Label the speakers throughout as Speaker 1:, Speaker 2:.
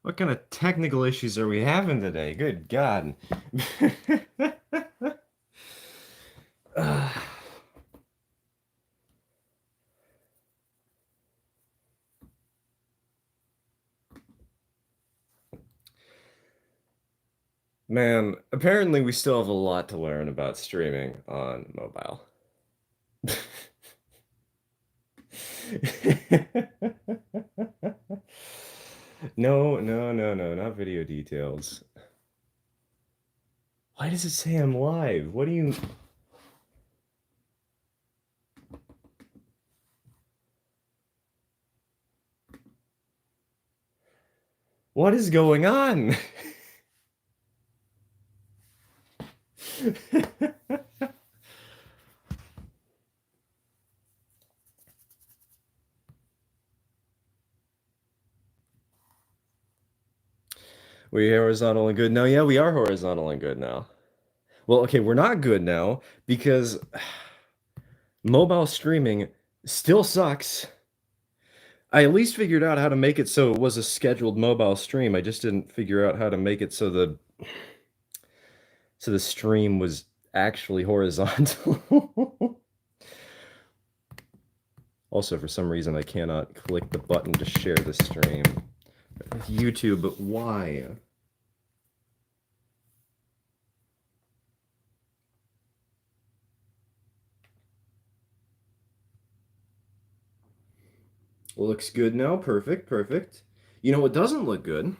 Speaker 1: What kind of technical issues are we having today? Good God. Ah, man, apparently we still have a lot to learn about streaming on mobile. No, no, no, no, not video details. Why does it say I'm live? What do you... What is going on? We horizontal and good now? Yeah, we are horizontal and good now. Well, okay, we're not good now because mobile streaming still sucks. I at least figured out how to make it so it was a scheduled mobile stream. I just didn't figure out how to make it so the stream was actually horizontal. Also, for some reason, I cannot click the button to share the stream. YouTube, but why? Looks good now. Perfect, perfect. You know what doesn't look good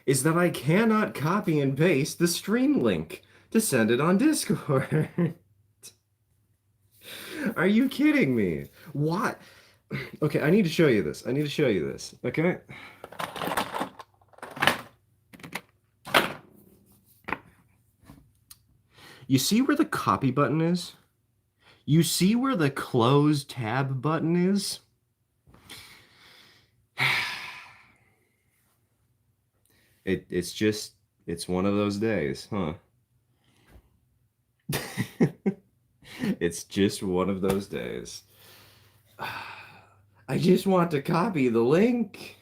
Speaker 1: is that I cannot copy and paste the stream link to send it on Discord. Are you kidding me? What? Okay, I need to show you this. I need to show you this. Okay? You see where the copy button is? You see where the close tab button is? It's one of those days, huh? It's just one of those days. I just want to copy the link.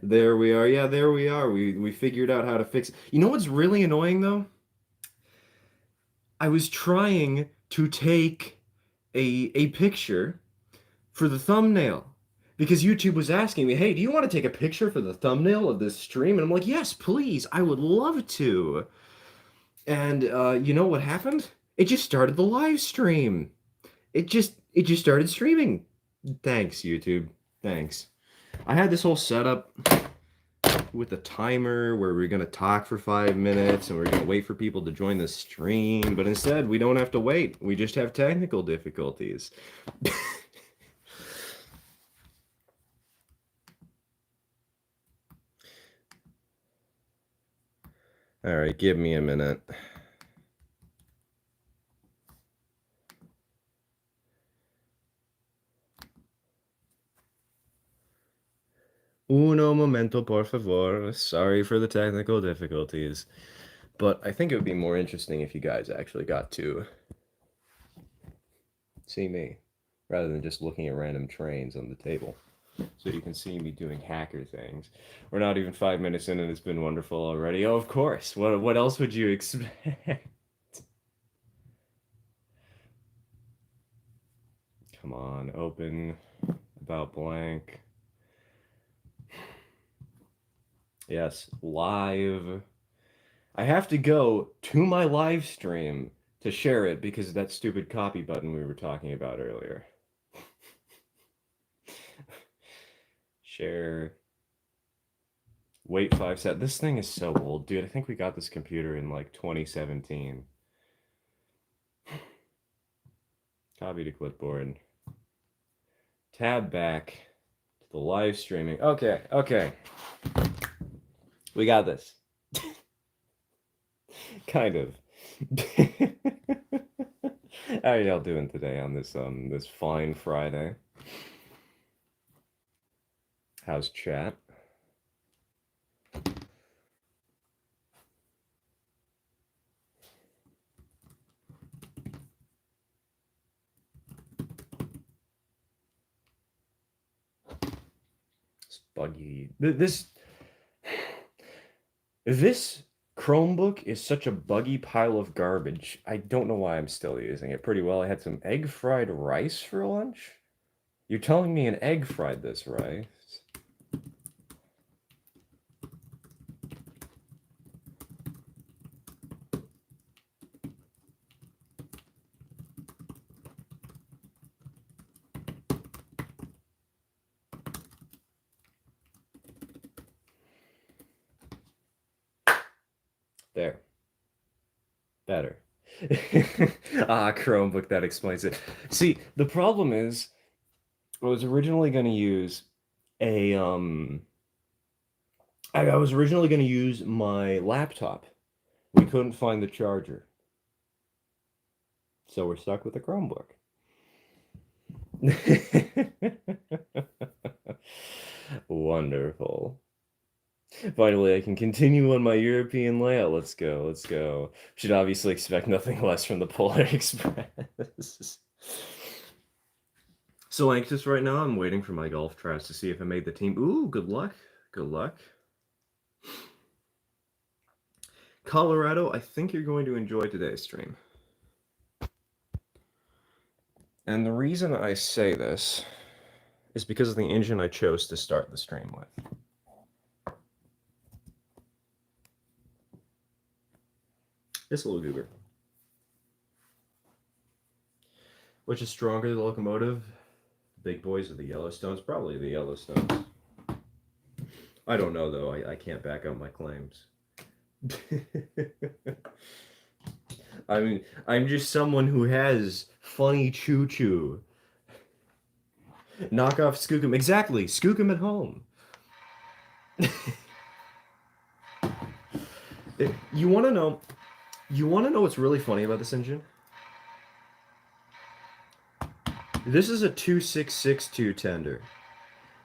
Speaker 1: There we are. Yeah, there we are. We figured out how to fix it. You know what's really annoying though? I was trying to take a picture for the thumbnail because YouTube was asking me, "Hey, do you want to take a picture for the thumbnail of this stream?" And I'm like, "Yes, please. I would love to." And you know what happened? It just started the live stream. It just started streaming. Thanks, YouTube. Thanks. I had this whole setup with a timer where we're gonna talk for 5 minutes and we're gonna wait for people to join the stream, but instead we don't have to wait. We just have technical difficulties. All right, give me a minute. Uno momento, por favor. Sorry for the technical difficulties. But I think it would be more interesting if you guys actually got to see me rather than just looking at random trains on the table. So you can see me doing hacker things. We're not even 5 minutes in and it's been wonderful already. Oh, of course. What else would you expect? Come on, open about blank. Yes, live. I have to go to my live stream to share it because of that stupid copy button we were talking about earlier. Share. Wait 5 seconds. This thing is so old, dude. I think we got this computer in like 2017. Copy to clipboard. Tab back to the live streaming. Okay, okay. We got this. Kind of. How are y'all doing today on this fine Friday? How's chat? buggy. This Chromebook is such a buggy pile of garbage. I don't know why I'm still using it. Pretty well. I had some egg fried rice for lunch. You're telling me an egg fried this rice? There. Better. Chromebook, that explains it. See, the problem is, I was originally going to use a I was originally going to use my laptop. We couldn't find the charger, so we're stuck with the Chromebook. Wonderful. Finally, I can continue on my European layout. Let's go, let's go. Should obviously expect nothing less from the Polar Express. So anxious right now. I'm waiting for my golf tries to see if I made the team. Ooh, good luck. Good luck. Colorado, I think you're going to enjoy today's stream. And the reason I say this is because of the engine I chose to start the stream with. This little goober. Which is stronger, the Locomotive? The big boys or the Yellowstones? Probably the Yellowstones. I don't know, though. I can't back up my claims. I mean, I'm just someone who has funny choo-choo. Knock off Skookum. Exactly. Skookum at home. You want to know what's really funny about this engine? This is a 2662 tender,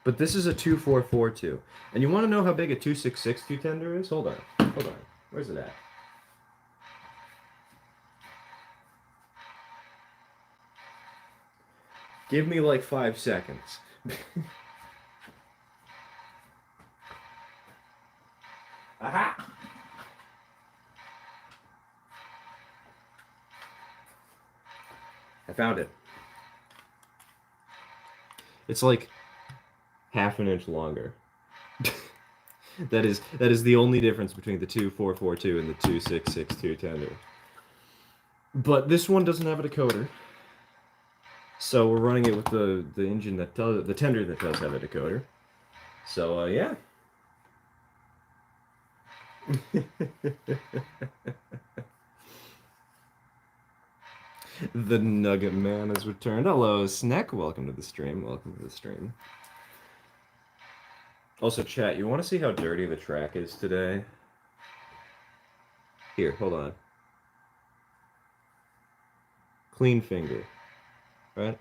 Speaker 1: but this is a 2442. And you want to know how big a 2662 tender is? Hold on. Where's it at? Give me like 5 seconds. Aha! I found it. It's like half an inch longer. That is the only difference between the 2442 and the 2662 tender. But this one doesn't have a decoder. So we're running it with the engine that does, the tender that does have a decoder. So yeah. The Nugget Man has returned. Hello, Snack. Welcome to the stream. Also, chat, you want to see how dirty the track is today? Here, hold on. Clean finger. Right?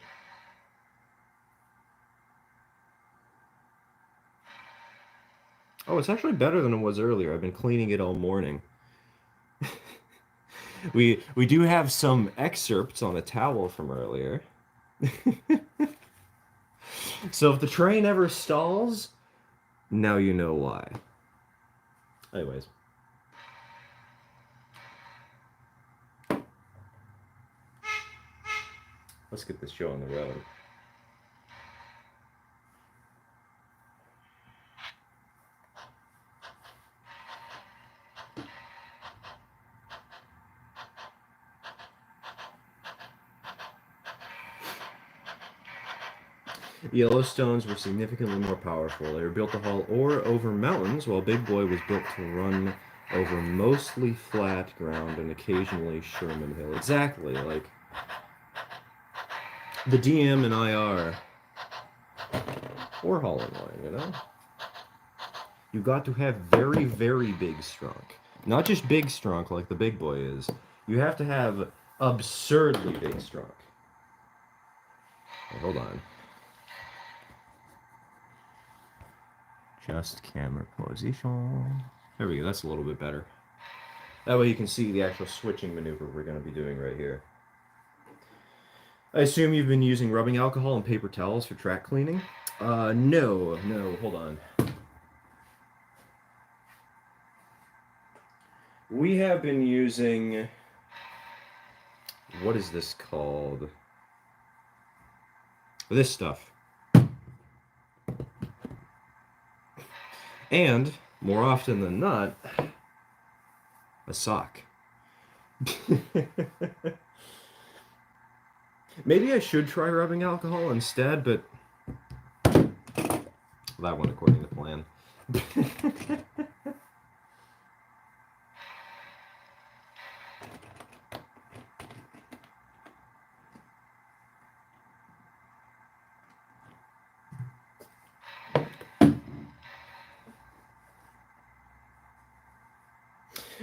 Speaker 1: Oh, it's actually better than it was earlier. I've been cleaning it all morning. We do have some excerpts on a towel from earlier. So if the train ever stalls, now you know why. Anyways. Let's get this show on the road. Yellowstones were significantly more powerful. They were built to haul ore over mountains, while Big Boy was built to run over mostly flat ground and occasionally Sherman Hill. Exactly, like the DM and IR or hauling line, you know? You got to have very, very big strunk. Not just big strunk like the Big Boy is. You have to have absurdly big strunk. Oh, hold on. Just camera position. There we go, that's a little bit better. That way you can see the actual switching maneuver we're going to be doing right here. I assume you've been using rubbing alcohol and paper towels for track cleaning? No, hold on. We have been using, what is this called? This stuff. And, more often than not, a sock. Maybe I should try rubbing alcohol instead, but that went according to plan.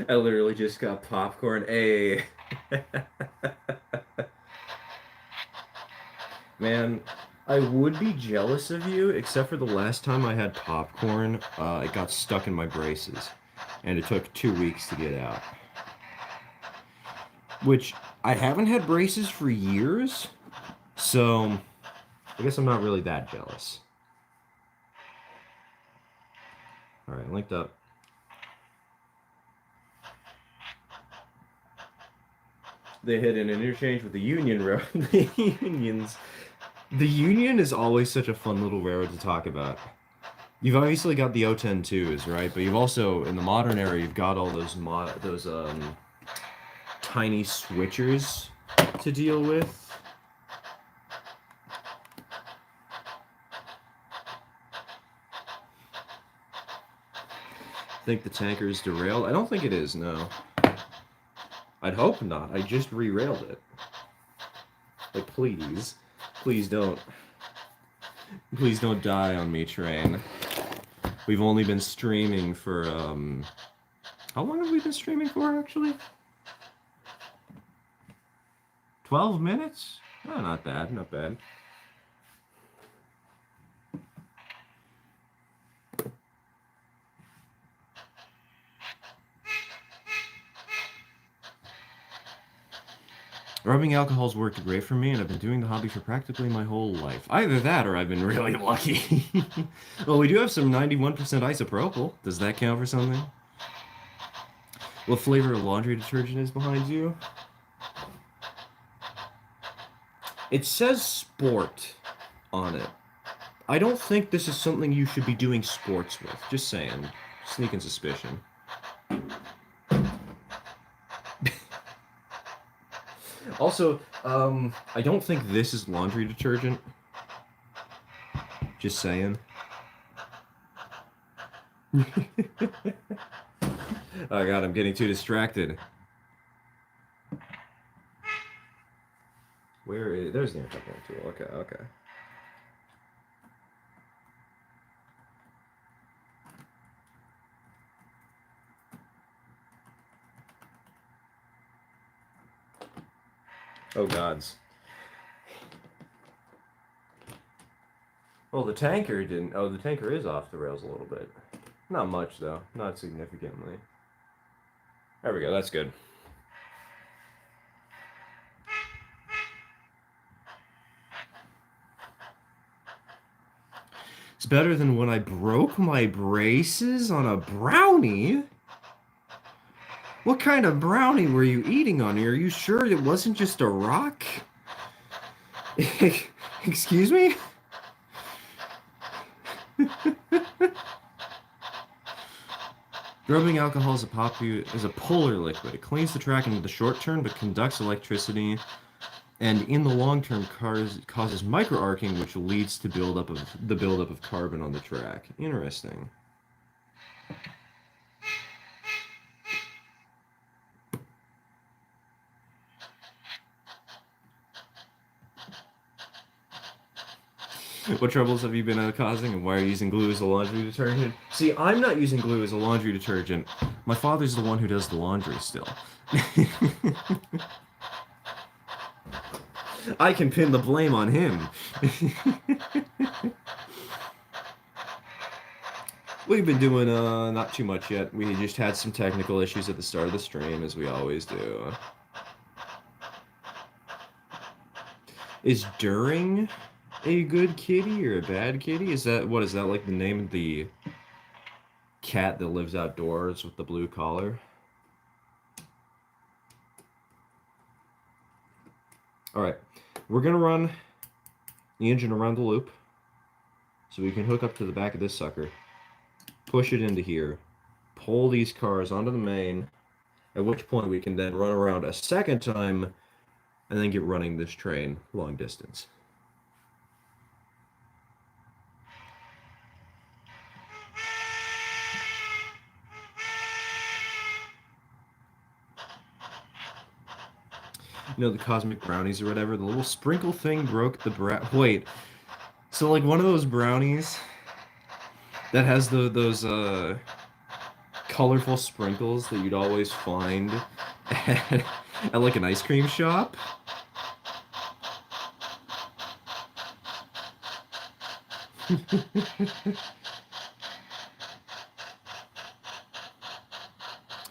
Speaker 1: I literally just got popcorn. Hey. Man, I would be jealous of you, except for the last time I had popcorn, it got stuck in my braces, and it took 2 weeks to get out. Which, I haven't had braces for years, so I guess I'm not really that jealous. Alright, linked up. They hit an interchange with the Union Road. The Unions. The Union is always such a fun little railroad to talk about. You've obviously got the O10-2s, right? But you've also, in the modern era, you've got all those tiny switchers to deal with. Think the tanker is derailed? I don't think it is, no. I'd hope not. I just re-railed it. Like, please. Please don't. Please don't die on me, train. We've only been streaming for, how long have we been streaming for, actually? 12 minutes? Oh, not bad, not bad. Rubbing alcohol's worked great for me, and I've been doing the hobby for practically my whole life. Either that, or I've been really lucky. Well, we do have some 91% isopropyl. Does that count for something? What flavor of laundry detergent is behind you? It says sport on it. I don't think this is something you should be doing sports with. Just saying. Sneaking suspicion. Also, I don't think this is laundry detergent. Just saying. Oh god, I'm getting too distracted. Where is... There's the intercom tool. Okay, okay. Oh gods. Well, the tanker didn't... Oh, the tanker is off the rails a little bit. Not much, though. Not significantly. There we go, that's good. It's better than when I broke my braces on a brownie. What kind of brownie were you eating on here? Are you sure it wasn't just a rock? Excuse me? Rubbing alcohol is a polar liquid. It cleans the track in the short term but conducts electricity, and in the long term causes microarcing, which leads to the buildup of carbon on the track. Interesting. What troubles have you been causing, and why are you using glue as a laundry detergent? See, I'm not using glue as a laundry detergent. My father's the one who does the laundry still. I can pin the blame on him. We've been doing not too much yet. We just had some technical issues at the start of the stream, as we always do. Is during a good kitty or a bad kitty? Is that like the name of the cat that lives outdoors with the blue collar? All right, we're gonna run the engine around the loop so we can hook up to the back of this sucker, push it into here, pull these cars onto the main, at which point we can then run around a second time and then get running this train long distance. You know, the cosmic brownies or whatever, the little sprinkle thing broke the wait, so like one of those brownies that has those colorful sprinkles that you'd always find at, at like an ice cream shop.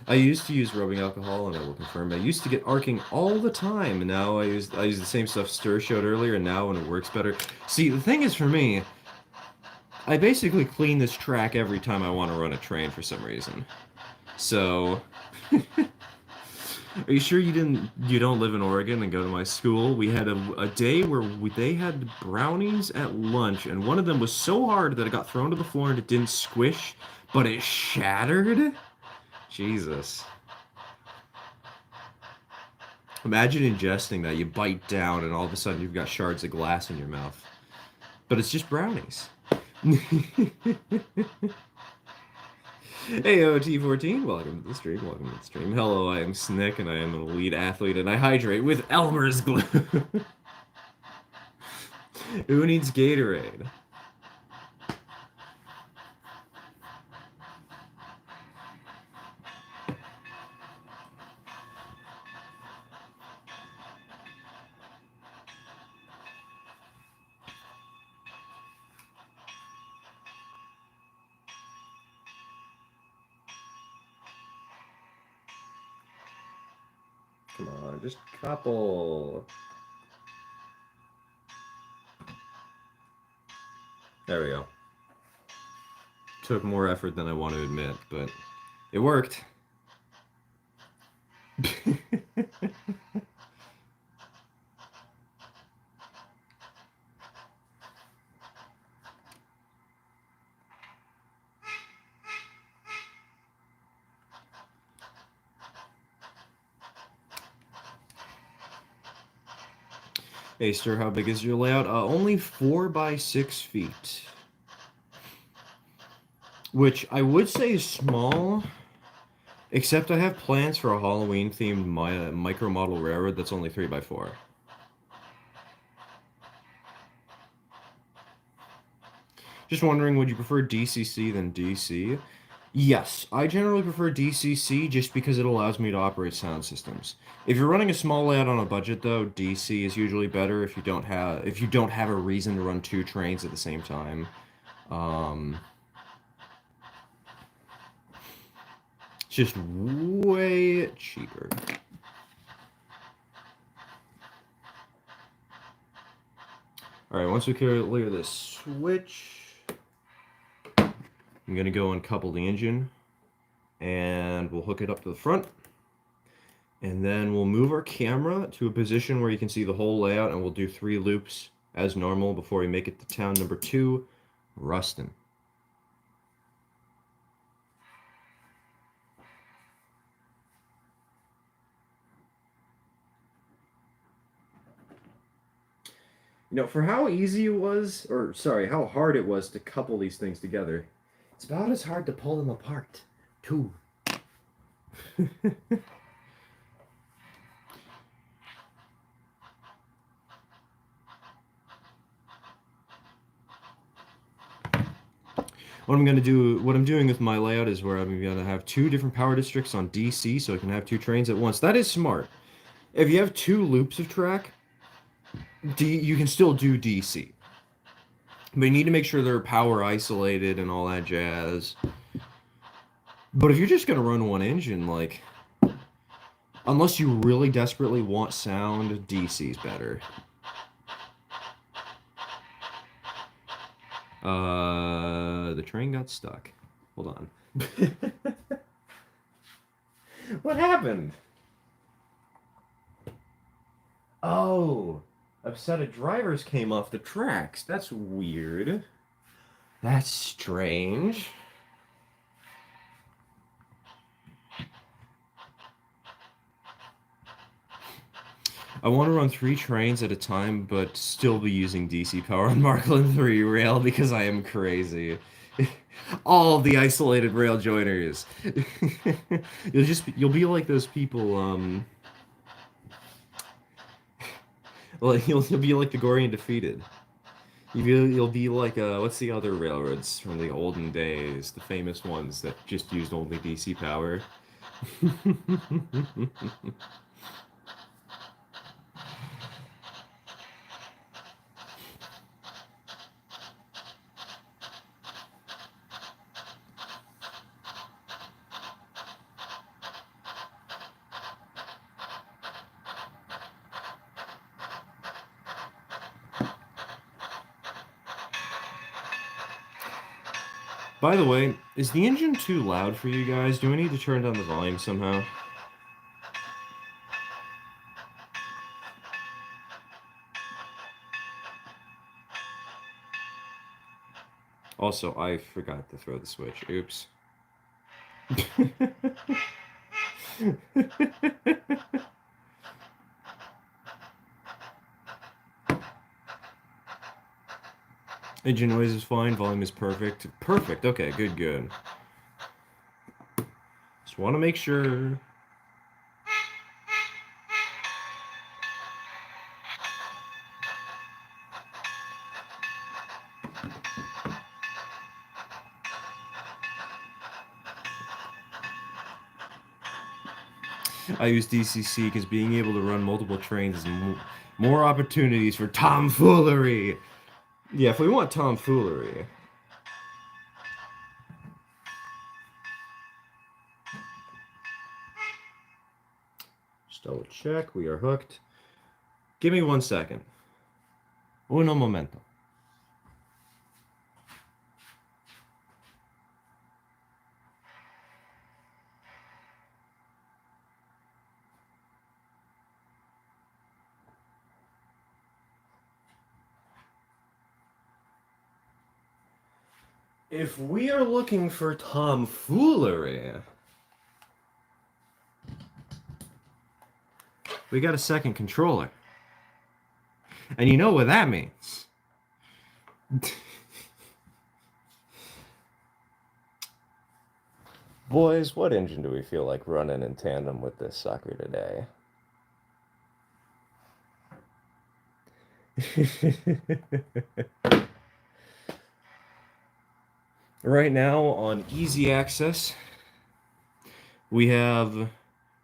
Speaker 1: I used to use rubbing alcohol, and I will confirm I used to get arcing all the time. And now I use the same stuff Stir showed earlier, and now when it works better. See, the thing is for me, I basically clean this track every time I want to run a train for some reason. So, are you sure you don't live in Oregon and go to my school? We had a day where they had brownies at lunch, and one of them was so hard that it got thrown to the floor and it didn't squish, but it shattered. Jesus. Imagine ingesting that. You bite down, and all of a sudden you've got shards of glass in your mouth. But it's just brownies. Hey, OT14, welcome to the stream. Welcome to the stream. Hello, I am Snick, and I am an elite athlete, and I hydrate with Elmer's glue. Who needs Gatorade? Come on, just a couple. There we go. Took more effort than I want to admit, but it worked. Hey, sir, how big is your layout? Only 4 by 6 feet. Which I would say is small, except I have plans for a Halloween-themed micro model railroad that's only 3 by 4. Just wondering, would you prefer DCC than DC? Yes, I generally prefer DCC just because it allows me to operate sound systems. If you're running a small layout on a budget though, DC is usually better if you don't have a reason to run 2 trains at the same time. Um, it's just way cheaper. Alright, once we clear this switch, I'm going to go uncouple the engine, and we'll hook it up to the front. And then we'll move our camera to a position where you can see the whole layout, and we'll do 3 loops as normal before we make it to town number 2, Ruston. You know, for how easy it was, or sorry, how hard it was to couple these things together, it's about as hard to pull them apart, too. What I'm doing with my layout is where I'm gonna have 2 different power districts on DC, so I can have 2 trains at once. That is smart. If you have 2 loops of track, you can still do DC. But you need to make sure they're power isolated and all that jazz. But if you're just gonna run one engine, like, unless you really desperately want sound, DC's better. The train got stuck. Hold on. What happened? Oh, a set of drivers came off the tracks. That's weird. That's strange. I want to run 3 trains at a time, but still be using DC power on Markland 3 rail because I am crazy. All the isolated rail joiners. You'll be like those people, well, you'll be like the Gory and Defeated. You'll be like, what's the other railroads from the olden days? The famous ones that just used only DC power. By the way, is the engine too loud for you guys? Do I need to turn down the volume somehow? Also, I forgot to throw the switch. Oops. Engine noise is fine, volume is perfect. Perfect, okay, good, good. Just want to make sure. I use DCC because being able to run multiple trains is more opportunities for tomfoolery. Yeah, if we want tomfoolery. Just double check, we are hooked. Give me 1 second. Uno momento. If we are looking for tomfoolery, we got a second controller. And you know what that means. Boys, what engine do we feel like running in tandem with this sucker today? Right now on easy access, we have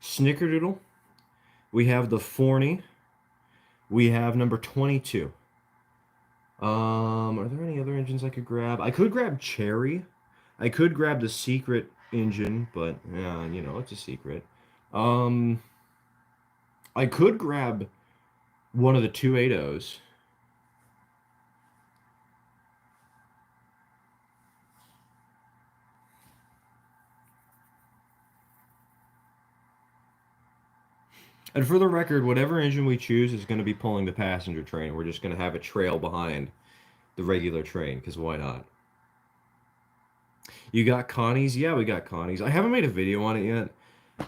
Speaker 1: Snickerdoodle, we have the Forney, we have number 22. Are there any other engines I could grab? I could grab Cherry. I could grab the secret engine, but yeah, you know, it's a secret. Um, I could grab one of the 280s. And for the record, whatever engine we choose is going to be pulling the passenger train. We're just going to have a trail behind the regular train, because why not? You got Connie's? Yeah, we got Connie's. I haven't made a video on it yet,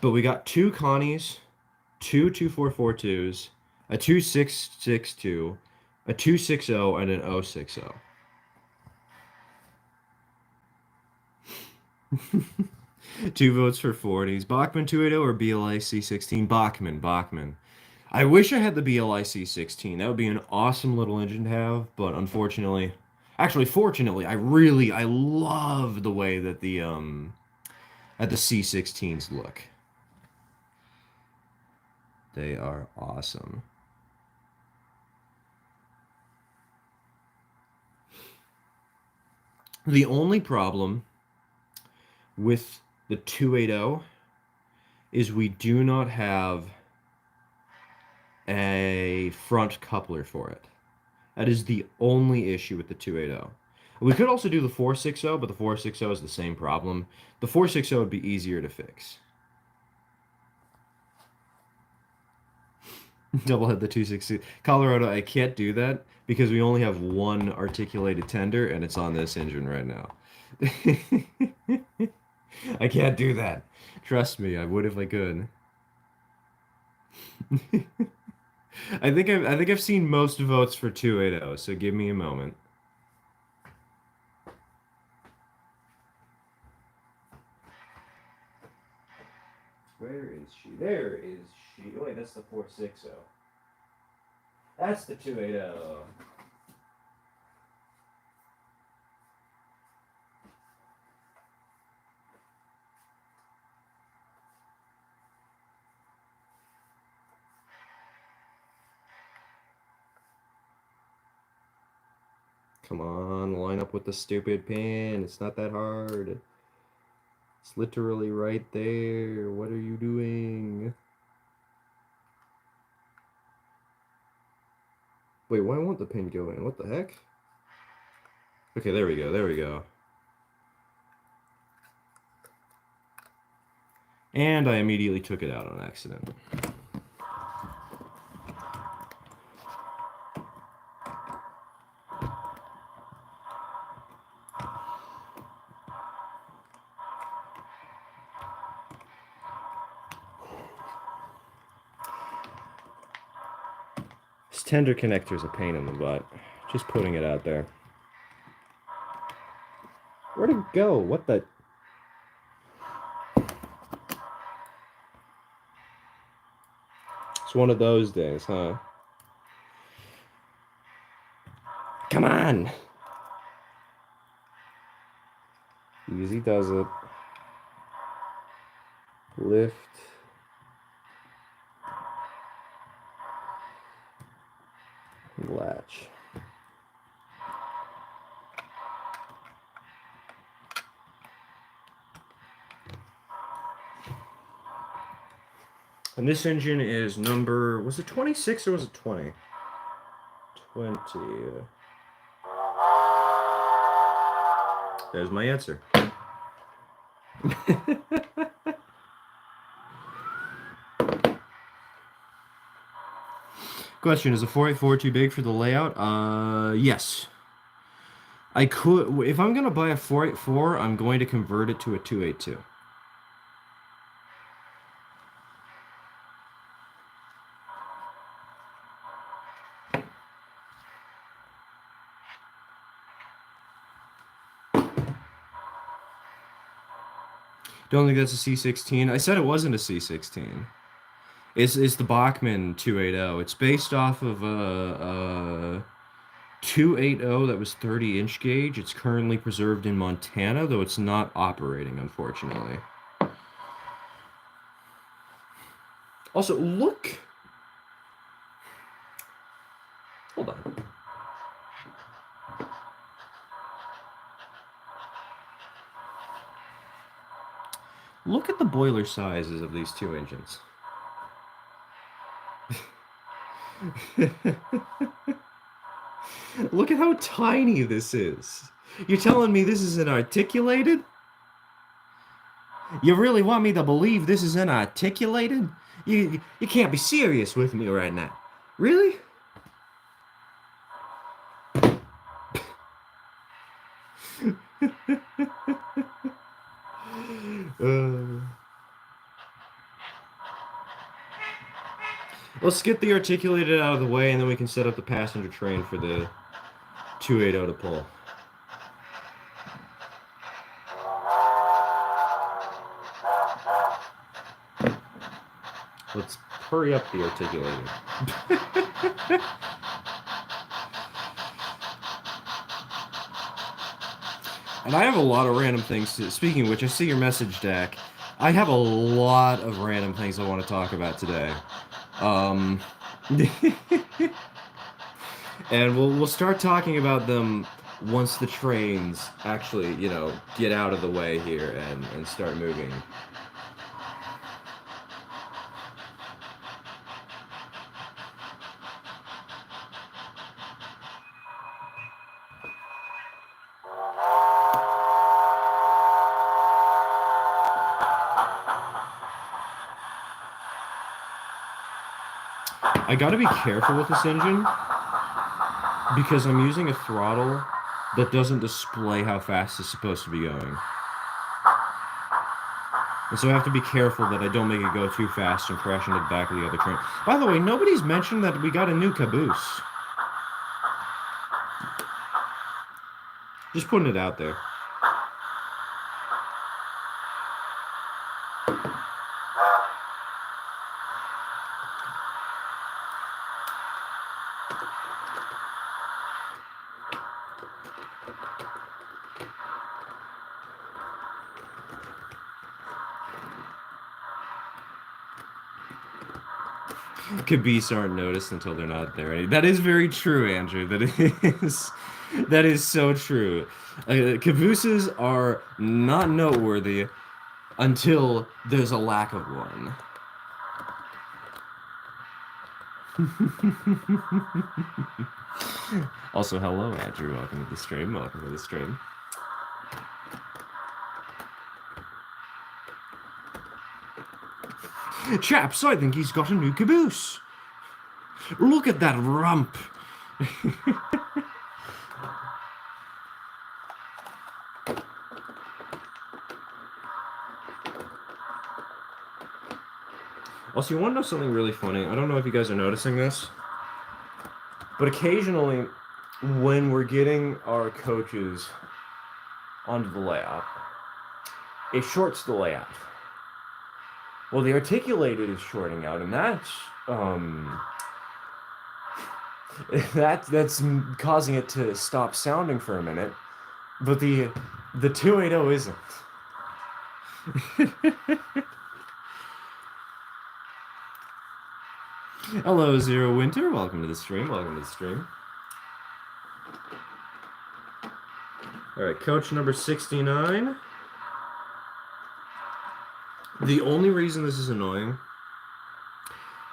Speaker 1: but we got 2 Connie's, 2 2442s, a 2662, a 260, and an 060. 2 votes for 40s. Bachman 280 or BLIC 16? Bachman. I wish I had the BLIC 16. That would be an awesome little engine to have, but unfortunately, actually, fortunately, I love the way that the C16s look. They are awesome. The only problem with the 280 is we do not have a front coupler for it. That is the only issue with the 280. We could also do the 460, but the 460 is the same problem. The 460 would be easier to fix. Double head the 260. Colorado, I can't do that because we only have one articulated tender and it's on this engine right now. I can't do that. Trust me, I would if I could. I think I've seen most votes for 280, so give me a moment. Where is she? There is she. Oh, wait, that's the 460. That's the 280. Come on, line up with the stupid pin. It's not that hard. It's literally right there. What are you doing? Wait, why won't the pin go in? What the heck? Okay, there we go. There we go. And I immediately took it out on accident. This tender connector is a pain in the butt. Just putting it out there. Where'd it go? What the? It's one of those days, huh? Come on! Easy does it. Lift. Latch. And this engine is number, was it 26 or was it 20? 20. There's my answer. Question, is a 484 too big for the layout? Yes. I could, if I'm gonna buy a 484, I'm going to convert it to a 282. Don't think that's a C16. I said it wasn't a C16. It's the Bachmann 280. It's based off of a 280 that was 30-inch gauge. It's currently preserved in Montana, though it's not operating, unfortunately. Also, look. Hold on. Look at the boiler sizes of these two engines. Look at how tiny this is. You're telling me this isn't articulated? You really want me to believe this isn't articulated? You can't be serious with me right now. Really? Let's get the articulated out of the way, and then we can set up the passenger train for the 280 to pull. Let's hurry up the articulating. And I have a lot of random things to, speaking of which, I see your message, Dak. I have a lot of random things I want to talk about today. Um, and we'll start talking about them once the trains actually, get out of the way here and start moving. I gotta be careful with this engine because I'm using a throttle that doesn't display how fast it's supposed to be going. And so I have to be careful that I don't make it go too fast and crash into the back of the other train. By the way, nobody's mentioned that we got a new caboose. Just putting it out there. Caboose aren't noticed until they're not there. That is very true, Andrew. That is so true. Cabooses are not noteworthy until there's a lack of one. Also, hello, Andrew. Welcome to the stream. Welcome to the stream. Chaps, I think he's got a new caboose. Look at that rump. Also, you want to know something really funny? I don't know if you guys are noticing this, but occasionally when we're getting our coaches onto the layout, it shorts the layout. Well, the articulated is shorting out, and that's causing it to stop sounding for a minute, but the 280 isn't. Hello, Zero Winter. Welcome to the stream. Welcome to the stream. All right, coach number 69. The only reason this is annoying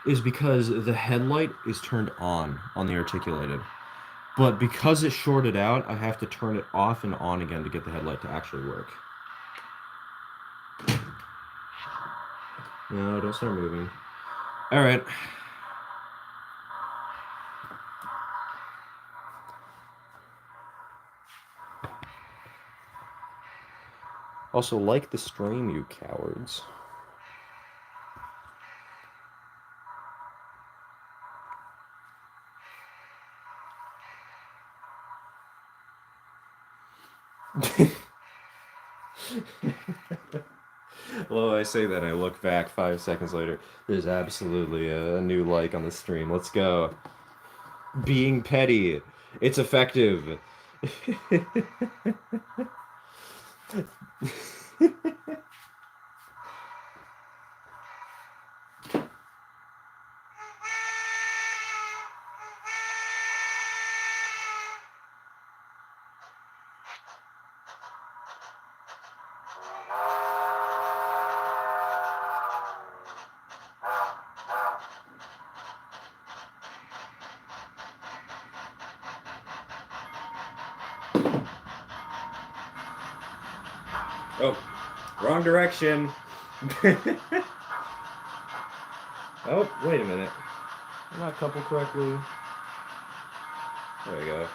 Speaker 1: is because the headlight is turned on the articulated. But because it's shorted out, I have to turn it off and on again to get the headlight to actually work. No, don't start moving. All right. Also, like the stream, you cowards. Well, I say that, I look back 5 seconds later. There's absolutely a new like on the stream. Let's go. Being petty. It's effective. Oh, wrong direction. Oh, wait a minute. I'm not coupled correctly. There we go.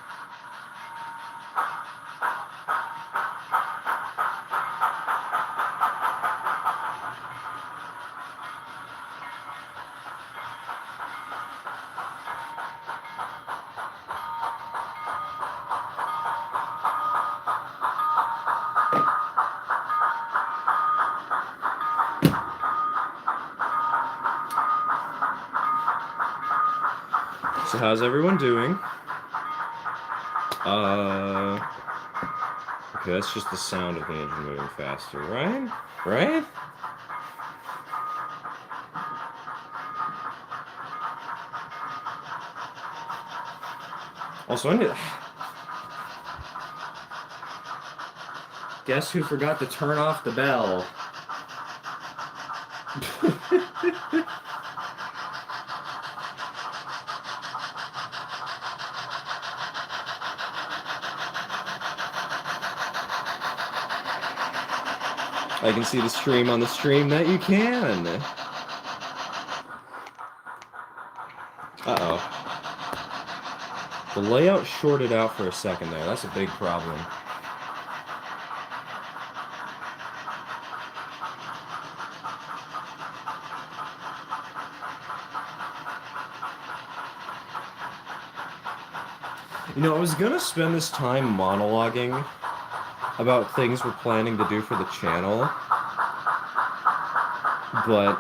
Speaker 1: So how's everyone doing? Okay, that's just the sound of the engine moving faster, right? Right? Also, I need... Guess who forgot to turn off the bell? I can see the stream on the stream that you can. layout shorted out for a second there. That's a big problem. You know, I was gonna spend this time monologuing about things we're planning to do for the channel, but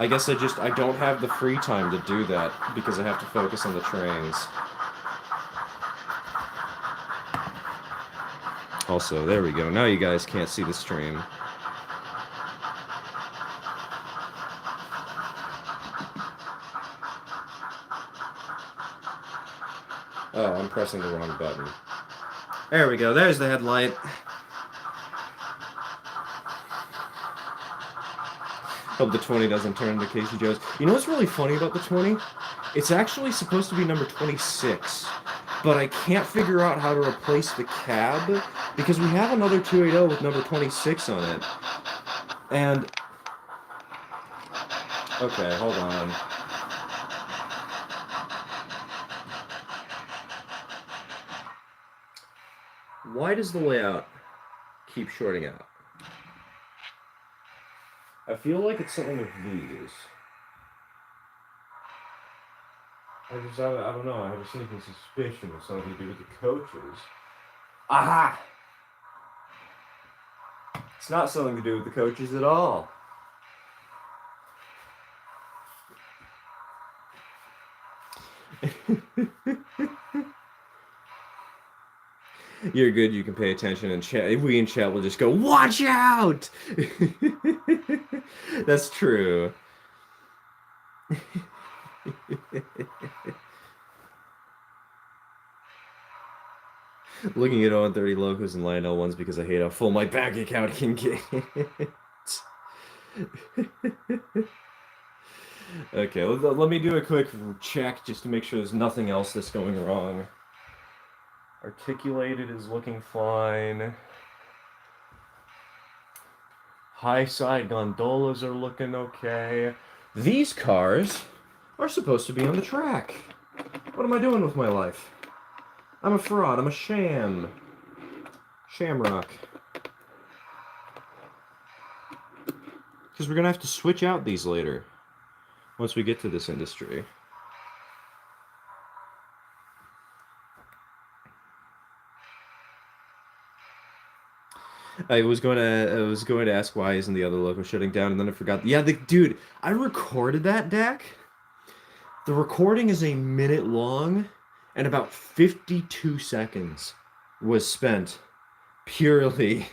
Speaker 1: I guess I don't have the free time to do that because I have to focus on the trains. Also, there we go. Now you guys can't see the stream. Oh, I'm pressing the wrong button. There we go. There's the headlight. Hope the 20 doesn't turn into Casey Jones. You know what's really funny about the 20? It's actually supposed to be number 26, but I can't figure out how to replace the cab because we have another 280 with number 26 on it. And okay, hold on. Why does the layout keep shorting out? I feel like it's something with these. I don't know. I have a sneaking suspicion of something to do with the coaches. Aha! It's not something to do with the coaches at all. You're good, you can pay attention and chat. We in chat will just go, watch out! That's true. Looking at 0-30 locos and Lionel ones because I hate how full my bank account can get. Okay, let me do a quick check just to make sure there's nothing else that's going wrong. Articulated is looking fine. High side gondolas are looking okay. These cars are supposed to be on the track. What am I doing with my life? I'm a fraud. I'm a sham. Shamrock. Because we're going to have to switch out these later. Once we get to this industry. I was going to ask why isn't the other loco shutting down, and then I forgot. Yeah, dude, I recorded that, Dak. The recording is a minute long, and about 52 seconds was spent purely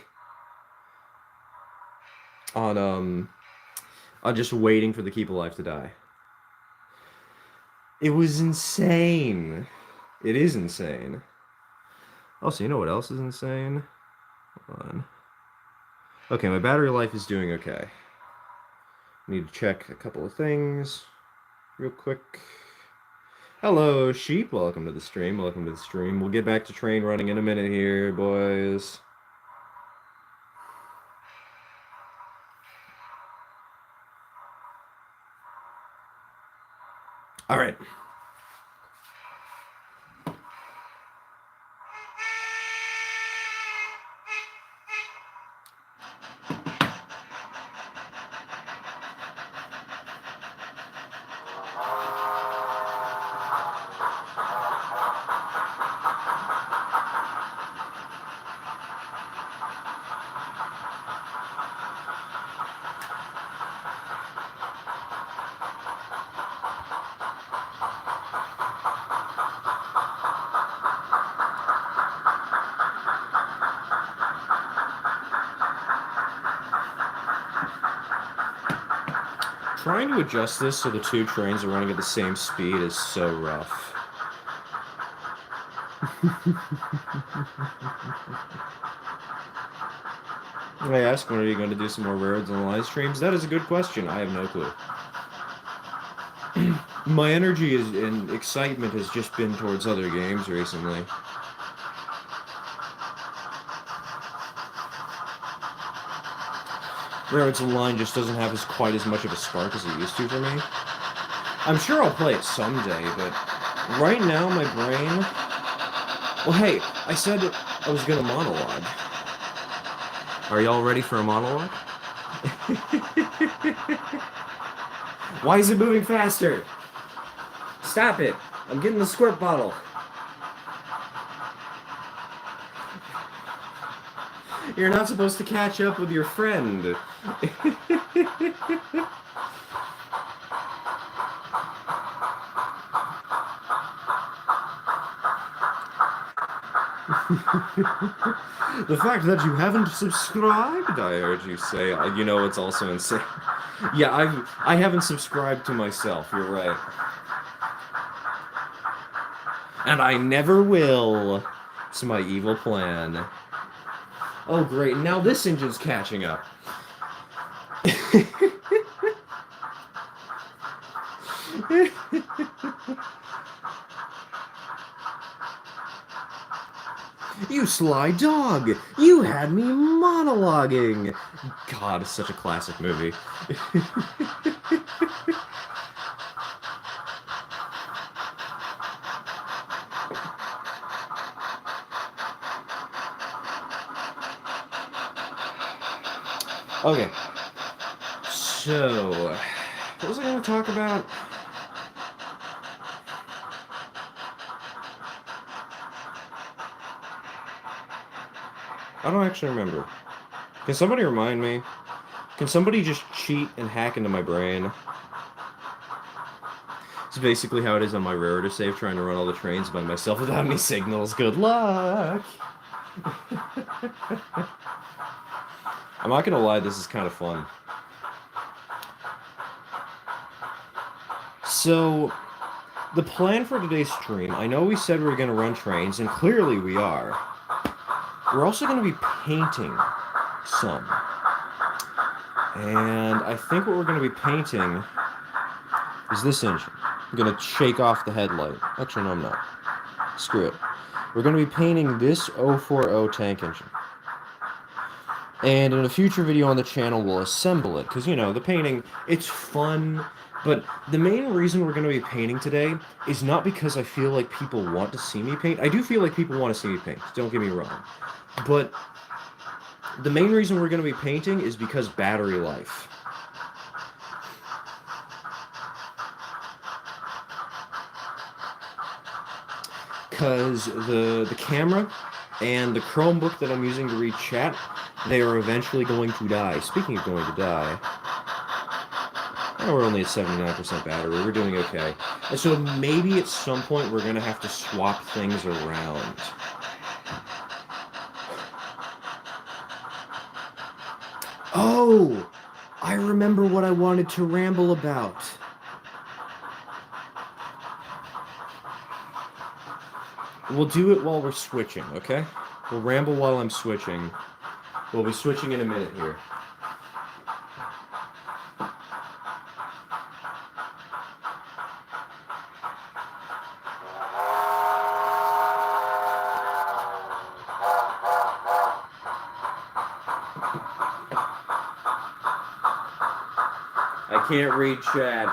Speaker 1: on just waiting for the Keep Alive to die. It was insane. It is insane. Also, you know what else is insane? Hold on. Okay, my battery life is doing okay. Need to check a couple of things real quick. Hello, sheep. Welcome to the stream. Welcome to the stream. We'll get back to train running in a minute here, boys. All right. Trying to adjust this so the two trains are running at the same speed is so rough. I asked, when are you going to do some more roads on the live streams? That is a good question. I have no clue. My energy and excitement has just been towards other games recently. Railroads Online just doesn't have quite as much of a spark as it used to for me. I'm sure I'll play it someday, but right now my brain. Well, hey, I said I was gonna monologue. Are y'all ready for a monologue? Why is it moving faster? Stop it! I'm getting the squirt bottle. You're not supposed to catch up with your friend. The fact that you haven't subscribed, I heard you say, you know, it's also insane. Yeah, I haven't subscribed to myself. You're right, and I never will. It's my evil plan. Oh, great! Now this engine's catching up. You sly dog! You had me monologuing! God, it's such a classic movie. Okay, so, what was I going to talk about? I don't actually remember. Can somebody remind me? Can somebody just cheat and hack into my brain? It's basically how it is on my rarer save, trying to run all the trains by myself without any signals. Good luck! I'm not gonna lie, this is kind of fun. So, the plan for today's stream, I know we said we were gonna run trains, and clearly we are. We're also gonna be painting some. And I think what we're gonna be painting is this engine. I'm gonna shake off the headlight. Actually, no, I'm not. Screw it. We're gonna be painting this 040 tank engine. And in a future video on the channel, we'll assemble it. Because, you know, the painting, it's fun. But the main reason we're going to be painting today is not because I feel like people want to see me paint. I do feel like people want to see me paint. Don't get me wrong. But the main reason we're going to be painting is because battery life. Because the camera and the Chromebook that I'm using to read chat, they are eventually going to die. Speaking of going to die, oh, we're only at 79% battery. We're doing okay. And so maybe at some point we're going to have to swap things around. Oh! I remember what I wanted to ramble about. We'll do it while we're switching, okay? We'll ramble while I'm switching. We'll be switching in a minute here. I can't read chat.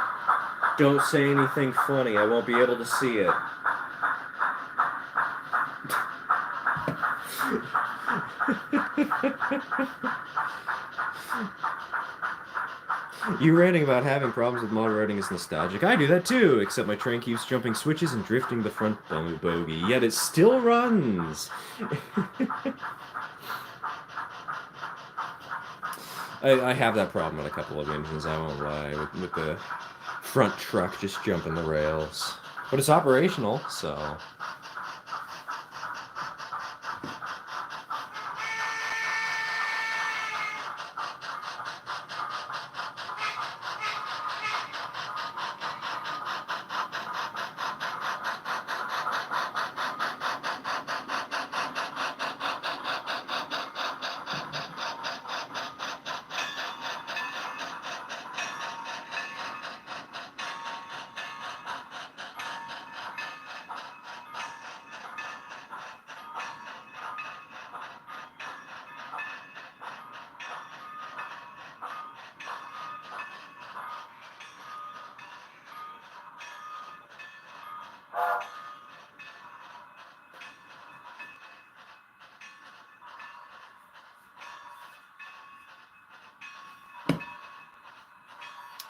Speaker 1: Don't say anything funny. I won't be able to see it. You ranting about having problems with moderating is nostalgic. I do that too, except my train keeps jumping switches and drifting the front bogey, yet it still runs. I have that problem on a couple of engines, I won't lie, with the front truck just jumping the rails. But it's operational, so...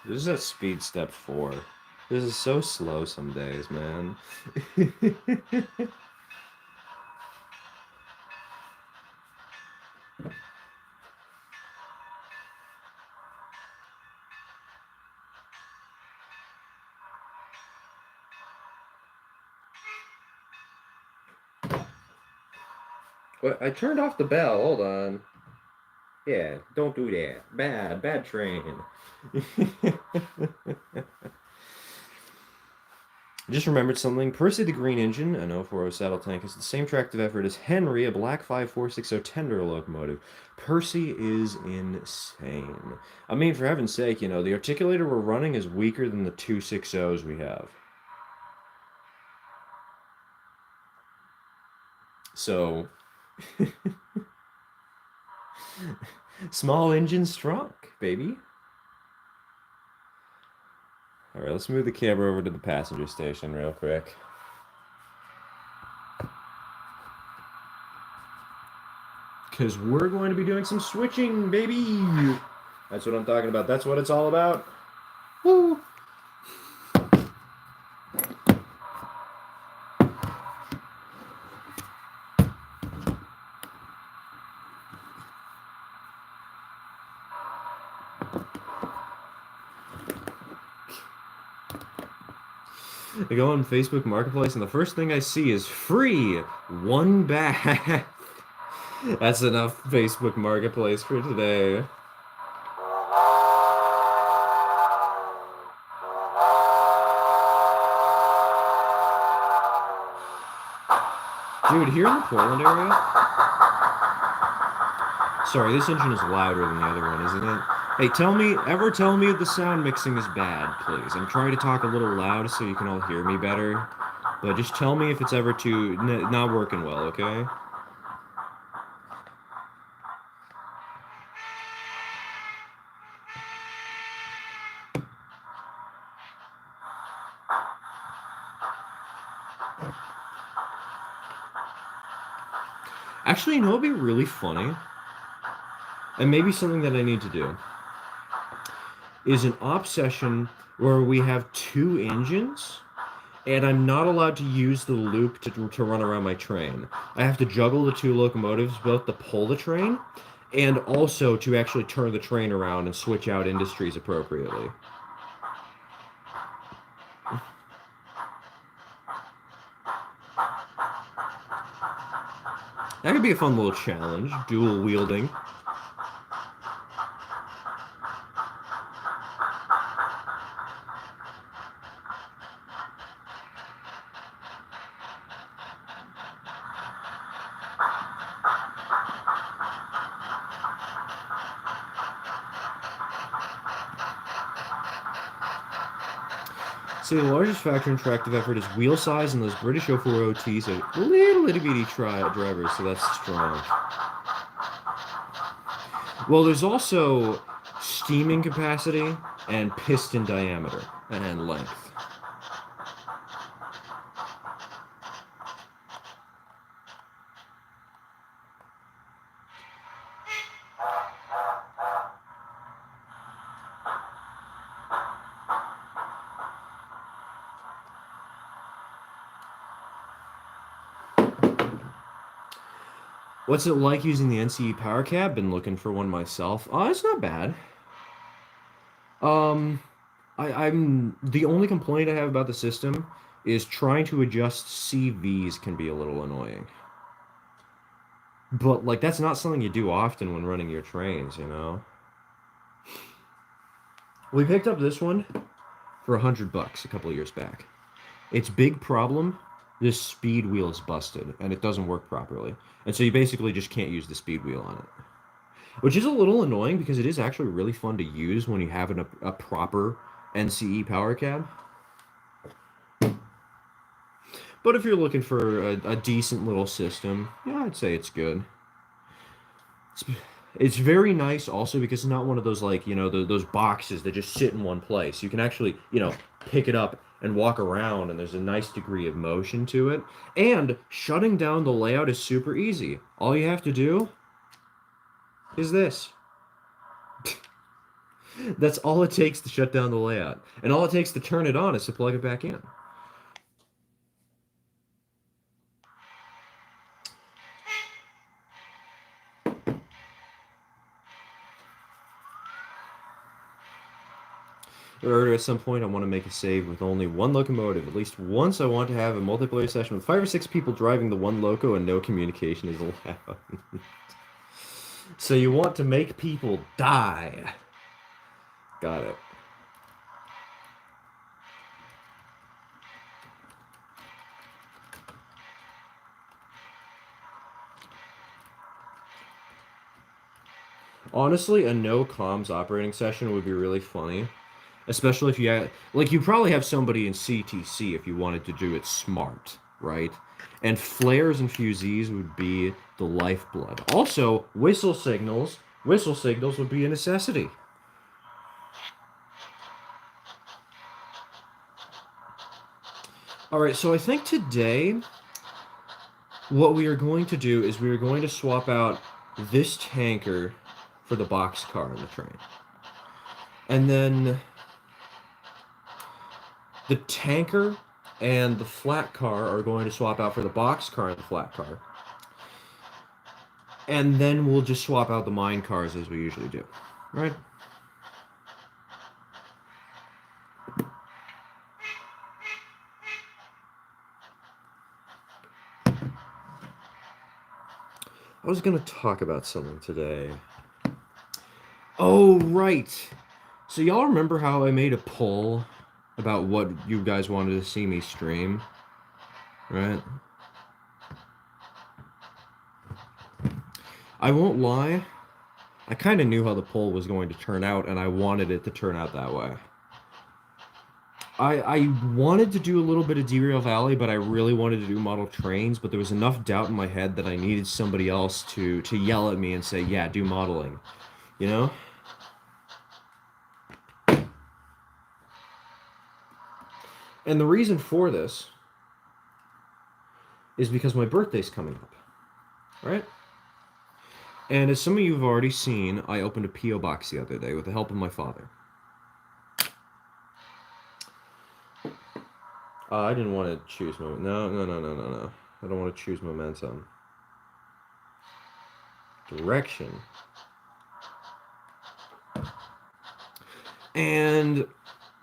Speaker 1: This is at speed step 4. This is so slow some days, man. What? I turned off the bell. Hold on. Yeah, don't do that. Bad train. Just remembered something. Percy the Green Engine, an 040 saddle tank, is the same tractive effort as Henry, a black 5460 tender locomotive. Percy is insane. I mean, for heaven's sake, the articulator we're running is weaker than the 260s we have. So, small engine strong, baby. All right, let's move the camera over to the passenger station real quick. Because we're going to be doing some switching, baby. That's what I'm talking about. That's what it's all about. Woo! I go on Facebook Marketplace, and the first thing I see is free one bath. That's enough Facebook Marketplace for today. Dude, here in the Portland area. Sorry, this engine is louder than the other one, isn't it? Hey, ever tell me if the sound mixing is bad, please. I'm trying to talk a little loud so you can all hear me better. But just tell me if it's ever not working well, okay? Actually, it'd be really funny, and maybe something that I need to do, is an op session where we have two engines, and I'm not allowed to use the loop to run around my train. I have to juggle the two locomotives, both to pull the train, and also to actually turn the train around and switch out industries appropriately. That could be a fun little challenge, dual wielding. See, the largest factor in tractive effort is wheel size, and those British 040 OTs are little itty bitty drivers, so that's strong. Well, there's also steaming capacity and piston diameter and length. What's it like using the NCE power cab? Been looking for one myself. Oh, it's not bad. Um, I'm the only complaint I have about the system is trying to adjust CVs can be a little annoying. But like that's not something you do often when running your trains. We picked up this one for $100 a couple of years back. Its big problem, this speed wheel is busted and it doesn't work properly. And so you basically just can't use the speed wheel on it. Which is a little annoying because it is actually really fun to use when you have a proper NCE power cab. But if you're looking for a decent little system, yeah, I'd say it's good. It's, it's very nice also because it's not one of those like, those boxes that just sit in one place. You can actually, pick it up and walk around and there's a nice degree of motion to it. And shutting down the layout is super easy. All you have to do is this. That's all it takes to shut down the layout. And all it takes to turn it on is to plug it back in. Or at some point, I want to make a save with only one locomotive. At least once, I want to have a multiplayer session with 5 or 6 people driving the one loco and no communication is allowed. So you want to make people die. Got it. Honestly, a no comms operating session would be really funny. Especially if you had, like, you probably have somebody in CTC if you wanted to do it smart, right? And flares and fusees would be the lifeblood. Also, whistle signals would be a necessity. All right, so I think today what we are going to do is we are going to swap out this tanker for the boxcar in the train. And then the tanker and the flat car are going to swap out for the boxcar and the flat car. And then we'll just swap out the mine cars as we usually do. Right? I was going to talk about something today. Oh, right. So y'all remember how I made a poll about what you guys wanted to see me stream? Right? I won't lie. I kind of knew how the poll was going to turn out, and I wanted it to turn out that way. I wanted to do a little bit of Derail Valley, but I really wanted to do model trains, but there was enough doubt in my head that I needed somebody else to yell at me and say, yeah, do modeling. You know? And the reason for this is because my birthday's coming up. Right? And as some of you have already seen, I opened a P.O. box the other day with the help of my father. I didn't want to choose momentum. No. I don't want to choose momentum. Direction. And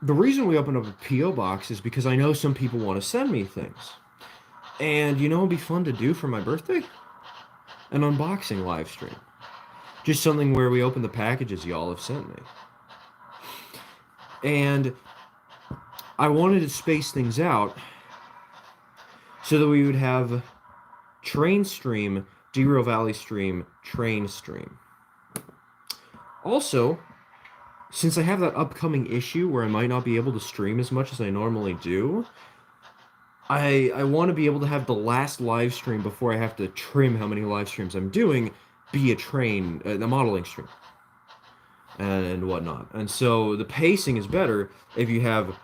Speaker 1: the reason we opened up a P.O. box is because I know some people want to send me things. And you know what'd be fun to do for my birthday? An unboxing live stream. Just something where we open the packages y'all have sent me. And I wanted to space things out so that we would have train stream, Derail Valley stream, train stream. Also, since I have that upcoming issue where I might not be able to stream as much as I normally do, I want to be able to have the last live stream before I have to trim how many live streams I'm doing be a modeling stream and whatnot. And so the pacing is better if you have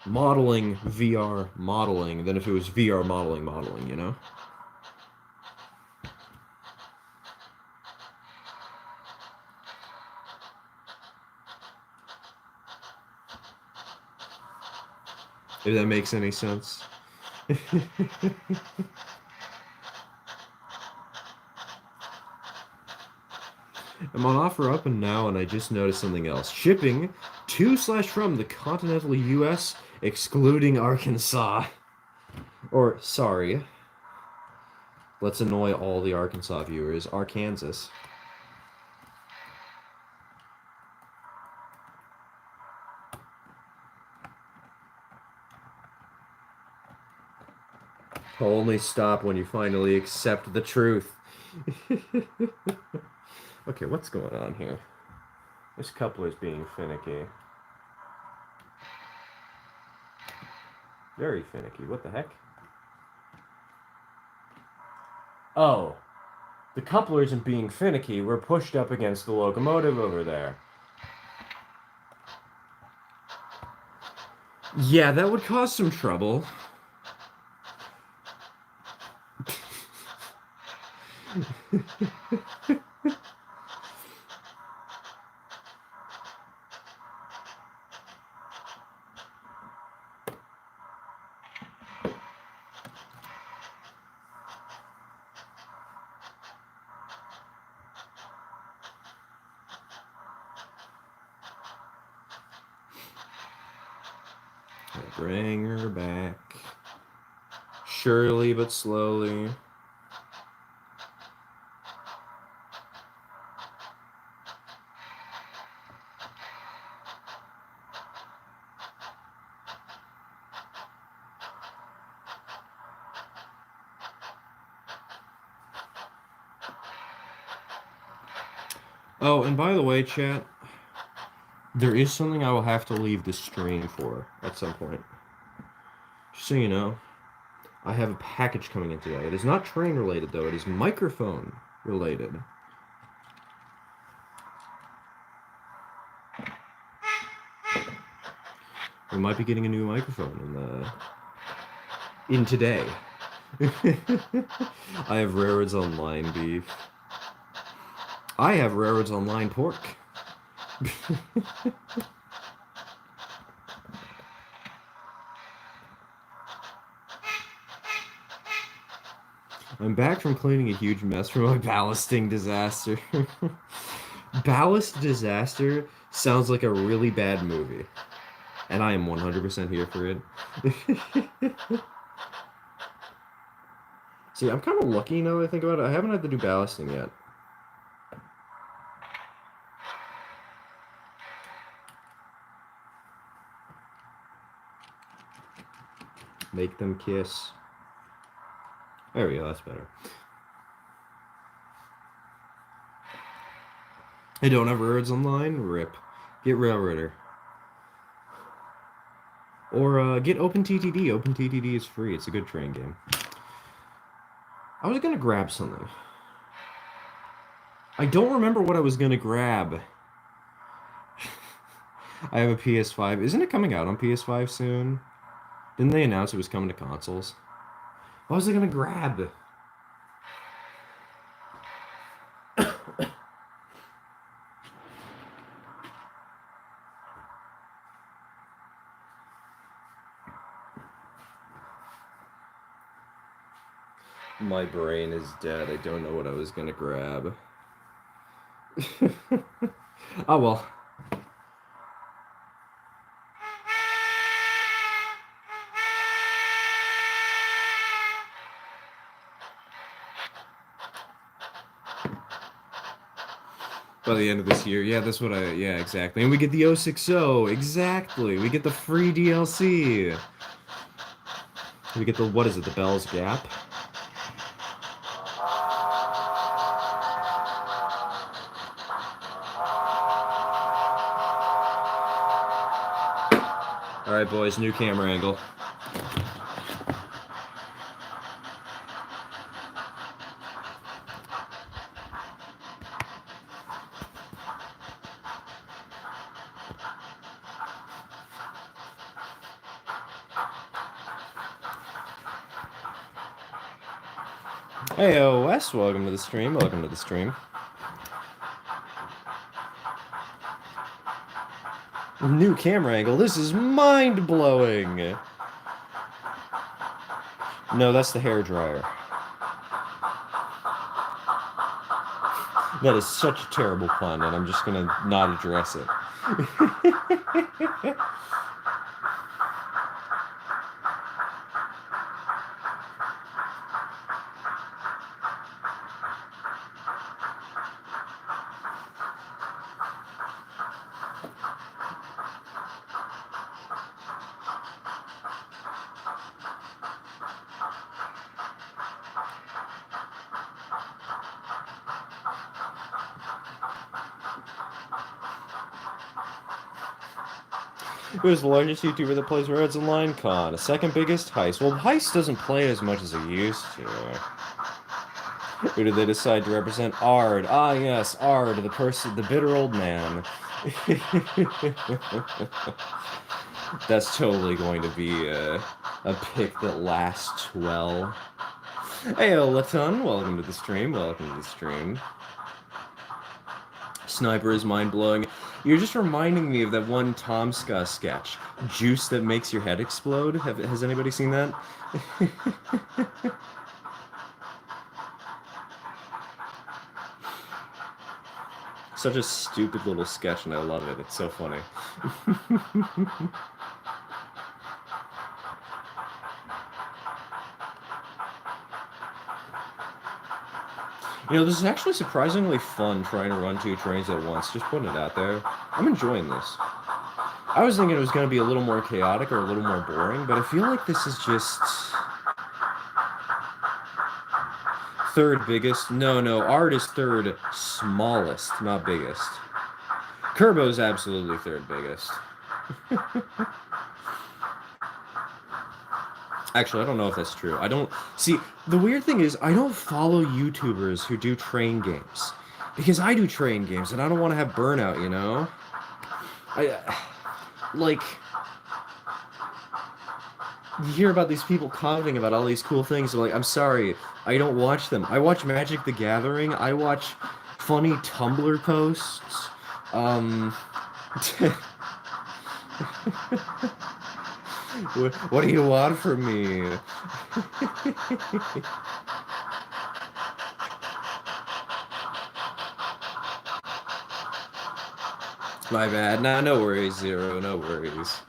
Speaker 1: modeling, VR modeling, than if it was VR modeling, you know? If that makes any sense. I'm on offer up and now, and I just noticed something else. Shipping to/from the continental U.S., excluding Arkansas. Or, sorry. Let's annoy all the Arkansas viewers. Arkansas. Only stop when you finally accept the truth. Okay, what's going on here? This coupler's being finicky. Very finicky. What the heck? Oh. The coupler isn't being finicky. We're pushed up against the locomotive over there. Yeah, that would cause some trouble. Bring her back. Surely but slowly. Oh, and by the way, chat, there is something I will have to leave the stream for at some point. Just so you know, I have a package coming in today. It is not train related, though. It is microphone related. We might be getting a new microphone in today. I have Railroads Online beef. I have Railroads Online pork. I'm back from cleaning a huge mess from my ballasting disaster. Ballast disaster sounds like a really bad movie. And I am 100% here for it. See, I'm kind of lucky now that I think about it. I haven't had to do ballasting yet. Make them kiss. There we go, that's better. I don't have Railroads Online? Rip. Get Railroader. Or get OpenTTD. OpenTTD is free. It's a good train game. I was gonna grab something. I don't remember what I was gonna grab. I have a PS5. Isn't it coming out on PS5 soon? Didn't they announce it was coming to consoles? What was I gonna grab? My brain is dead. I don't know what I was gonna grab. Oh well. By the end of this year. Yeah, that's what yeah, exactly. And we get the 060. Exactly. We get the free DLC. We get the, what is it, the Bell's Gap? Alright, boys, new camera angle. Hey, Wes, welcome to the stream. Welcome to the stream. New camera angle. This is mind-blowing. No, that's the hair dryer. That is such a terrible pun, and I'm just gonna not address it. Who's the largest YouTuber that plays Railroads Online? Con. The second biggest, Heist. Well, Heist doesn't play as much as he used to. Who did they decide to represent? Ard. Ah, yes, Ard, the person, the bitter old man. That's totally going to be a pick that lasts well. Hey, Laton, welcome to the stream. Welcome to the stream. Sniper is mind-blowing. You're just reminding me of that one Tomska sketch, Juice That Makes Your Head Explode. Has anybody seen that? Such a stupid little sketch, and I love it. It's so funny. This is actually surprisingly fun trying to run two trains at once. Just putting it out there. I'm enjoying this. I was thinking it was going to be a little more chaotic or a little more boring, but I feel like this is just third biggest. No, no, art is third smallest, not biggest. Kerbo's absolutely third biggest. Actually, I don't know if that's true. I don't see. The weird thing is, I don't follow YouTubers who do train games because I do train games and I don't want to have burnout. I like you hear about these people commenting about all these cool things. I'm like, I'm sorry, I don't watch them. I watch Magic the Gathering. I watch funny Tumblr posts. Um, what do you want from me? My bad. Nah, no worries, Zero. No worries.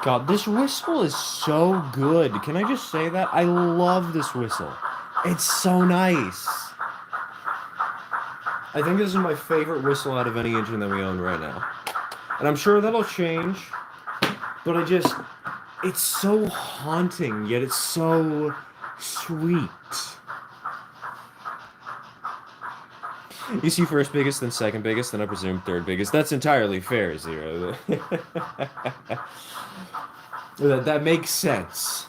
Speaker 1: God, this whistle is so good. Can I just say that? I love this whistle. It's so nice. I think this is my favorite whistle out of any engine that we own right now. And I'm sure that'll change, but it's so haunting, yet it's so sweet. You see first biggest, then second biggest, then I presume third biggest. That's entirely fair, Zero. That makes sense.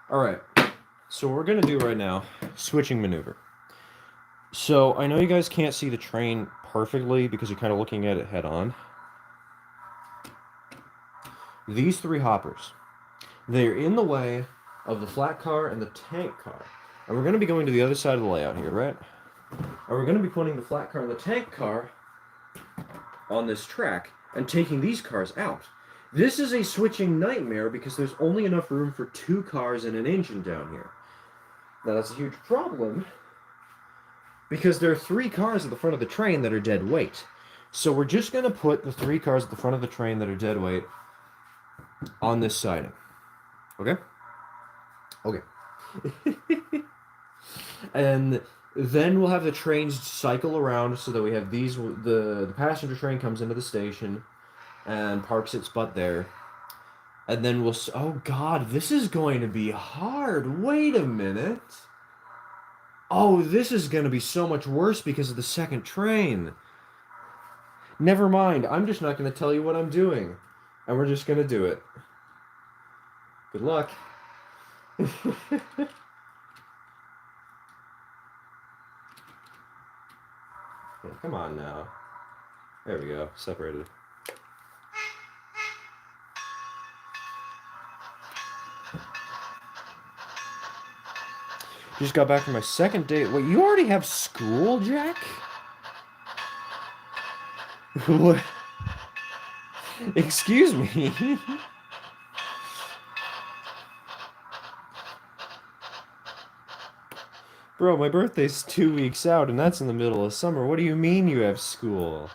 Speaker 1: All right. So what we're gonna do right now, switching maneuver. So I know you guys can't see the train perfectly because you're kind of looking at it head on. These three hoppers, they're in the way of the flat car and the tank car. And we're going to be going to the other side of the layout here, right? And we're going to be putting the flat car and the tank car on this track and taking these cars out. This is a switching nightmare because there's only enough room for two cars and an engine down here. Now that's a huge problem because there are three cars at the front of the train that are dead weight. So we're just going to put the three cars at the front of the train that are dead weight on this siding. Okay? Okay. And then we'll have the trains cycle around so that we have these. The passenger train comes into the station and parks its butt there. And then we'll. Oh God, this is going to be hard. Wait a minute. Oh, this is going to be so much worse because of the second train. Never mind. I'm just not going to tell you what I'm doing. And we're just going to do it. Good luck. Yeah, come on now. There we go. Separated. Just got back from my second date. Wait, you already have school, Jack? What? Excuse me. Bro, my birthday's 2 weeks out, and that's in the middle of summer. What do you mean you have school?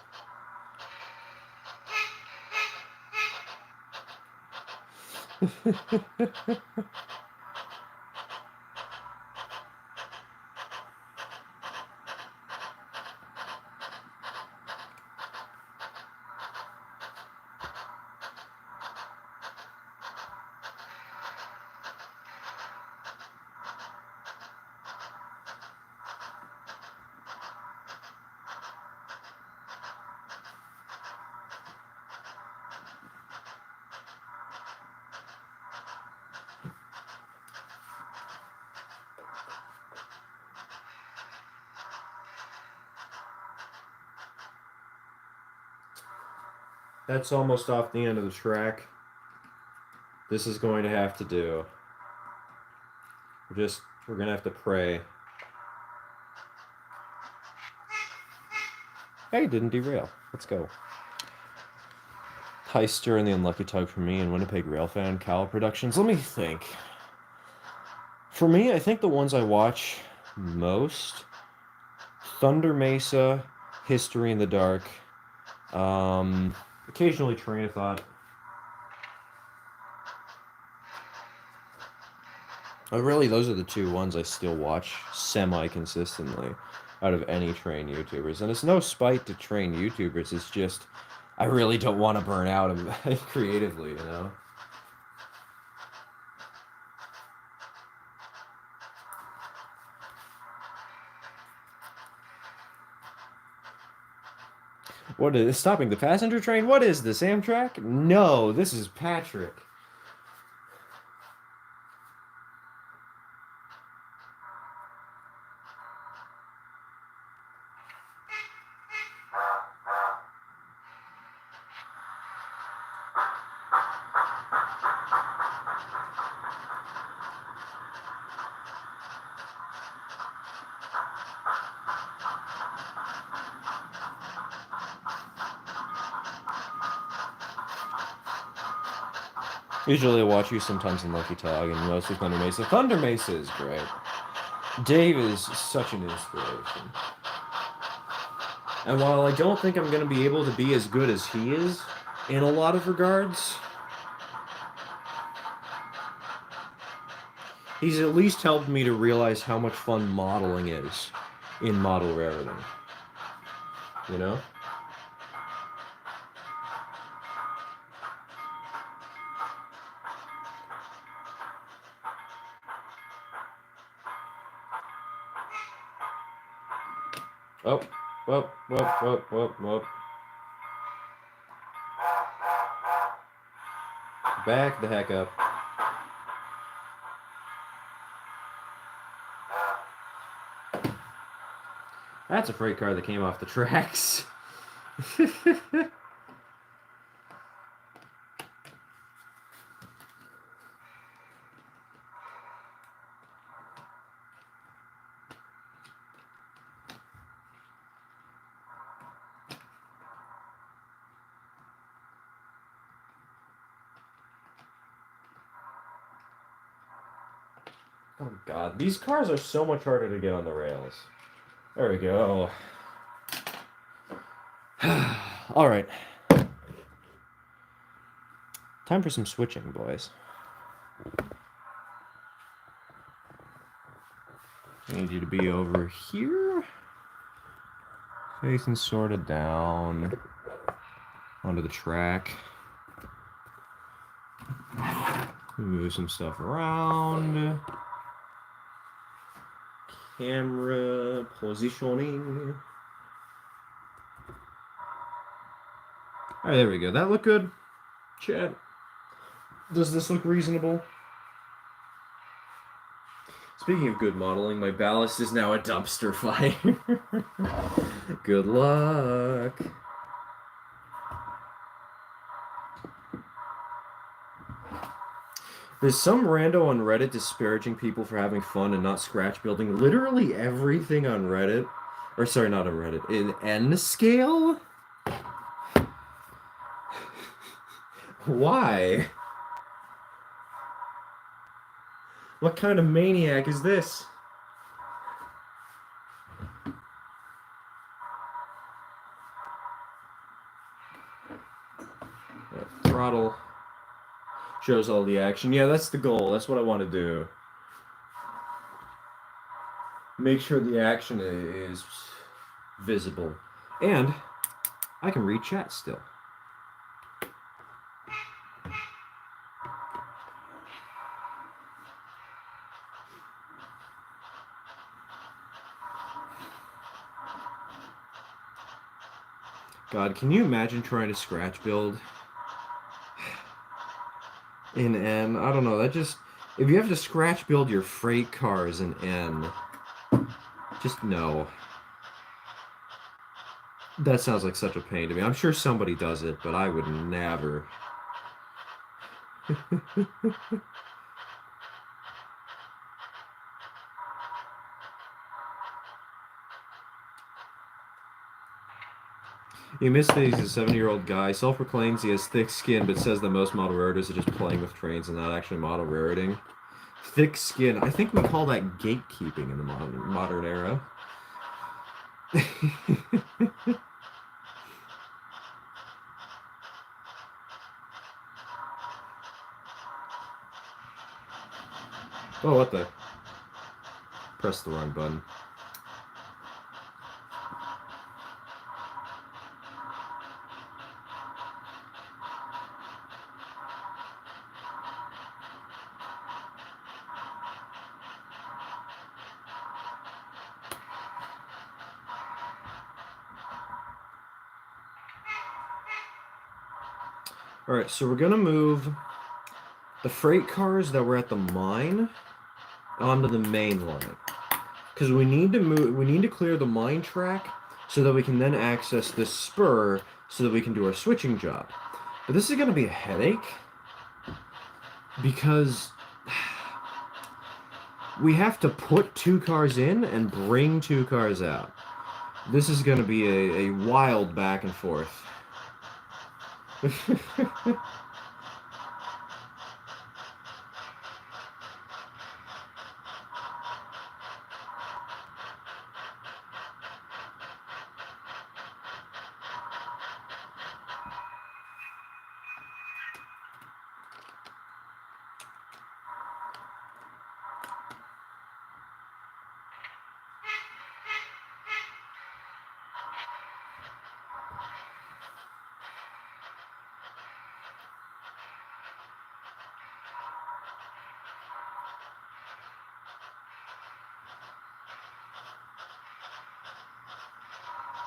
Speaker 1: That's almost off the end of the track. This is going to have to do. We're gonna have to pray. Hey, didn't derail. Let's go. Heister and the Unlucky Tug for me, and Winnipeg Railfan, Cowl Productions. Let me think. For me, I think the ones I watch most: Thunder Mesa, History in the Dark, occasionally Train of Thought. Really, those are the two ones I still watch semi-consistently out of any train YouTubers. And it's no spite to train YouTubers, it's just I really don't want to burn out creatively, you know? What is stopping the passenger train? What is this, Amtrak? No, this is Patrick. Usually I watch you sometimes in Lucky Tog and mostly Thunder Mesa. Thunder Mesa is great. Dave is such an inspiration. And while I don't think I'm going to be able to be as good as he is in a lot of regards, he's at least helped me to realize how much fun modeling is in model railroading. You know? Oh, whoop, whoop, whoop, whoop, whoop. Back the heck up. That's a freight car that came off the tracks. Oh god, these cars are so much harder to get on the rails. There we go. All right. Time for some switching, boys. I need you to be over here. Facing sort of down onto the track. Move some stuff around. Camera positioning. All right, there we go. That look good, Chad? Does this look reasonable? Speaking of good modeling, my ballast is now a dumpster fire. Good luck. There's some rando on Reddit disparaging people for having fun and not scratch building literally everything on Reddit. Or sorry, not on Reddit. In N scale? Why? What kind of maniac is this? Throttle shows all the action. Yeah, that's the goal. That's what I want to do. Make sure the action is visible. And I can read chat still. God, can you imagine trying to scratch build in N? I don't know. That just, if you have to scratch build your freight cars in N, just no. That sounds like such a pain to me. I'm sure somebody does it, but I would never. You missed that he's a 70-year-old guy. Self-proclaims he has thick skin, but says that most model raritors are just playing with trains and not actually model rariting. Thick skin. I think we call that gatekeeping in the modern era. Oh, what the? Press the wrong button. Alright, so we're gonna move the freight cars that were at the mine onto the main line. Because we need to clear the mine track so that we can then access this spur so that we can do our switching job. But this is gonna be a headache because we have to put 2 cars in and bring 2 cars out. This is gonna be a wild back and forth.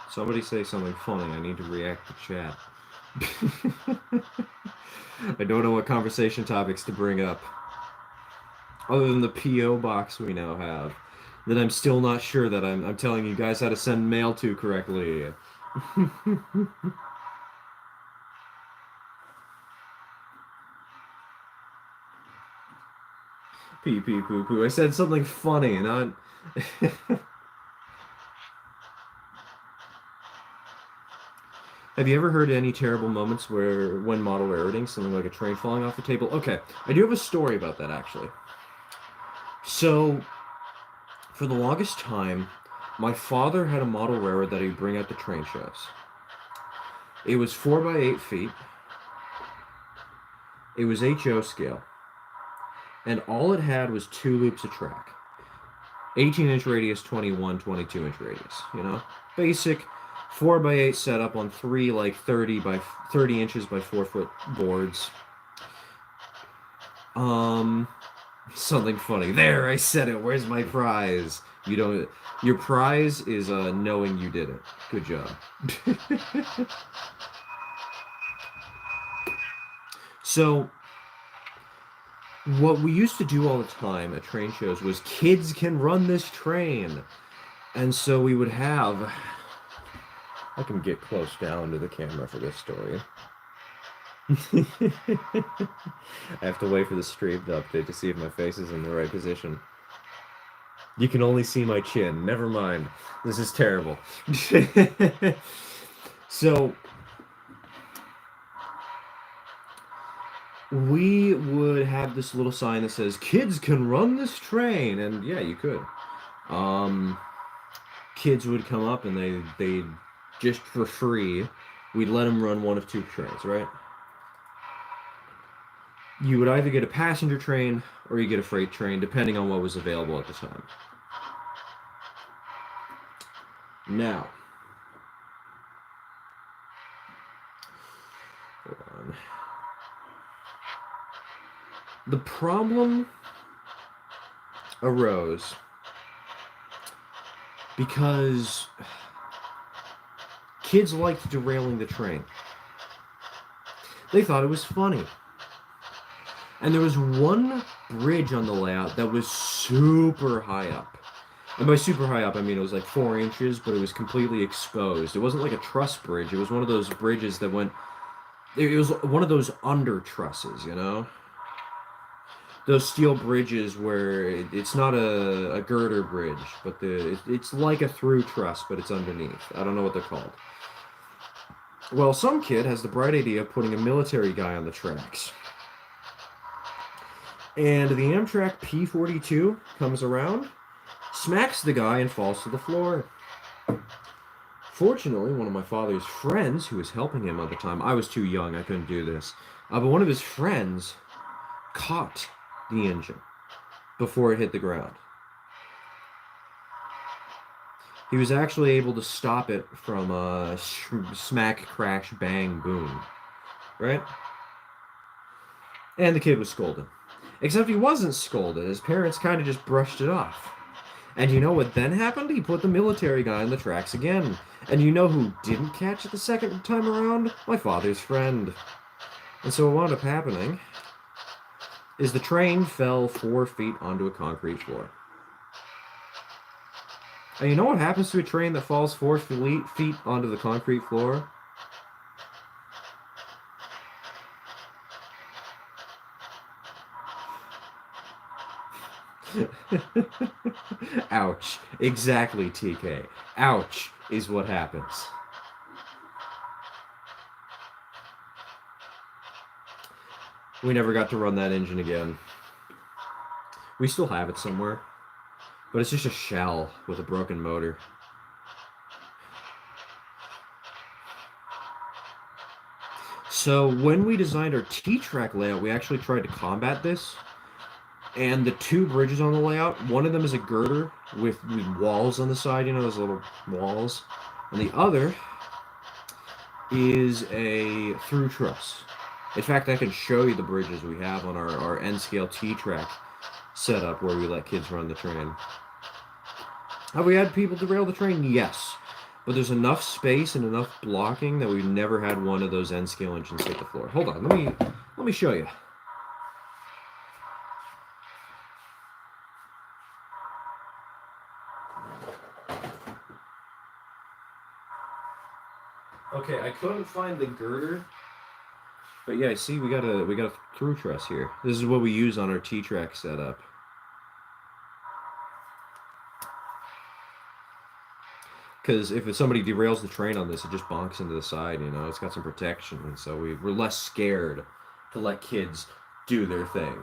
Speaker 1: Somebody say something funny. I need to react to chat. I don't know what conversation topics to bring up. Other than the P.O. box we now have. That I'm still not sure that I'm telling you guys how to send mail to correctly. Pee pee poo poo. I said something funny, not. Have you ever heard any terrible moments where when model rareting, something like a train falling off the table? Okay, I do have a story about that actually. So, for the longest time, my father had a model rarer that he'd bring out to train shows. It was 4 by 8 feet. It was HO scale. And all it had was 2 loops of track. 18-inch radius, 21, 22-inch radius, you know? Basic 4 by 8 setup on 3 like 30 inches by 4 foot boards. Something funny. There, I said it. Where's my prize? You don't. Your prize is knowing you did it. Good job. So, what we used to do all the time at train shows was kids can run this train. And so we would have. I can get close down to the camera for this story. I have to wait for the stream to update to see if my face is in the right position. You can only see my chin. Never mind. This is terrible. So, we would have this little sign that says, "Kids can run this train." And yeah, you could. Kids would come up and they'd just for free, we'd let them run one of 2 trains, right? You would either get a passenger train or you get a freight train, depending on what was available at the time. Now, hold on. The problem arose because kids liked derailing the train. They thought it was funny. And there was one bridge on the layout that was super high up. And by super high up, I mean it was like 4 inches, but it was completely exposed. It wasn't like a truss bridge. It was one of those bridges that went. It was one of those under trusses, you know, those steel bridges where it's not a girder bridge, but it's like a through truss, but it's underneath. I don't know what they're called. Well, some kid has the bright idea of putting a military guy on the tracks. And the Amtrak P-42 comes around, smacks the guy, and falls to the floor. Fortunately, one of my father's friends, who was helping him at the time, I was too young, I couldn't do this, but one of his friends caught the engine before it hit the ground. He was actually able to stop it from smack, crash, bang, boom, right? And the kid was scolded. Except he wasn't scolded. His parents kind of just brushed it off. And you know what then happened? He put the military guy on the tracks again. And you know who didn't catch it the second time around? My father's friend. And so what wound up happening is the train fell 4 feet onto a concrete floor. And you know what happens to a train that falls 4 feet onto the concrete floor? Ouch. Exactly, TK. Ouch is what happens. We never got to run that engine again. We still have it somewhere, but it's just a shell with a broken motor. So when we designed our T-track layout, we actually tried to combat this. And the two bridges on the layout, one of them is a girder with walls on the side, you know, those little walls. And the other is a through truss. In fact, I can show you the bridges we have on our N-scale T-track setup where we let kids run the train. Have we had people derail the train? Yes. But there's enough space and enough blocking that we've never had one of those N-scale engines hit the floor. Hold on, let me show you. Okay, I couldn't find the girder, but yeah, see, we got a through truss here. This is what we use on our T-track setup. Because if somebody derails the train on this, it just bonks into the side, you know? It's got some protection, and so we're less scared to let kids do their thing.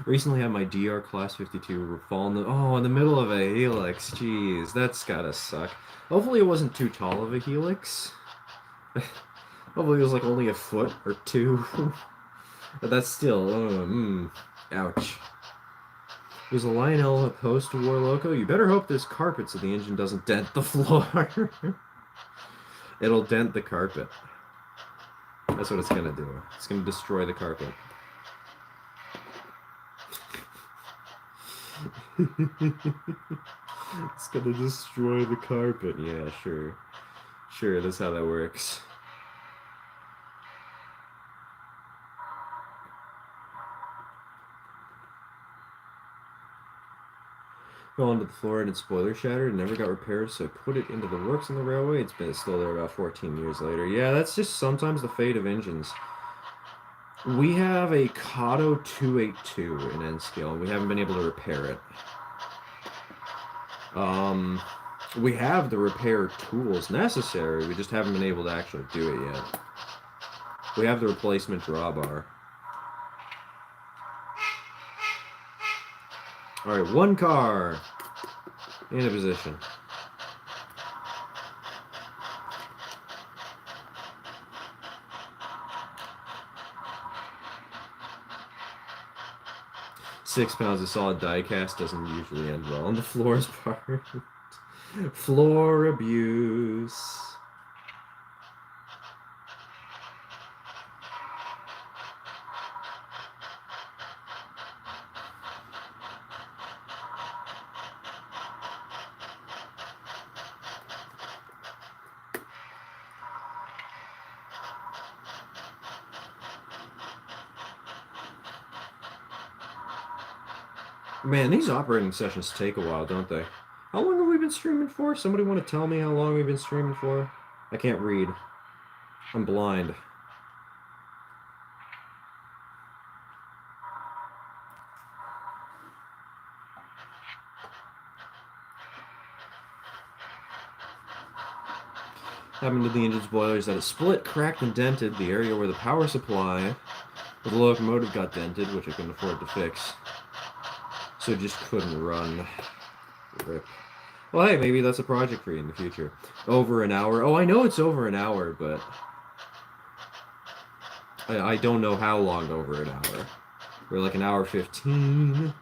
Speaker 1: Recently had my DR Class 52 fall in the middle of a helix. Jeez, that's gotta suck. Hopefully it wasn't too tall of a helix. Hopefully it was like only a foot or two. But that's still, ouch. Was a Lionel a post-war loco? You better hope there's carpet so the engine doesn't dent the floor. It'll dent the carpet. That's what it's gonna do. It's gonna destroy the carpet. It's gonna destroy the carpet. Yeah, sure. Sure, that's how that works. Fell onto the floor and its spoiler shattered and never got repaired, so I put it into the works on the railway. It's still there about 14 years later. Yeah, that's just sometimes the fate of engines. We have a Kato 282 in N-scale, and we haven't been able to repair it. We have the repair tools necessary, we just haven't been able to actually do it yet. We have the replacement drawbar. Alright, one car in a position. £6 of solid die cast doesn't usually end well on the floors part. Floor abuse. Man, these operating sessions take a while, don't they? How long have we been streaming for? Somebody want to tell me how long we've been streaming for? I can't read. I'm blind. Happened to the engine's boilers that it split, cracked, and dented the area where the power supply of the locomotive got dented, which I couldn't afford to fix. So it just couldn't run. Rip. Well, hey, maybe that's a project for you in the future. Over an hour. Oh, I know it's over an hour, but I don't know how long over an hour. We're like an hour 15.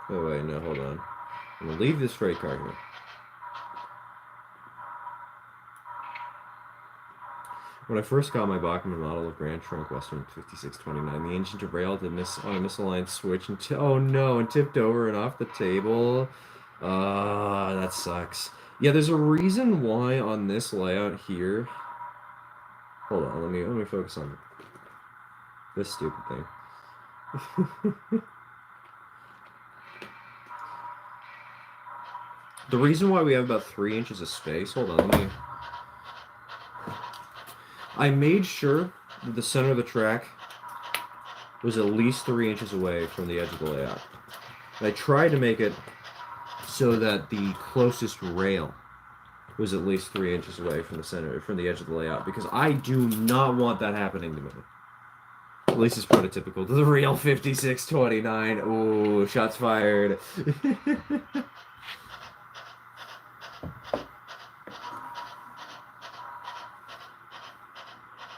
Speaker 1: Oh, wait, no, hold on. I'm gonna leave this freight car here. When I first got my Bachmann model of Grand Trunk Western 5629, the engine derailed on a misaligned switch and oh no, and tipped over and off the table. That sucks. Yeah, there's a reason why on this layout here. Hold on, let me focus on this stupid thing. The reason why we have about 3 inches of space. Hold on, let me. I made sure that the center of the track was at least 3 inches away from the edge of the layout. And I tried to make it so that the closest rail was at least 3 inches away from the center, from the edge of the layout, because I do not want that happening to me. At least it's prototypical to the real 5629. Ooh, shots fired.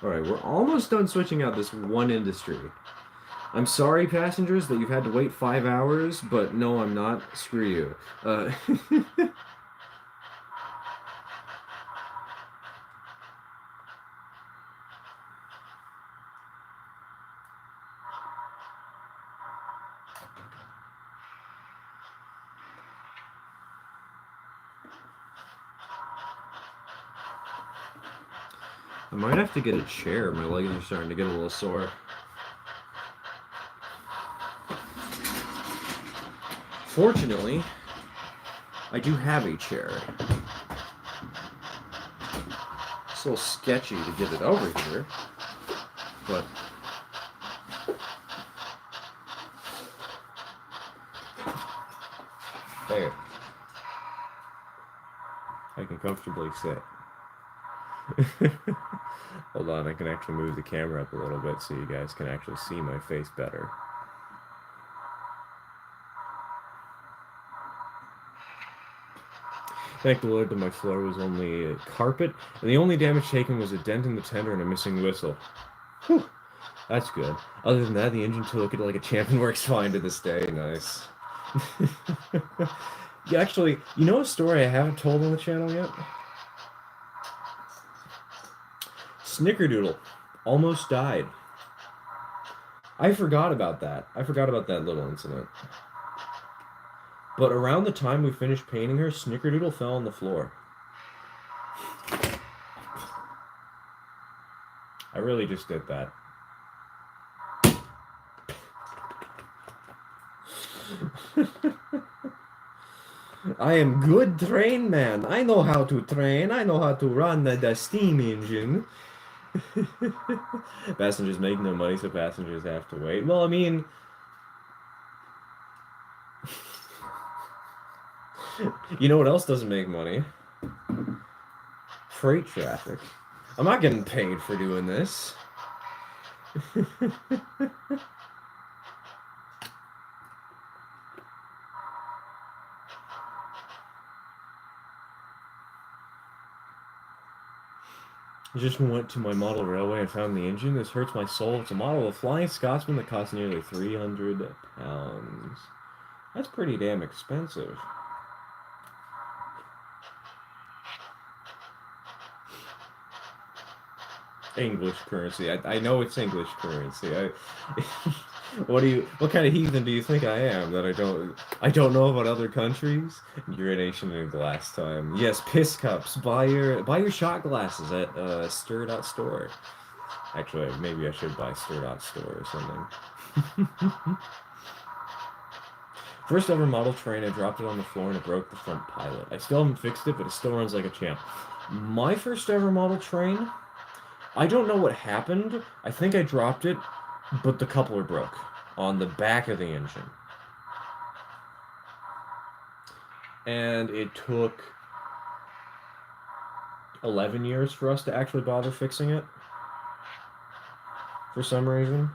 Speaker 1: Alright, we're almost done switching out this one industry. I'm sorry, passengers, that you've had to wait 5 hours, but no, I'm not. Screw you. I might have to get a chair. My legs are starting to get a little sore. Fortunately, I do have a chair. It's a little sketchy to get it over here, but there. I can comfortably sit. Hold on, I can actually move the camera up a little bit so you guys can actually see my face better. Thank the Lord that my floor was only carpet, and the only damage taken was a dent in the tender and a missing whistle. Whew, that's good. Other than that, the engine took it like a champ and works fine to this day. Nice. Yeah, actually, you know a story I haven't told on the channel yet? Snickerdoodle almost died. I forgot about that. I forgot about that little incident. But around the time we finished painting her, Snickerdoodle fell on the floor. I really just did that. I am good train man. I know how to train. I know how to run the steam engine. Passengers make no money, so passengers have to wait. Well, I mean, you know what else doesn't make money? Freight traffic. I'm not getting paid for doing this. I just went to my model railway and found the engine. This hurts my soul. It's a model of Flying Scotsman that costs nearly £300. That's pretty damn expensive. English currency. I know it's English currency. What kind of heathen do you think I am that I don't know about other countries? Urination in a glass time. Yes, piss cups. Buy your shot glasses at Stir Dot Store. Actually, maybe I should buy Stir Dot Store or something. First ever model train, I dropped it on the floor and it broke the front pilot. I still haven't fixed it, but it still runs like a champ. My first ever model train, I don't know what happened. I think I dropped it, but the coupler broke on the back of the engine. And it took 11 years for us to actually bother fixing it. For some reason.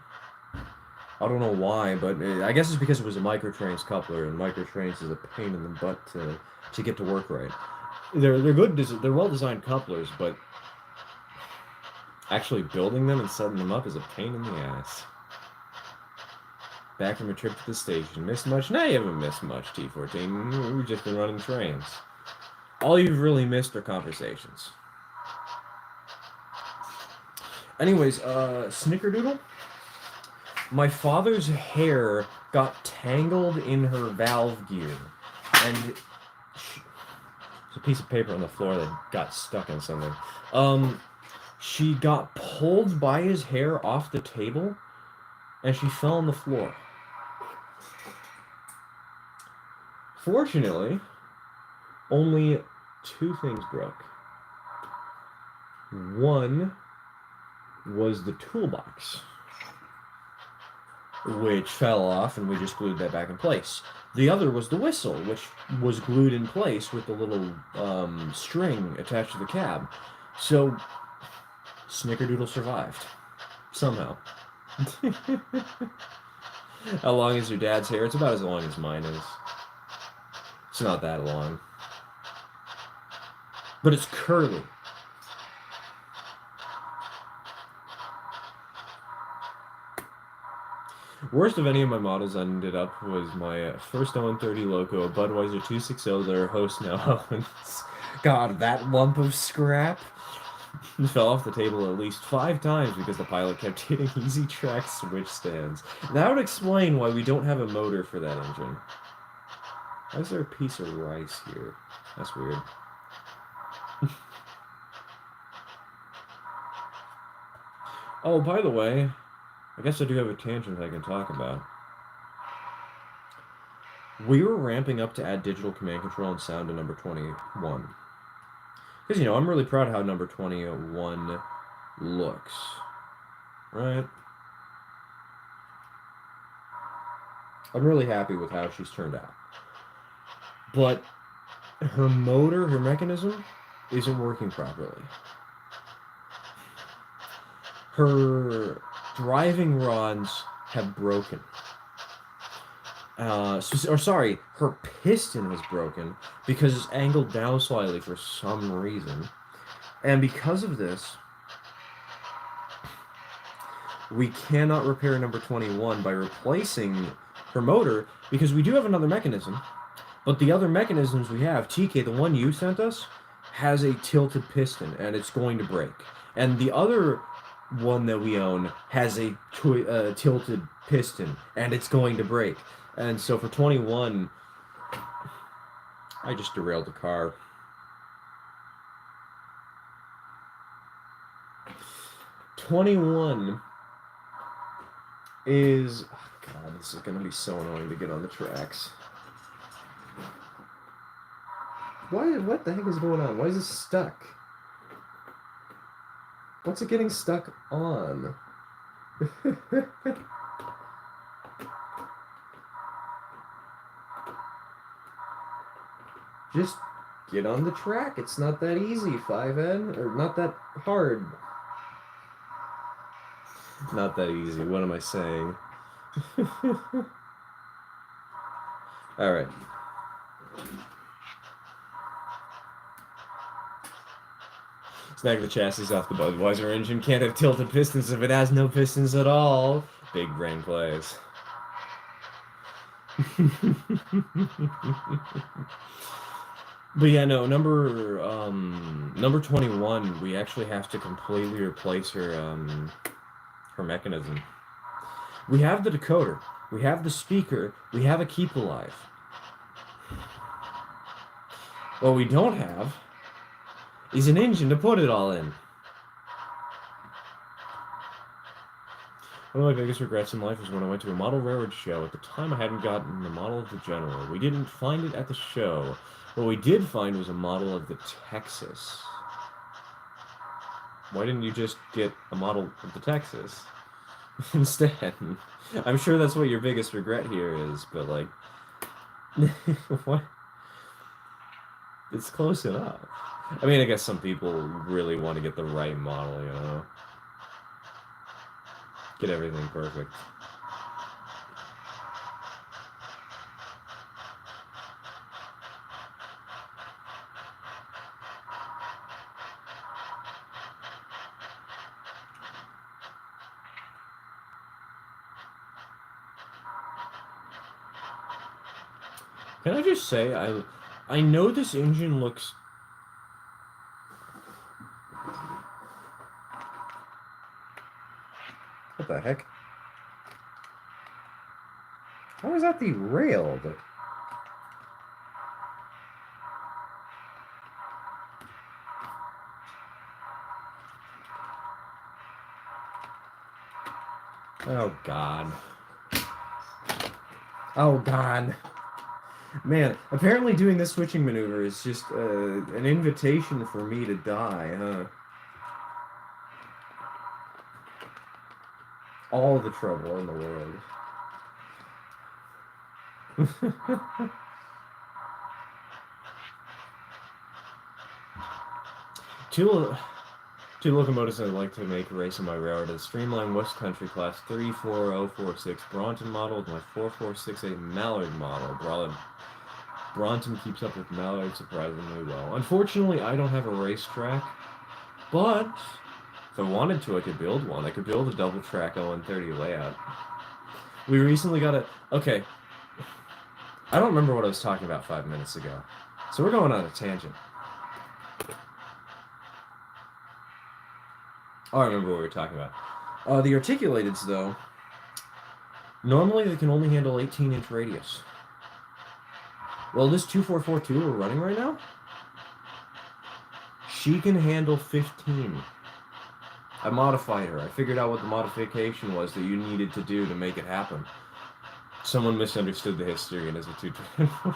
Speaker 1: I don't know why, but I guess it's because it was a microtrains coupler, and microtrains is a pain in the butt to get to work right. They're good, they're well-designed couplers, but actually building them and setting them up is a pain in the ass. Back from a trip to the station. Missed much? No, you haven't missed much, T14. We've just been running trains. All you've really missed are conversations. Anyways, Snickerdoodle? My father's hair got tangled in her valve gear, and there's a piece of paper on the floor that got stuck in something. She got pulled by his hair off the table, and she fell on the floor. Fortunately, only 2 things broke. One was the toolbox, which fell off, and we just glued that back in place. The other was the whistle, which was glued in place with the little string attached to the cab. So, Snickerdoodle survived. Somehow. How long is your dad's hair? It's about as long as mine is. It's not that long. But it's curly. Worst of any of my models I ended up was my first 130 Loco, a Budweiser 260 that our host now owns. God, that lump of scrap fell off the table at least 5 times because the pilot kept hitting easy track switch stands. That would explain why we don't have a motor for that engine. Why is there a piece of rice here? That's weird. Oh, by the way, I guess I do have a tangent I can talk about. We were ramping up to add digital command control and sound to number 21. Because, you know, I'm really proud of how number 21 looks. Right? I'm really happy with how she's turned out. But her motor, her mechanism, isn't working properly. Her driving rods have broken. Her piston was broken because it's angled down slightly for some reason. And because of this, we cannot repair number 21 by replacing her motor because we do have another mechanism. But the other mechanisms we have, TK, the one you sent us, has a tilted piston and it's going to break. And the other one that we own has a tilted piston and it's going to break. And so for 21, I just derailed the car. '21 is... Oh God, this is going to be so annoying to get on the tracks. What the heck is going on? Why is it stuck? What's it getting stuck on? Just get on the track. It's not that easy, 5N. Or not that hard. Not that easy. What am I saying? Alright. Snag the chassis off the Budweiser engine. Can't have tilted pistons if it has no pistons at all. Big brain plays. But yeah, no, number 21, we actually have to completely replace her mechanism. We have the decoder. We have the speaker. We have a keep alive. What we don't have is an engine to put it all in. One of my biggest regrets in life was when I went to a model railroad show. At the time, I hadn't gotten the model of the General. We didn't find it at the show. What we did find was a model of the Texas. Why didn't you just get a model of the Texas instead? I'm sure that's what your biggest regret here is, but like, what? It's close enough. I mean, I guess some people really want to get the right model, you know? Get everything perfect. Can I just say, I know this engine looks... What the heck? How is that derailed? Oh, God. Oh, God. Man, apparently doing this switching maneuver is just an invitation for me to die, huh? All the trouble in the world. Two locomotives I'd like to make race in my railroad: a Streamline West Country Class 34046 Bronton model with my 4468 Mallard model. Bronton keeps up with Mallard surprisingly well. Unfortunately, I don't have a racetrack, but if I wanted to, I could build one. I could build a double track L130 layout. We recently got a... Okay. I don't remember what I was talking about 5 minutes ago. So we're going on a tangent. Oh, I remember what we were talking about. The articulateds, though, normally they can only handle 18-inch radius. Well, this 2442 we're running right now, she can handle 15. I modified her. I figured out what the modification was that you needed to do to make it happen. Someone misunderstood the history and is a 224.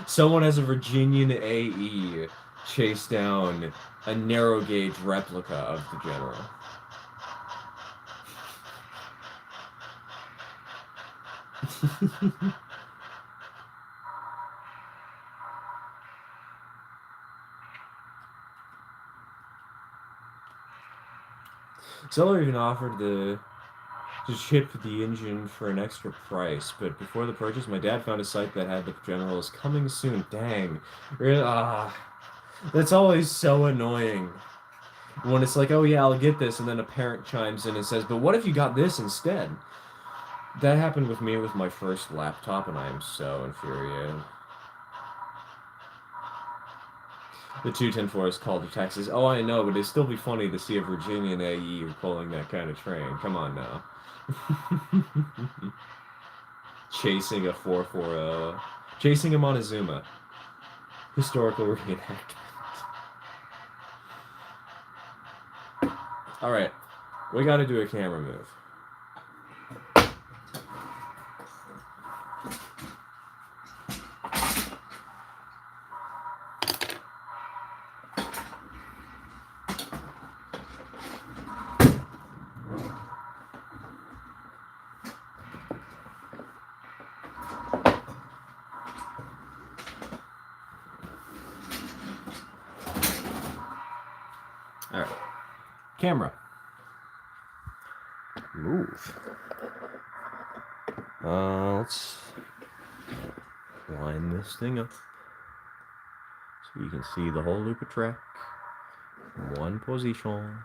Speaker 1: Someone has a Virginian AE chase down a narrow gauge replica of the General. Seller even offered to ship the engine for an extra price, but before the purchase, my dad found a site that had the General is coming soon. Dang. Really? That's always so annoying. When it's like, oh yeah, I'll get this, and then a parent chimes in and says, but what if you got this instead? That happened with me with my first laptop, and I am so infuriated. The 210-4 is called to Texas. Oh, I know, but it'd still be funny to see a Virginian AE pulling that kind of train. Come on now. Chasing a 440. Chasing a Montezuma. Historical reenactment. Alright. We gotta do a camera move. Alright. Camera. Move. Let's line this thing up so you can see the whole loop of track in one position.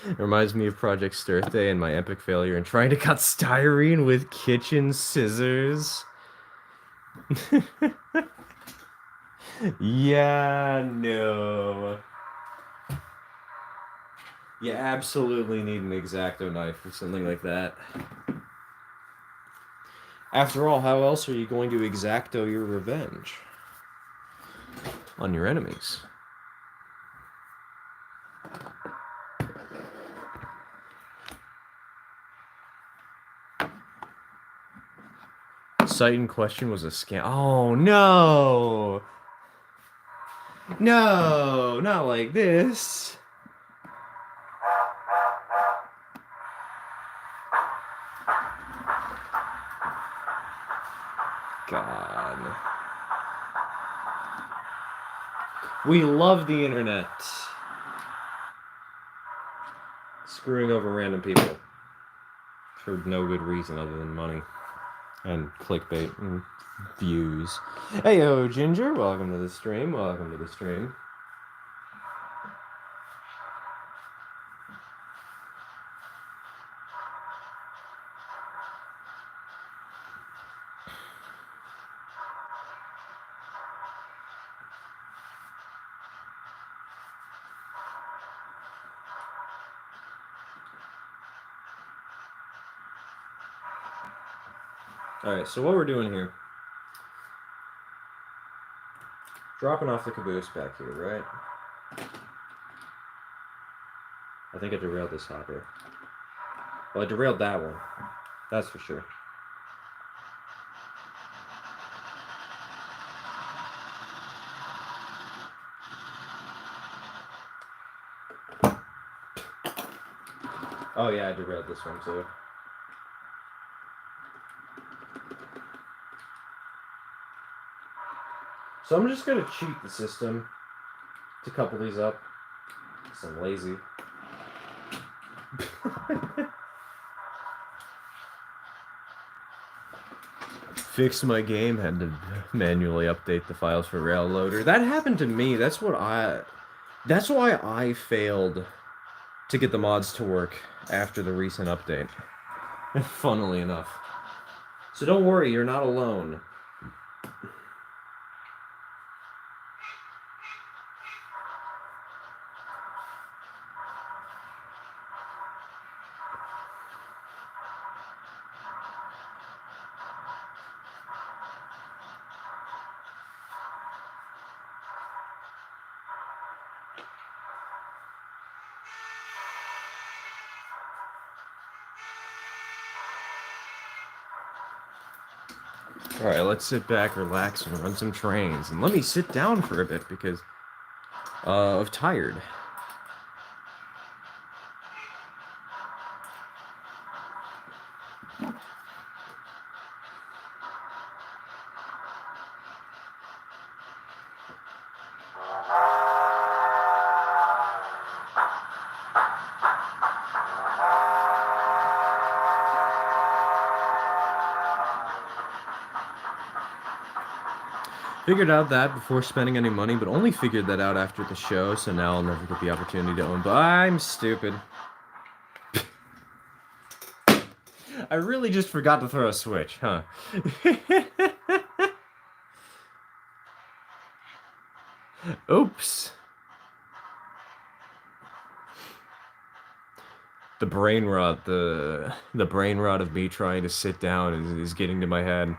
Speaker 1: It reminds me of Project Stirth Day and my epic failure in trying to cut styrene with kitchen scissors. Yeah, no. You absolutely need an X-Acto knife or something like that. After all, how else are you going to X-Acto your revenge on your enemies? The site in question was a scam. Oh, no! No, not like this. God. We love the internet. Screwing over random people. For no good reason other than money. And clickbait and views. Hey, yo, Ginger, welcome to the stream. Welcome to the stream. Alright, so what we're doing here. Dropping off the caboose back here, right? I think I derailed this hopper. Well, I derailed that one. That's for sure. Oh yeah, I derailed this one too. So I'm just gonna cheat the system to couple these up. Because I'm lazy. Fixed my game, had to manually update the files for Railloader. That happened to me. That's why I failed to get the mods to work after the recent update. Funnily enough. So don't worry, you're not alone. Alright, let's sit back, relax, and run some trains. And let me sit down for a bit because I'm tired. Figured out that before spending any money, but only figured that out after the show, so now I'll never get the opportunity to own. But I'm stupid. I really just forgot to throw a switch, huh? Oops. The brain rot, the brain rot of me trying to sit down is getting to my head.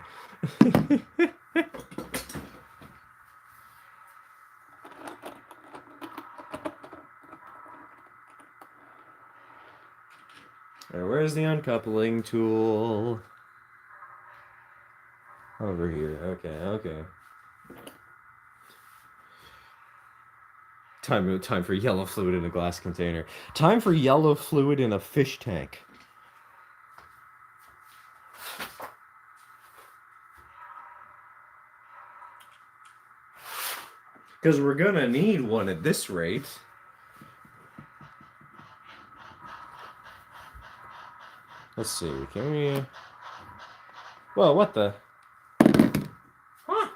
Speaker 1: Where's the uncoupling tool? Over here. Okay. Time for yellow fluid in a glass container. Time for yellow fluid in a fish tank. Because we're gonna need one at this rate. Let's see, can we... Well, what the... Huh?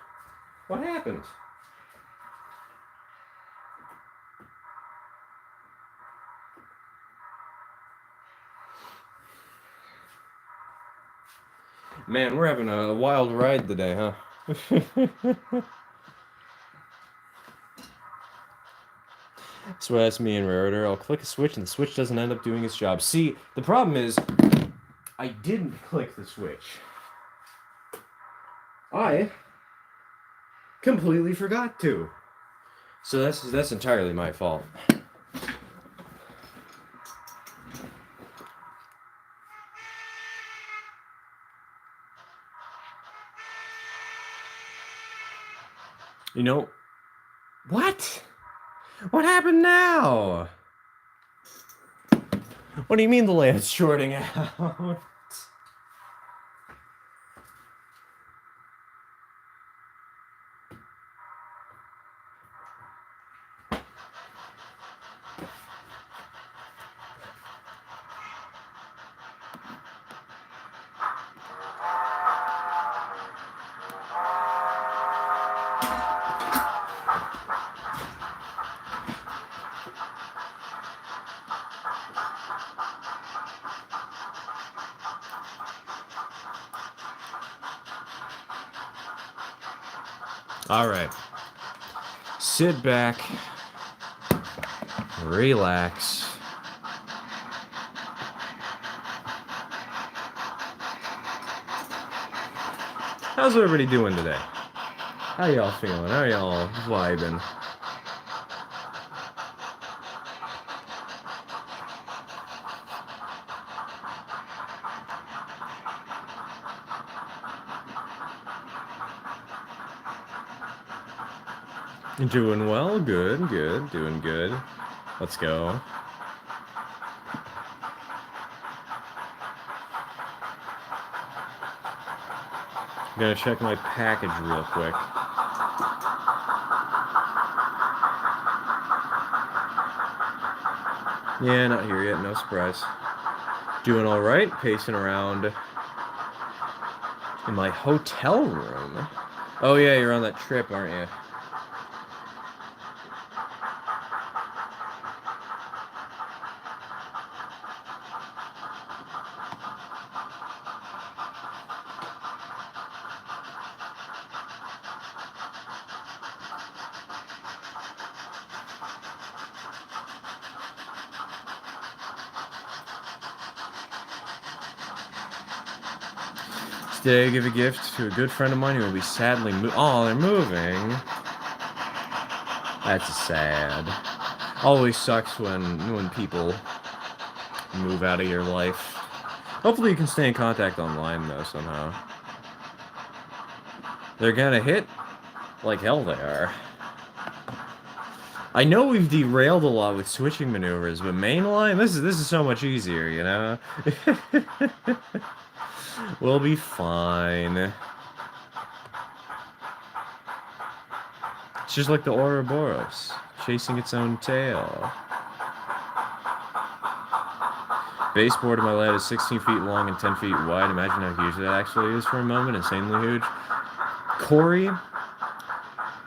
Speaker 1: What happened? Man, we're having a wild ride today, huh? So that's me and Railroader. I'll click a switch and the switch doesn't end up doing its job. See, the problem is I didn't click the switch. I completely forgot to. So that's entirely my fault. You know, what? What happened now? What do you mean the layout's shorting out? All right. Sit back. Relax. How's everybody doing today? How y'all feeling? How y'all vibing? Doing well? Good, good. Doing good. Let's go. I'm gonna check my package real quick. Yeah, not here yet. No surprise. Doing all right. Pacing around in my hotel room. Oh yeah, you're on that trip, aren't you? Today, I give a gift to a good friend of mine who will be sadly oh, they're moving. That's sad. Always sucks when people move out of your life. Hopefully you can stay in contact online, though, somehow. They're gonna hit like hell they are. I know we've derailed a lot with switching maneuvers, but mainline, this is so much easier, you know? We'll be fine. It's just like the Ouroboros, chasing its own tail. Baseboard of my layout is 16 feet long and 10 feet wide. Imagine how huge that actually is for a moment. Insanely huge. Corey,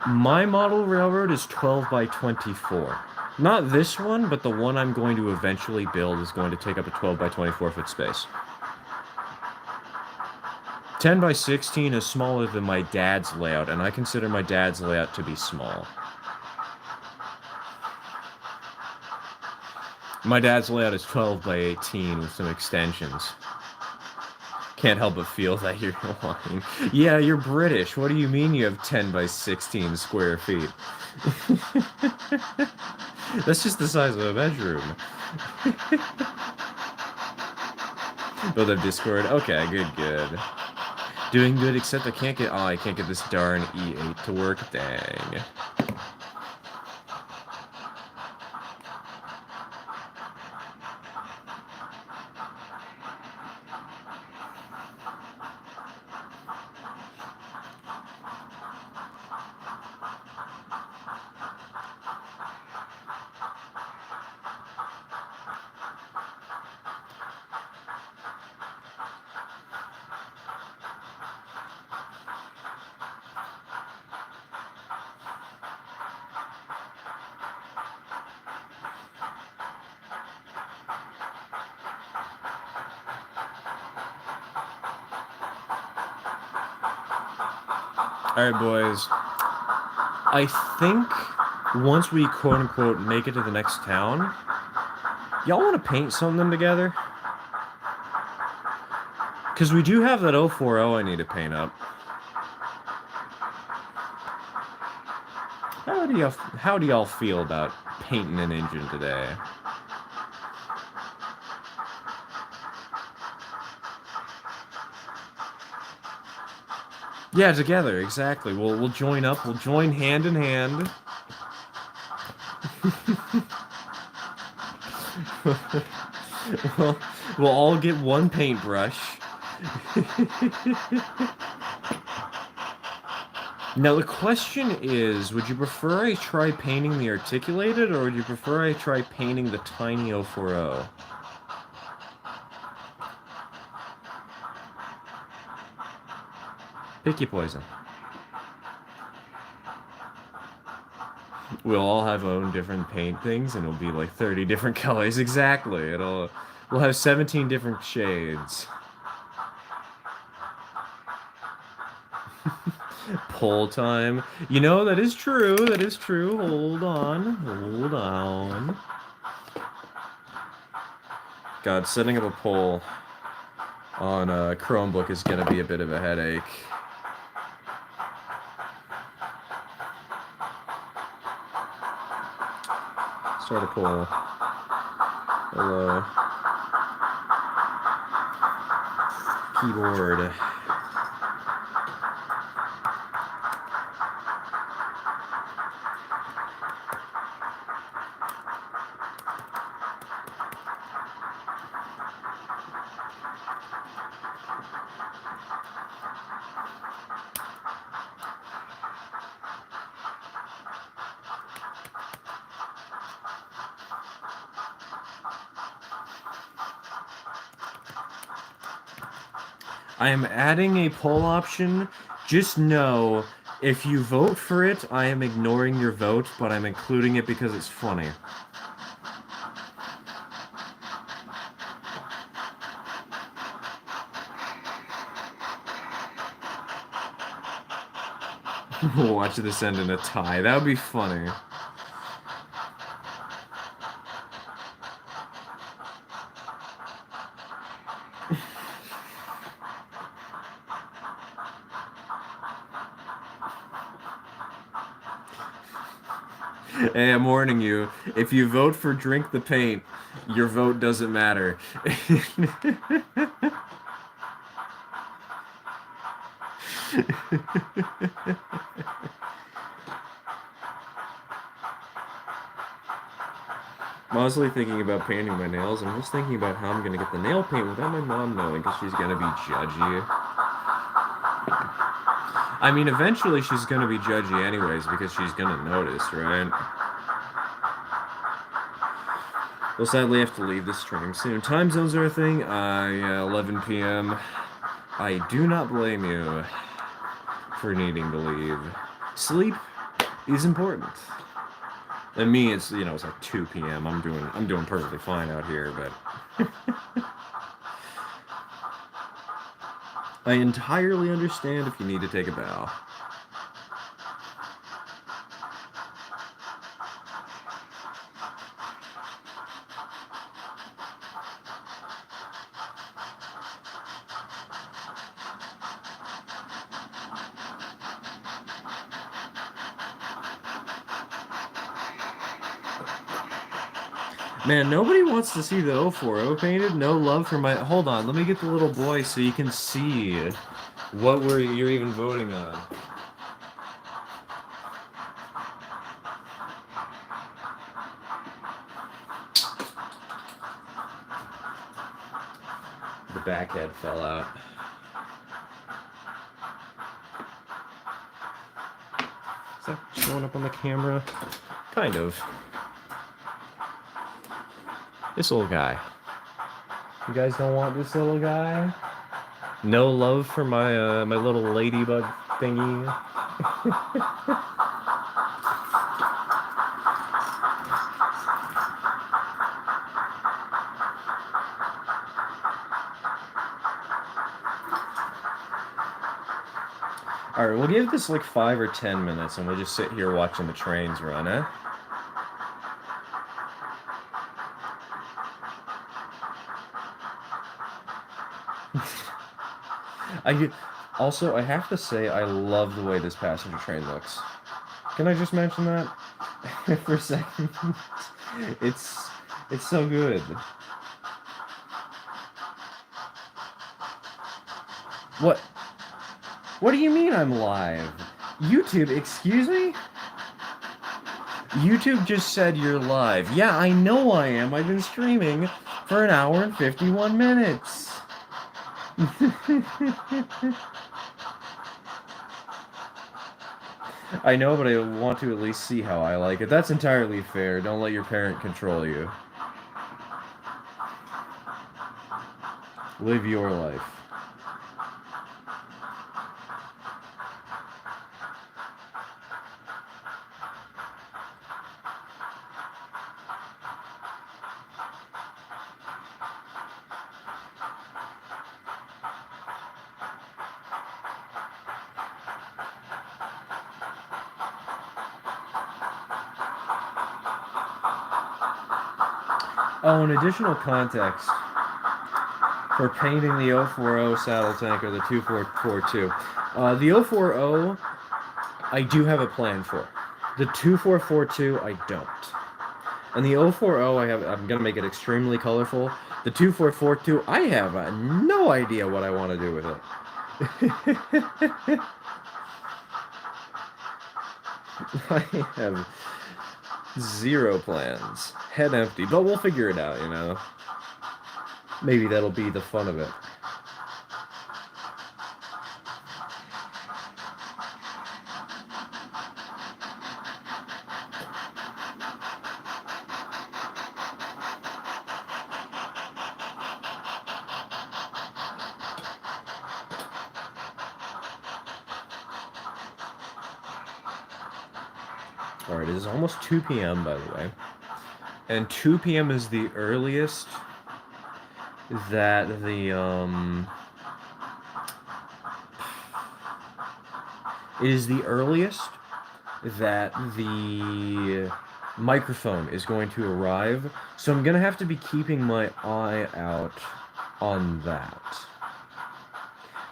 Speaker 1: my model railroad is 12 by 24. Not this one, but the one I'm going to eventually build is going to take up a 12 by 24 foot space. 10 by 16 is smaller than my dad's layout, and I consider my dad's layout to be small. My dad's layout is 12 by 18 with some extensions. Can't help but feel that you're lying. Yeah, you're British. What do you mean you have 10 by 16 square feet? That's just the size of a bedroom. Build up Discord. Okay, good. Doing good, except I can't get this darn E8 to work. Dang. Alright, boys. I think once we quote unquote make it to the next town, y'all want to paint something together? Because we do have that 040 I need to paint up. How do y'all feel about painting an engine today? Yeah, together, exactly. We'll join up. We'll join hand in hand. we'll, we'll all get one paintbrush. Now the question is, would you prefer I try painting the articulated, or would you prefer I try painting the tiny 040? Pick your poison. We'll all have our own different paint things, and it'll be like 30 different colors. Exactly. We'll have 17 different shades. Pull time. You know, that is true. That is true. Hold on. Hold on. God, setting up a poll on a Chromebook is gonna be a bit of a headache. Start a poll. Hello. Keyboard. I am adding a poll option. Just know, if you vote for it, I am ignoring your vote, but I'm including it because it's funny. Watch this end in a tie. That would be funny. Hey, I'm warning you. If you vote for Drink the Paint, your vote doesn't matter. I'm honestly thinking about painting my nails. I'm just thinking about how I'm gonna get the nail paint without my mom knowing, because she's gonna be judgy. I mean, eventually she's gonna be judgy anyways, because she's gonna notice, right? We'll sadly have to leave this stream soon. Time zones are a thing. Yeah, 11 p.m. I do not blame you for needing to leave. Sleep is important. And me, it's it's like 2 p.m. I'm doing perfectly fine out here, but I entirely understand if you need to take a bow. Man, nobody wants to see the 040 painted. No love for my... Hold on, let me get the little boy so you can see what you're even voting on. The back head fell out. Is that showing up on the camera? Kind of. This little guy. You guys don't want this little guy? No love for my my little ladybug thingy. All right, we'll give this like 5 or 10 minutes, and we'll just sit here watching the trains run, eh? I also I have to say I love the way this passenger train looks. Can I just mention that for a second? It's it's so good. What what do you mean I'm live? YouTube, excuse me? YouTube just said you're live. Yeah, I know I am. I've been streaming for an hour and 51 minutes. I know, but I want to at least see how I like it. That's entirely fair. Don't let your parent control you. Live your life. Oh, an additional context for painting the 040 saddle tank or the 2442. The 040, I do have a plan for. The 2442, I don't. And the 040, I'm going to make it extremely colorful. The 2442, I have no idea what I want to do with it. I have zero plans. Head empty, but we'll figure it out, you know. Maybe that'll be the fun of it. Alright, it is almost 2 p.m. by the way. And 2 p.m. is the earliest that it is the earliest that the microphone is going to arrive. So I'm gonna have to be keeping my eye out on that.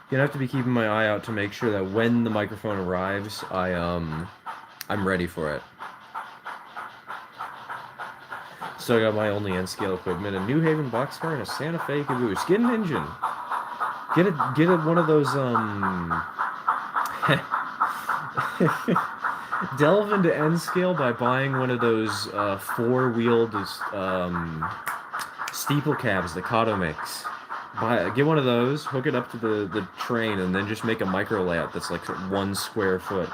Speaker 1: Gonna have to be keeping my eye out to make sure that when the microphone arrives, I'm ready for it. So I got my only N-scale equipment, a New Haven boxcar, and a Santa Fe caboose. Get an engine. Get one of those, delve into N-scale by buying one of those, four-wheeled, steeple cabs that Kato makes. Get one of those, hook it up to the train, and then just make a micro layout that's like 1 square foot.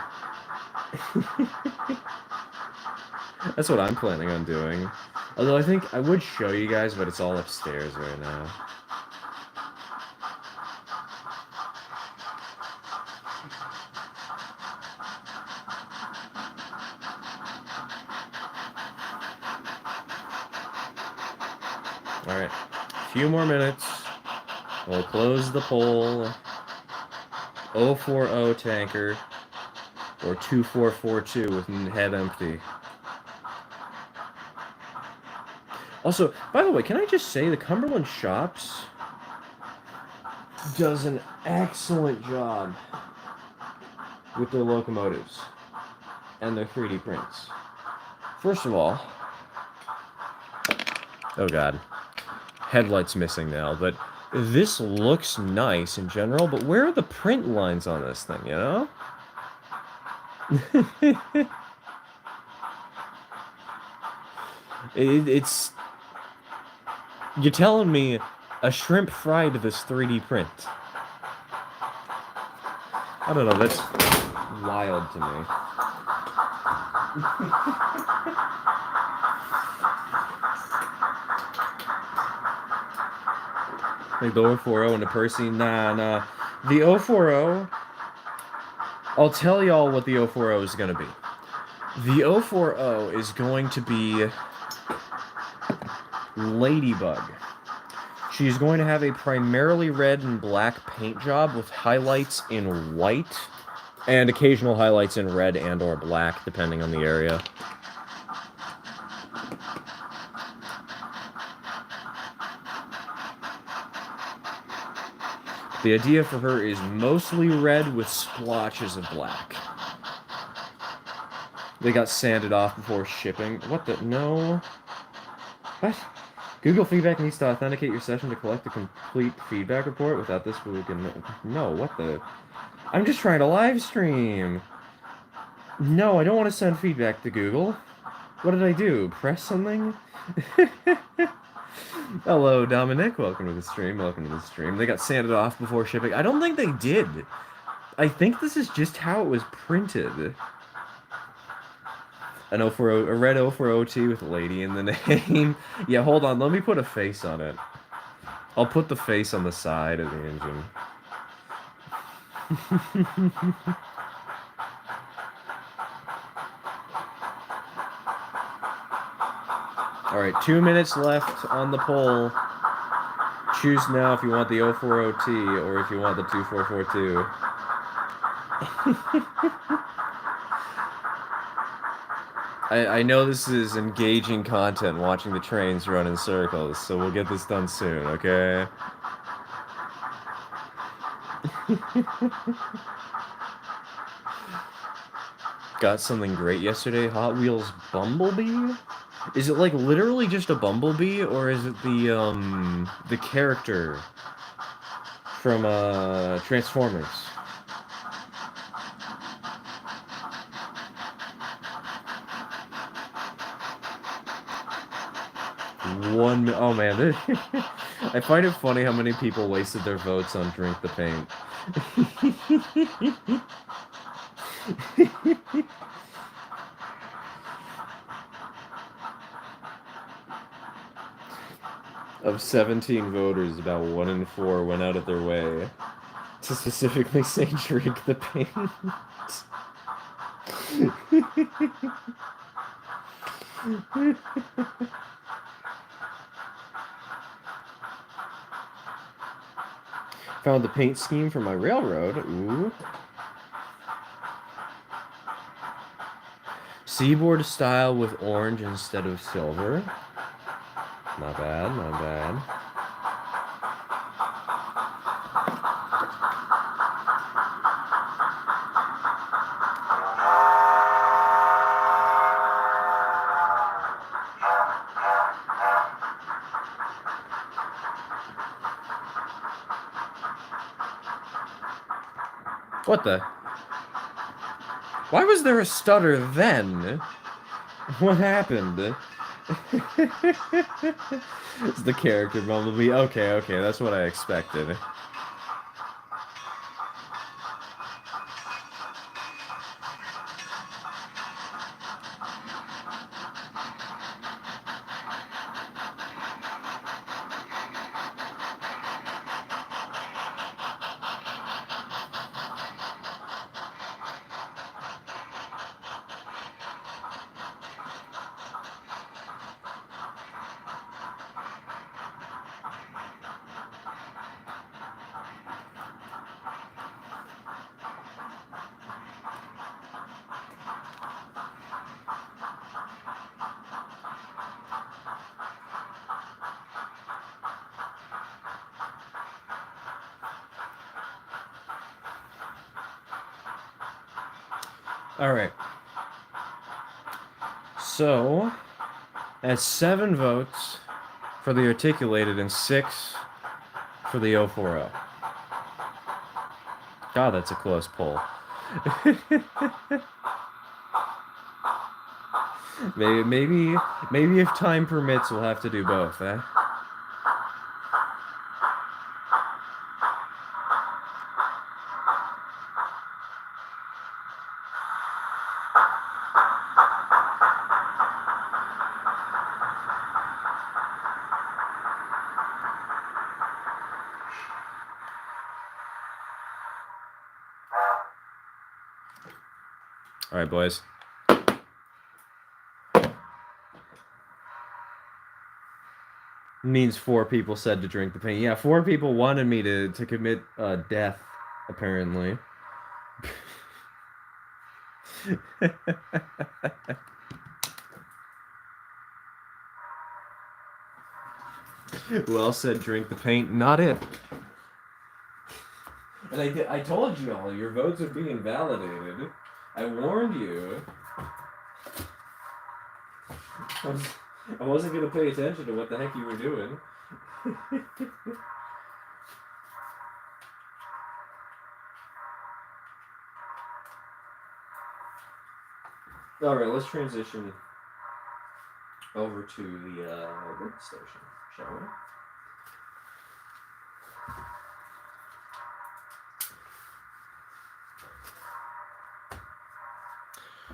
Speaker 1: That's what I'm planning on doing. Although I think I would show you guys, but it's all upstairs right now. Alright, a few more minutes. We'll close the poll. 040 tanker or 2442 with head empty. Also, by the way, can I just say the Cumberland Shops does an excellent job with their locomotives and their 3D prints. First of all, oh god, headlights missing now, but this looks nice in general, but where are the print lines on this thing, you know? It's... You're telling me a shrimp fried this 3D print. I don't know, that's wild to me. Like the 040 and the Percy? Nah. The 040, I'll tell y'all what the 040 is going to be. The 040 is going to be Ladybug. She's going to have a primarily red and black paint job with highlights in white And occasional highlights in red and or black, depending on the area. The idea for her is mostly red with splotches of black. They got sanded off before shipping. What the? No. What? Google Feedback needs to authenticate your session to collect a complete feedback report. Without this, we can... No, what the? I'm just trying to live stream. No, I don't want to send feedback to Google. What did I do? Press something? Hello, Dominic. Welcome to the stream. Welcome to the stream. They got sanded off before shipping. I don't think they did. I think this is just how it was printed. An 040, a red 040T with lady in the name. Yeah, hold on. Let me put a face on it. I'll put the face on the side of the engine. Alright, 2 minutes left on the poll. Choose now if you want the 040T or if you want the 2442. I know this is engaging content, watching the trains run in circles, so we'll get this done soon, okay? Got something great yesterday. Hot Wheels Bumblebee? Is it like literally just a bumblebee, or is it the character from Transformers? Oh man, I find it funny how many people wasted their votes on Drink the Paint. Of 17 voters, about 1 in 4 went out of their way to specifically say Drink the Paint. Found the paint scheme for my railroad. Ooh. Seaboard style with orange instead of silver. Not bad, not bad. What the? Why was there a stutter then? What happened? It's the character Bumblebee. Okay, okay, that's what I expected. All right. So, that's 7 votes for the articulated and 6 for the 040. God, that's a close poll. maybe if time permits, we'll have to do both, eh? All right, boys. Means 4 people said to drink the paint. Yeah, 4 people wanted me to commit death, apparently. Well said, drink the paint, not it. And I told you all, your votes are being validated. I warned you. I wasn't going to pay attention to what the heck you were doing. All right, let's transition over to the workstation, shall we?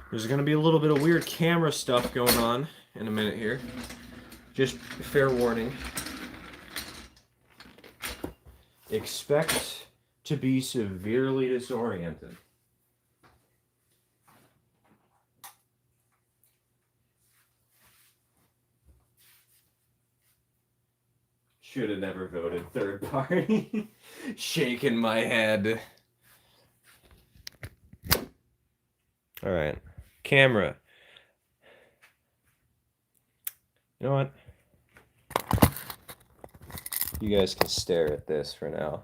Speaker 1: There's going to be a little bit of weird camera stuff going on in a minute here. Just fair warning. Expect to be severely disoriented. Should have never voted third party. Shaking my head. All right. Camera. You know what? You guys can stare at this for now.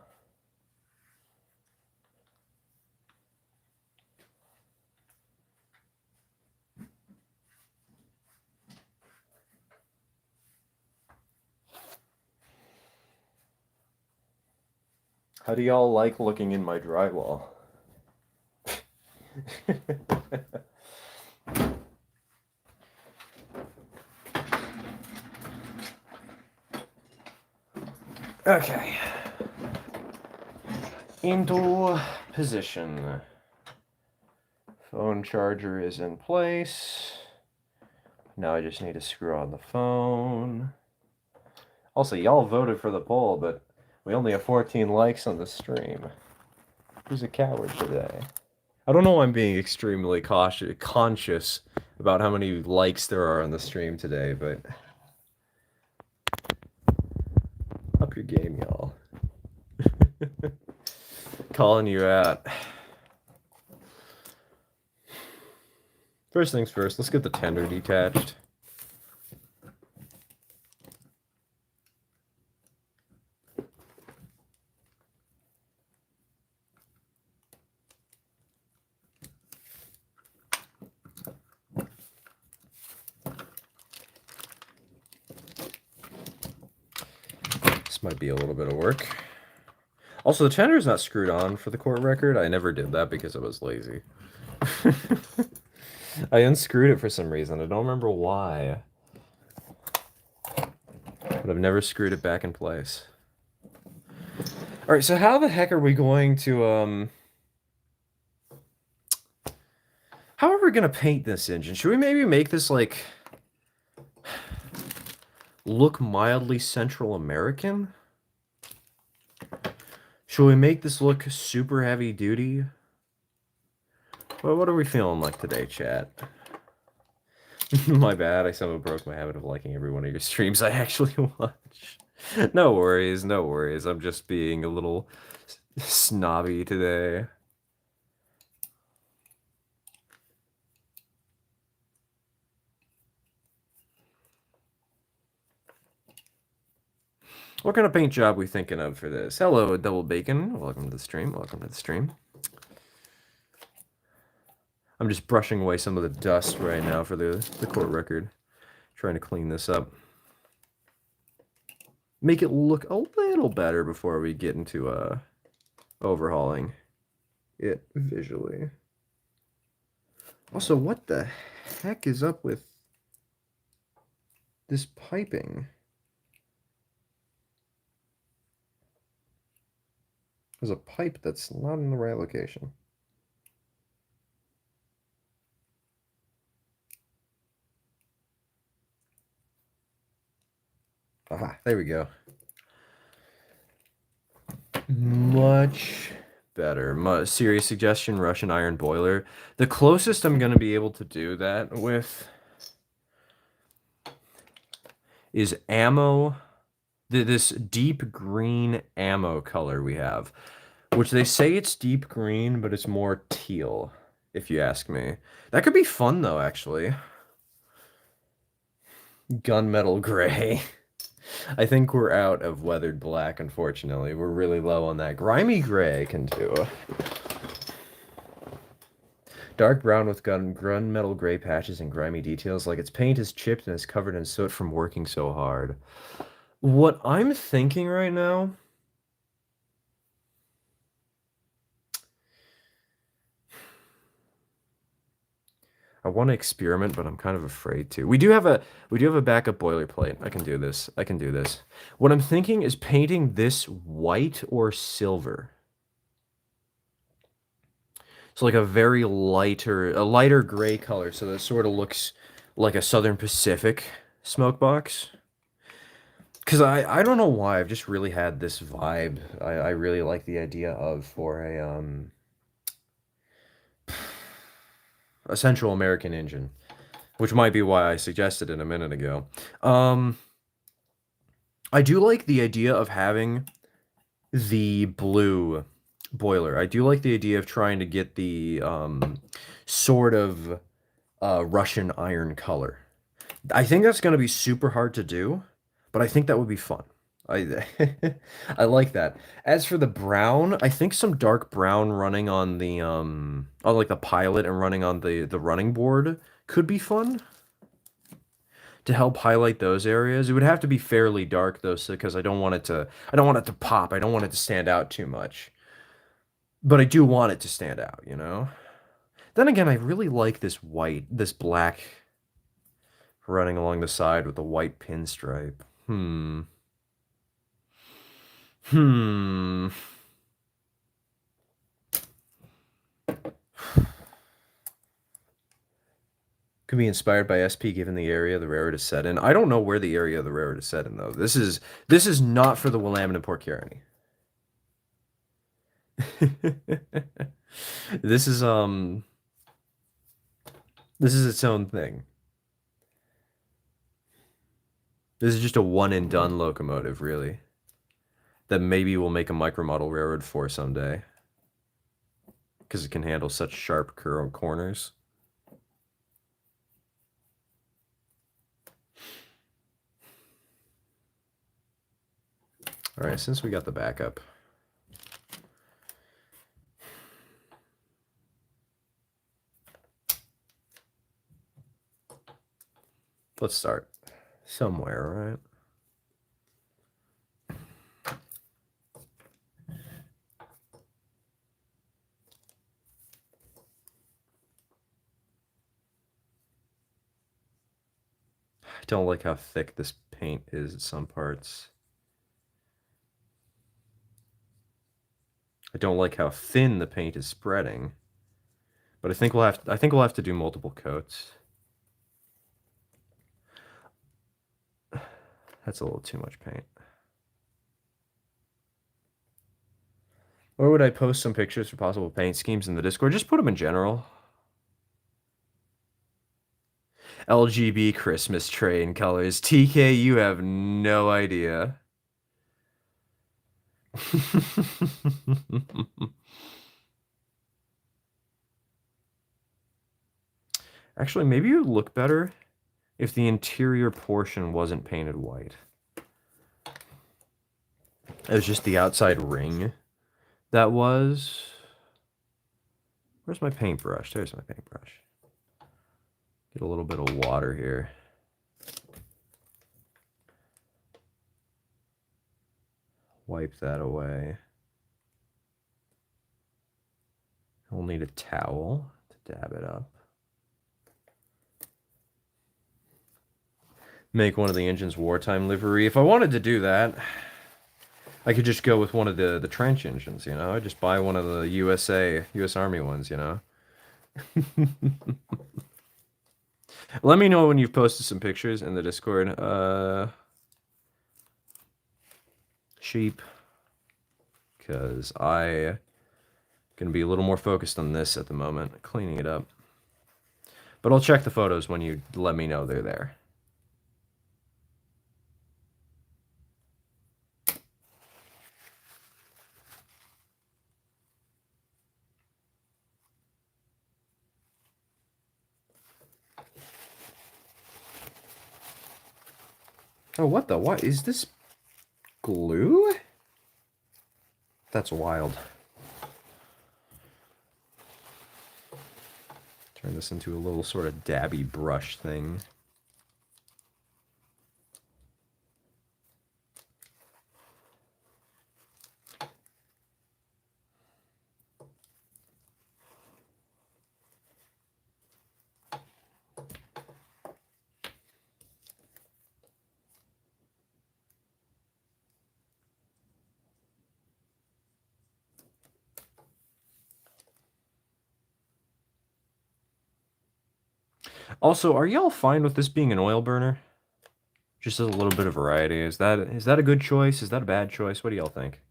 Speaker 1: How do y'all like looking in my drywall? Okay. Into position. Phone charger is in place. Now I just need to screw on the phone. Also, y'all voted for the poll, but we only have 14 likes on the stream. Who's a coward today? I don't know why I'm being extremely conscious about how many likes there are on the stream today, but up your game, y'all. Calling you out. First things first, let's get the tender detached. Might be a little bit of work. Also, the tender is not screwed on for the court record. I never did that because I was lazy. I unscrewed it for some reason. I don't remember why. But I've never screwed it back in place. All right, so how the heck are we going to how are we going to paint this engine? Should we maybe make this like look mildly Central American? Should we make this look super heavy duty? Well, what are we feeling like today, chat? My bad, I somehow broke my habit of liking every one of your streams I actually watch. No worries, no worries. I'm just being a little snobby today. What kind of paint job we thinking of for this? Hello, Double Bacon. Welcome to the stream. Welcome to the stream. I'm just brushing away some of the dust right now for the court record. Trying to clean this up. Make it look a little better before we get into overhauling it visually. Also, what the heck is up with this piping? There's a pipe that's not in the right location. Aha, there we go. Much better. Serious suggestion, Russian iron boiler. The closest I'm going to be able to do that with is ammo. This deep green ammo color we have, which they say it's deep green, but it's more teal. if you ask me. That could be fun though, actually. Gunmetal gray. I think we're out of weathered black, unfortunately. We're really low on that. Grimy gray I can do. Dark brown with gunmetal gray patches and grimy details, like its paint is chipped and is covered in soot from working so hard. What I'm thinking right now, I want to experiment, but I'm kind of afraid to. We do have a backup boilerplate. I can do this. I can do this. What I'm thinking is painting this white or silver. So like a lighter gray color, so that sort of looks like a Southern Pacific smoke box. Because I don't know why, I've just really had this vibe. I really like the idea of for a Central American engine, which might be why I suggested it a minute ago. Um, I do like the idea of having the blue boiler. I do like the idea of trying to get the sort of Russian iron color. I think that's going to be super hard to do, but I think that would be fun. I I like that. As for the brown, I think some dark brown running on the on like the pilot and running on the running board could be fun to help highlight those areas. It would have to be fairly dark though, so because I don't want it to pop. I don't want it to stand out too much. But I do want it to stand out, you know? Then again, I really like this black running along the side with the white pinstripe. Hmm. Hmm. Could be inspired by SP given the area the railroad is set in. I don't know where the area of the railroad is set in though. This is not for the Willamette and Port Caroni. This is this is its own thing. This is just a one and done locomotive, really. That maybe we'll make a micromodel railroad for someday. Because it can handle such sharp corners. All right, since we got the backup. Let's start somewhere, right? I don't like how thick this paint is at some parts. I don't like how thin the paint is spreading. But I think we'll have to do multiple coats. That's a little too much paint. Or would I post some pictures for possible paint schemes in the Discord? Just put them in general. LGB Christmas train colors. TK, you have no idea. Actually, maybe it would look better if the interior portion wasn't painted white. It was just the outside ring that was. Where's my paintbrush? There's my paintbrush. Get a little bit of water here. Wipe that away. We'll need a towel to dab it up. Make one of the engine's wartime livery. If I wanted to do that, I could just go with one of the trench engines, you know? I'd just buy one of the US Army ones, you know? Let me know when you've posted some pictures in the Discord. Sheep. Because I gonna be a little more focused on this at the moment, cleaning it up. But I'll check the photos when you let me know they're there. Oh, what is this glue? That's wild. Turn this into a little sort of dabby brush thing. Also, are y'all fine with this being an oil burner? Just as a little bit of variety. Is that a good choice? Is that a bad choice? What do y'all think?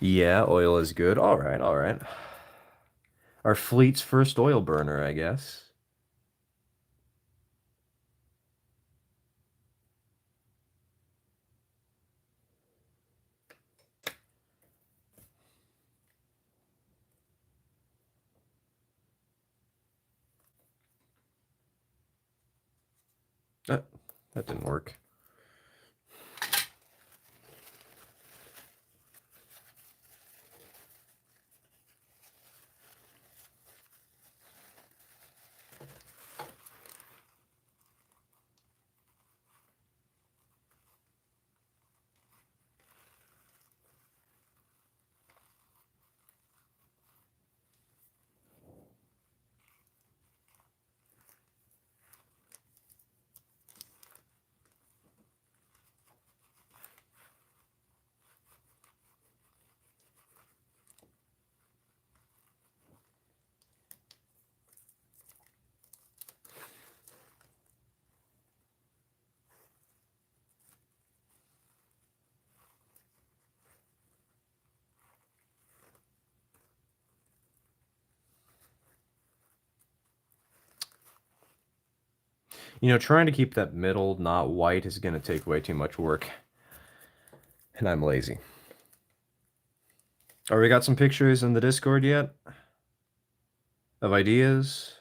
Speaker 1: Yeah, oil is good. All right, all right. Our fleet's first oil burner, I guess. That, that didn't work. You know, trying to keep that middle not white is going to take way too much work. And I'm lazy. Are we got some pictures in the Discord yet? Of ideas?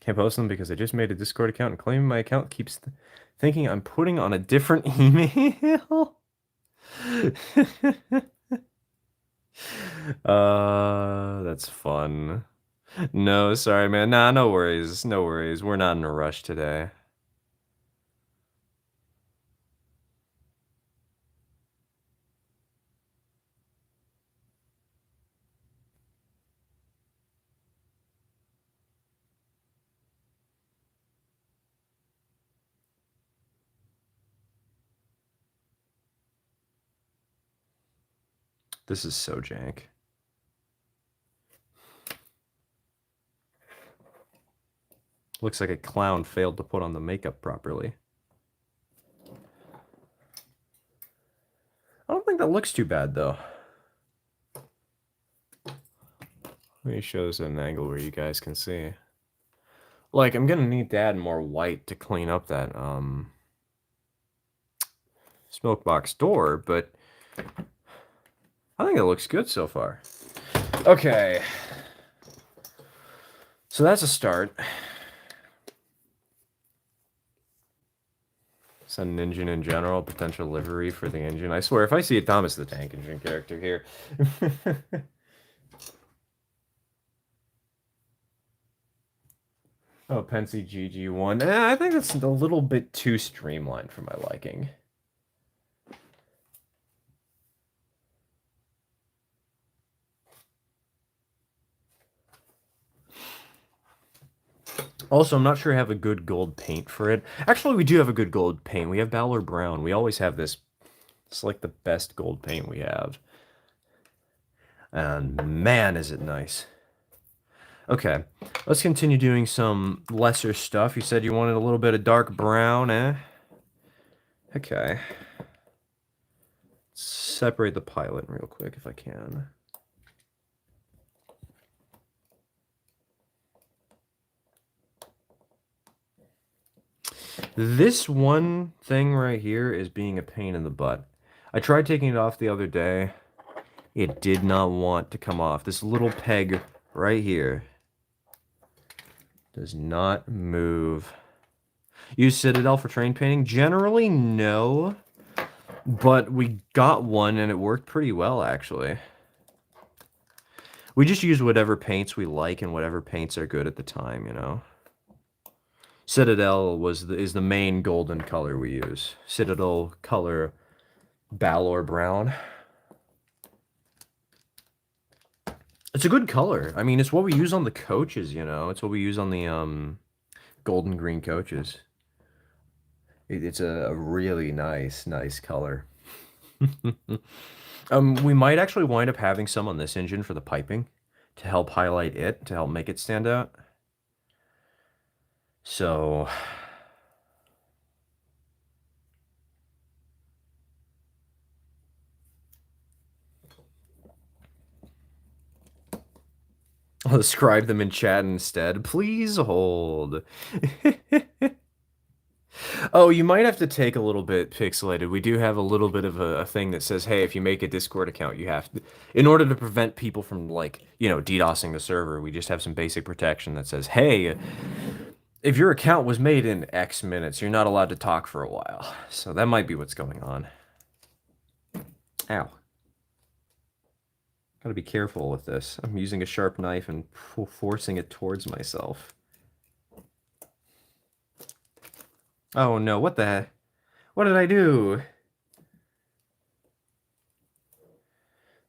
Speaker 1: Can't post them because I just made a Discord account and claiming my account keeps thinking I'm putting on a different email. That's fun. No, sorry, man. Nah, no worries. No worries. We're not in a rush today. This is so jank. Looks like a clown failed to put on the makeup properly. I don't think that looks too bad, though. Let me show this at an angle where you guys can see. Like, I'm gonna need to add more white to clean up that, smoke box door, but I think it looks good so far. Okay. So that's a start. Set an engine in general, potential livery for the engine. I swear, if I see a Thomas the Tank Engine character here. Oh, Pensy GG1. I think that's a little bit too streamlined for my liking. Also, I'm not sure I have a good gold paint for it. Actually, we do have a good gold paint. We have Valor Brown. We always have this. It's like the best gold paint we have. And man, is it nice. Okay, let's continue doing some lesser stuff. You said you wanted a little bit of dark brown, eh? Okay. Separate the pilot real quick if I can. This one thing right here is being a pain in the butt. I tried taking it off the other day. It did not want to come off. This little peg right here does not move. Use Citadel for train painting? Generally, no. But we got one and it worked pretty well, actually. We just use whatever paints we like and whatever paints are good at the time, you know? Citadel is the main golden color we use. Citadel color Balor Brown. It's a good color. I mean, it's what we use on the coaches, you know? It's what we use on the golden green coaches. It's a really nice color. We might actually wind up having some on this engine for the piping to help highlight it, to help make it stand out. So I'll describe them in chat instead. Please hold. Oh, you might have to take a little bit pixelated. We do have a little bit of a thing that says, hey, if you make a Discord account, you have to, in order to prevent people from, like, you know, DDoSing the server, we just have some basic protection that says, hey, if your account was made in X minutes, you're not allowed to talk for a while. So that might be what's going on. Ow. Gotta be careful with this. I'm using a sharp knife and forcing it towards myself. Oh no, what the heck? What did I do?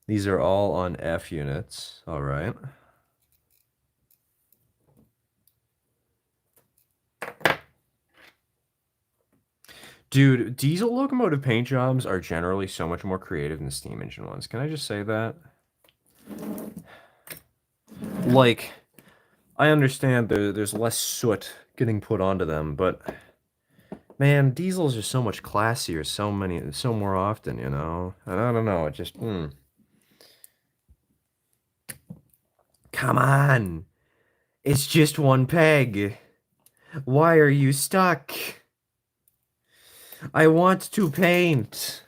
Speaker 1: These are all on F units. All right. Dude, diesel locomotive paint jobs are generally so much more creative than steam engine ones. Can I just say that? Like, I understand there's less soot getting put onto them, but man, diesels are so much classier, so more often, you know? I don't know, it just, Come on! It's just one peg. Why are you stuck? I want to paint.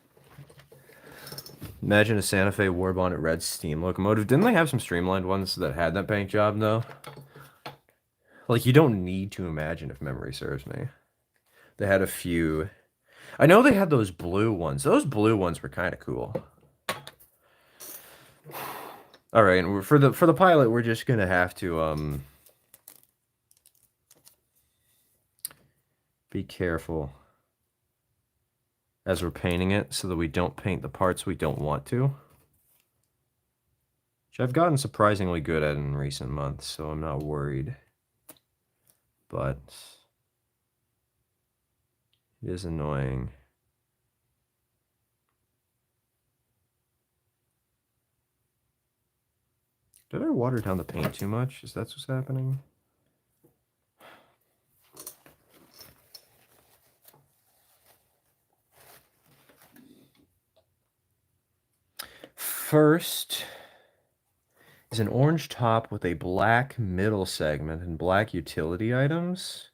Speaker 1: Imagine a Santa Fe War Bonnet Red steam locomotive. Didn't they have some streamlined ones that had that paint job, though? Like, you don't need to imagine if memory serves me. They had a few. I know they had those blue ones. Those blue ones were kind of cool. All right, and for the pilot, we're just gonna have to be careful as we're painting it so that we don't paint the parts we don't want to. Which I've gotten surprisingly good at in recent months, so I'm not worried. But it is annoying. Did I water down the paint too much? Is that what's happening? First is an orange top with a black middle segment and black utility items,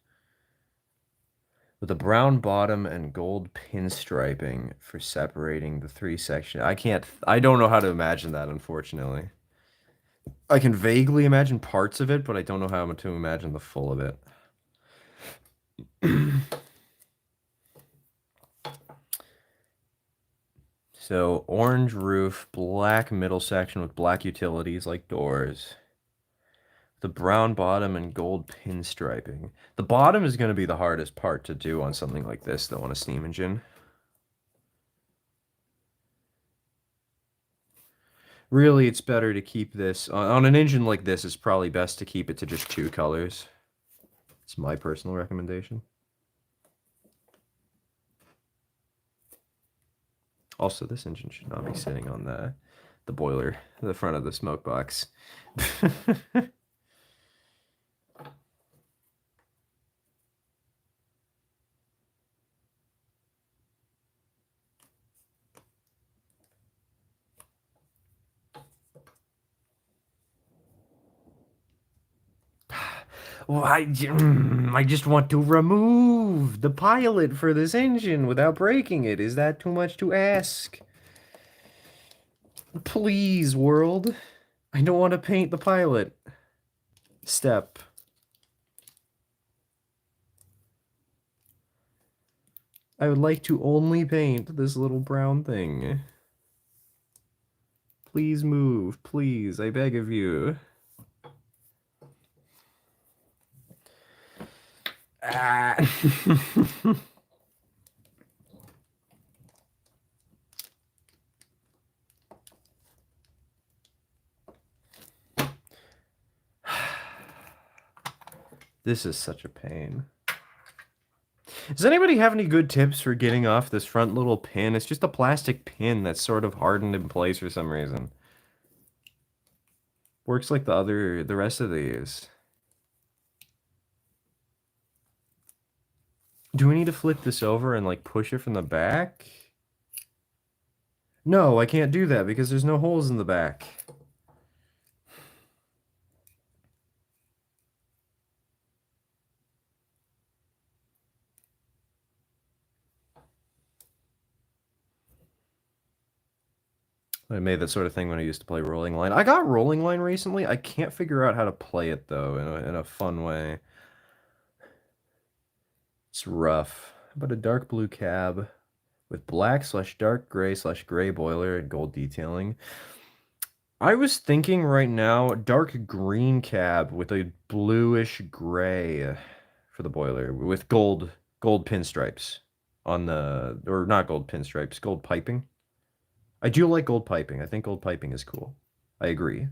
Speaker 1: with a brown bottom and gold pinstriping for separating the three sections. I don't know how to imagine that, unfortunately. I can vaguely imagine parts of it, but I don't know how to imagine the full of it. So, orange roof, black middle section with black utilities like doors. The brown bottom and gold pinstriping. The bottom is going to be the hardest part to do on something like this, though, on a steam engine. Really, it's better to keep this on an engine like this. It's probably best to keep it to just two colors. It's my personal recommendation. Also, this engine should not be sitting on the boiler, the front of the smoke box. Well, I just want to remove the pilot for this engine without breaking it. Is that too much to ask? Please, world. I don't want to paint the pilot. Step. I would like to only paint this little brown thing. Please move. Please, I beg of you. Ah. This is such a pain. Does anybody have any good tips for getting off this front little pin? It's just a plastic pin that's sort of hardened in place for some reason. Works like the rest of these. Do we need to flip this over and like push it from the back? No, I can't do that because there's no holes in the back. I made that sort of thing when I used to play Rolling Line. I got Rolling Line recently. I can't figure out how to play it though in a fun way. It's rough. How about a dark blue cab with black/dark gray/gray boiler and gold detailing? I was thinking right now dark green cab with a bluish gray for the boiler with gold pinstripes on the, or not gold pinstripes, gold piping. I do like gold piping. I think gold piping is cool. I agree.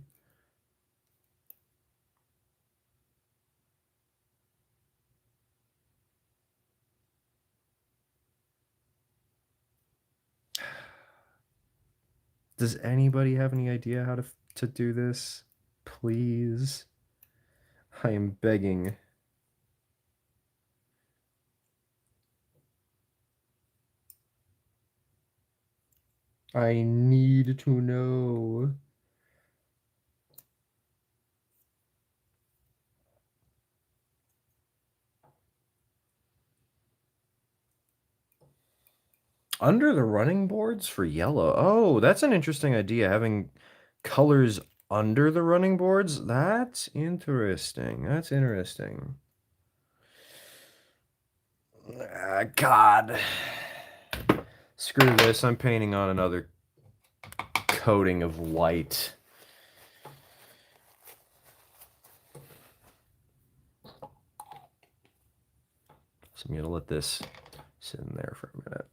Speaker 1: Does anybody have any idea how to do this? Please. I am begging. I need to know. Under the running boards for yellow. Oh, that's an interesting idea. Having colors under the running boards. That's interesting. That's interesting. Ah, God. Screw this. I'm painting on another coating of white. So I'm going to let this sit in there for a minute.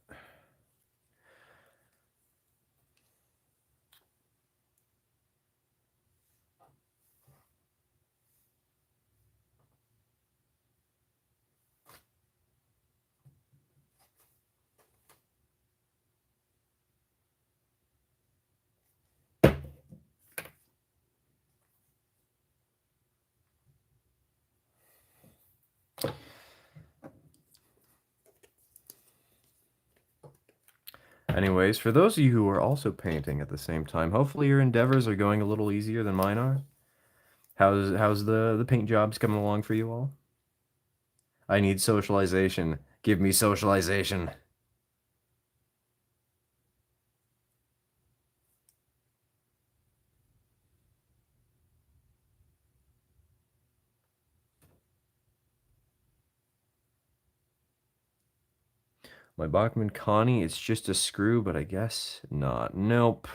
Speaker 1: Anyways, for those of you who are also painting at the same time, hopefully your endeavors are going a little easier than mine are. How's the paint jobs coming along for you all? I need socialization. Give me socialization. My Bachman Connie, it's just a screw, but I guess not. Nope.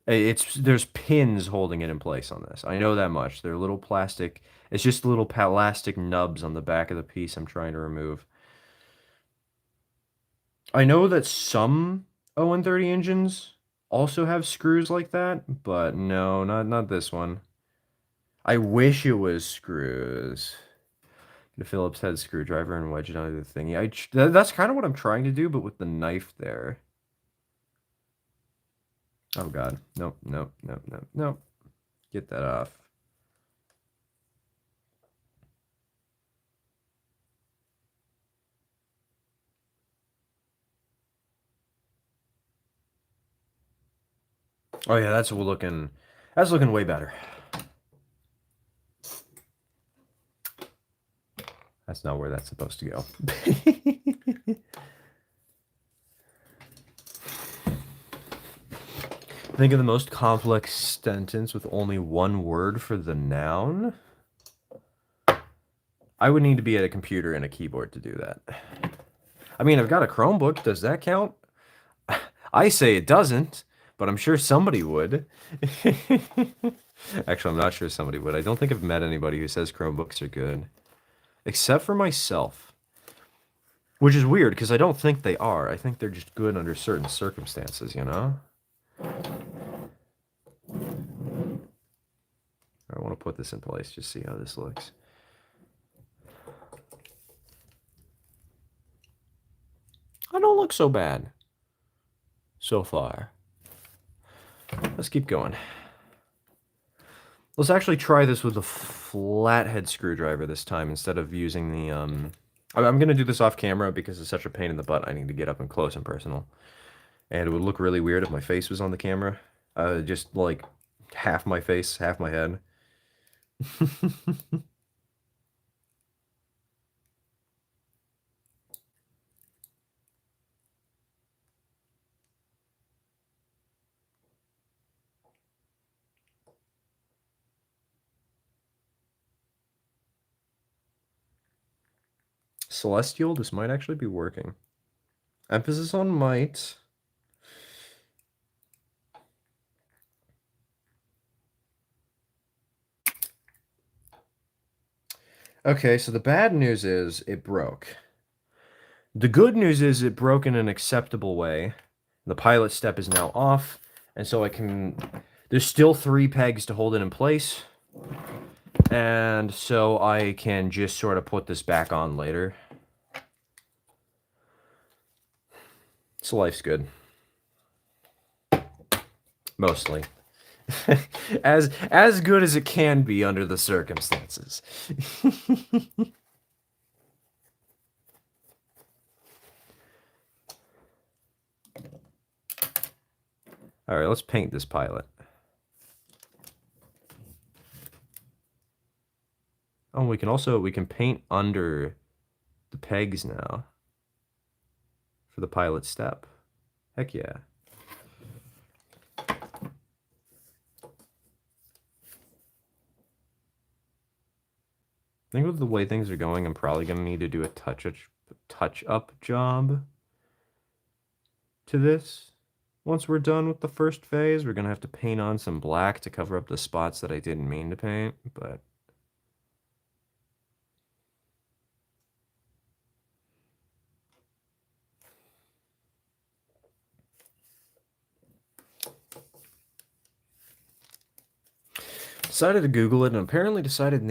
Speaker 1: There's pins holding it in place on this. I know that much. They're little plastic. It's just little plastic nubs on the back of the piece I'm trying to remove. I know that some 0-30 engines also have screws like that, but no, not this one. I wish it was screws. Get a Phillips head screwdriver and wedge it under the thingy. That's kind of what I'm trying to do, but with the knife there. Oh God. Nope, nope, nope, nope, nope. Get that off. Oh yeah, that's looking way better. That's not where that's supposed to go. Think of the most complex sentence with only one word for the noun. I would need to be at a computer and a keyboard to do that. I mean, I've got a Chromebook. Does that count? I say it doesn't, but I'm sure somebody would. Actually, I'm not sure somebody would. I don't think I've met anybody who says Chromebooks are good. Except for myself. Which is weird, because I don't think they are. I think they're just good under certain circumstances, you know? I want to put this in place, just see how this looks. I don't look so bad. So far. Let's keep going. Let's actually try this with a flathead screwdriver this time instead of using the, I'm going to do this off camera because it's such a pain in the butt. I need to get up and close and personal. And it would look really weird if my face was on the camera. Just like half my face, half my head. Celestial, this might actually be working. Emphasis on might. Okay, so the bad news is it broke. The good news is it broke in an acceptable way. The pilot step is now off, and so I can... There's still 3 pegs to hold it in place, and so I can just sort of put this back on later. So life's good. Mostly. as good as it can be under the circumstances. All right, let's paint this pilot. Oh, we can paint under the pegs now for the pilot step. Heck yeah. I think with the way things are going, I'm probably going to need to do a touch-up job to this. Once we're done with the first phase, we're going to have to paint on some black to cover up the spots that I didn't mean to paint, but... Decided to Google it and apparently decided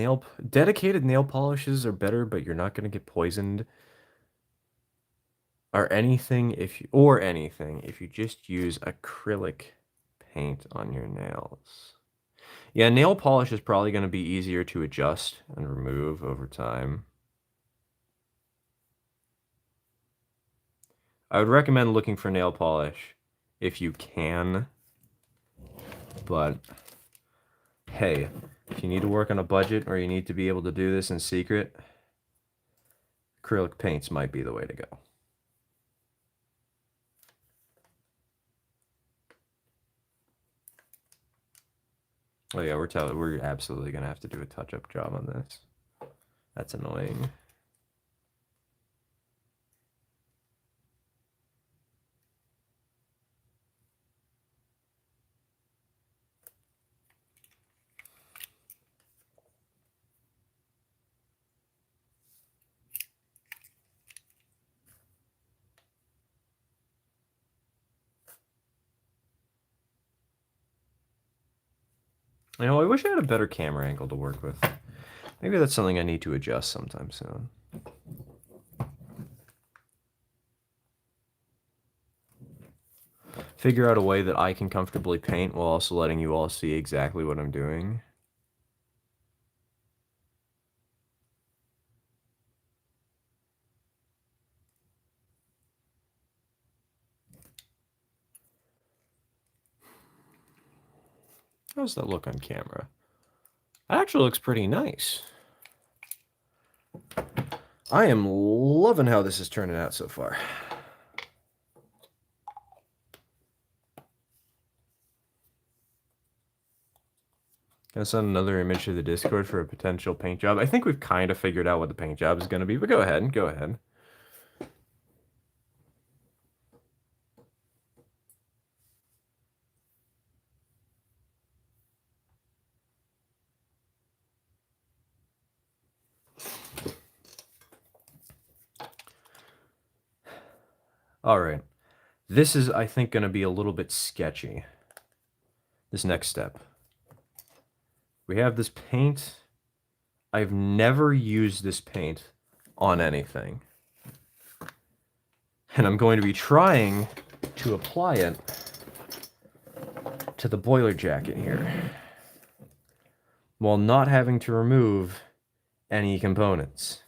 Speaker 1: dedicated nail polishes are better, but you're not going to get poisoned or anything if you just use acrylic paint on your nails. Yeah, nail polish is probably going to be easier to adjust and remove over time. I would recommend looking for nail polish if you can, but hey, if you need to work on a budget or you need to be able to do this in secret, acrylic paints might be the way to go. Oh yeah, we're absolutely gonna have to do a touch-up job on this. That's annoying. You know, I wish I had a better camera angle to work with. Maybe that's something I need to adjust sometime soon. Figure out a way that I can comfortably paint while also letting you all see exactly what I'm doing. How does that look on camera? That actually looks pretty nice. I am loving how this is turning out so far. Gonna send another image to the Discord for a potential paint job. I think we've kind of figured out what the paint job is gonna be, but go ahead, go ahead. All right. This is, I think, going to be a little bit sketchy. This next step. We have this paint. I've never used this paint on anything. And I'm going to be trying to apply it to the boiler jacket here, while not having to remove any components.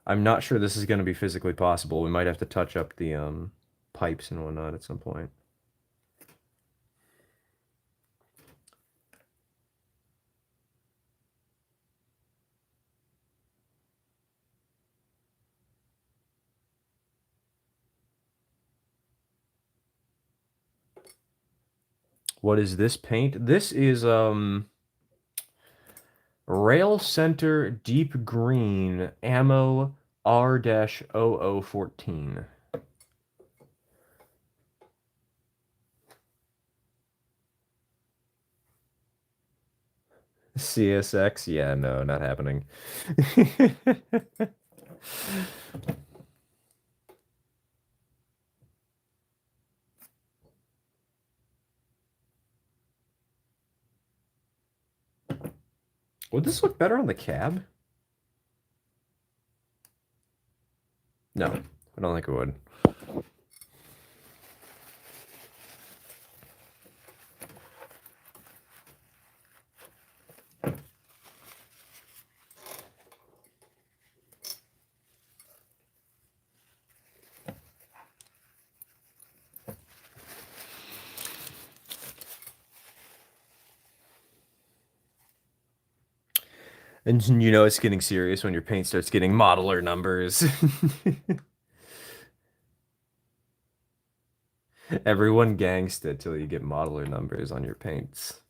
Speaker 1: I'm not sure this is going to be physically possible. We might have to touch up the pipes and whatnot at some point. What is this paint? This is Rail Center Deep Green Ammo R-0014. CSX? Yeah, no, not happening. Would this look better on the cab? No, I don't think it would. And you know it's getting serious when your paint starts getting modeler numbers. Everyone gangsta till you get modeler numbers on your paints.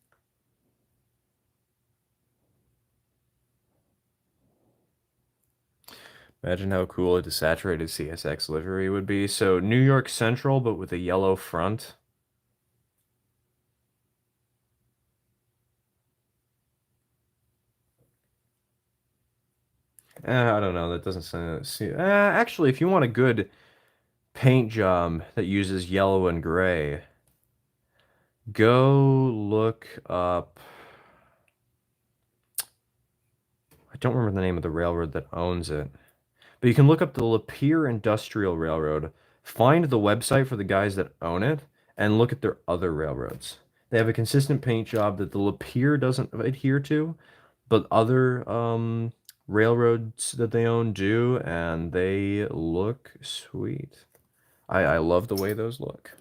Speaker 1: Imagine how cool a desaturated CSX livery would be. So New York Central, but with a yellow front. I don't know. That doesn't sound. Actually, if you want a good paint job that uses yellow and gray, go look up. I don't remember the name of the railroad that owns it, but you can look up the Lapeer Industrial Railroad. Find the website for the guys that own it, and look at their other railroads. They have a consistent paint job that the Lapeer doesn't adhere to, but other railroads that they own do, and they look sweet. I love the way those look.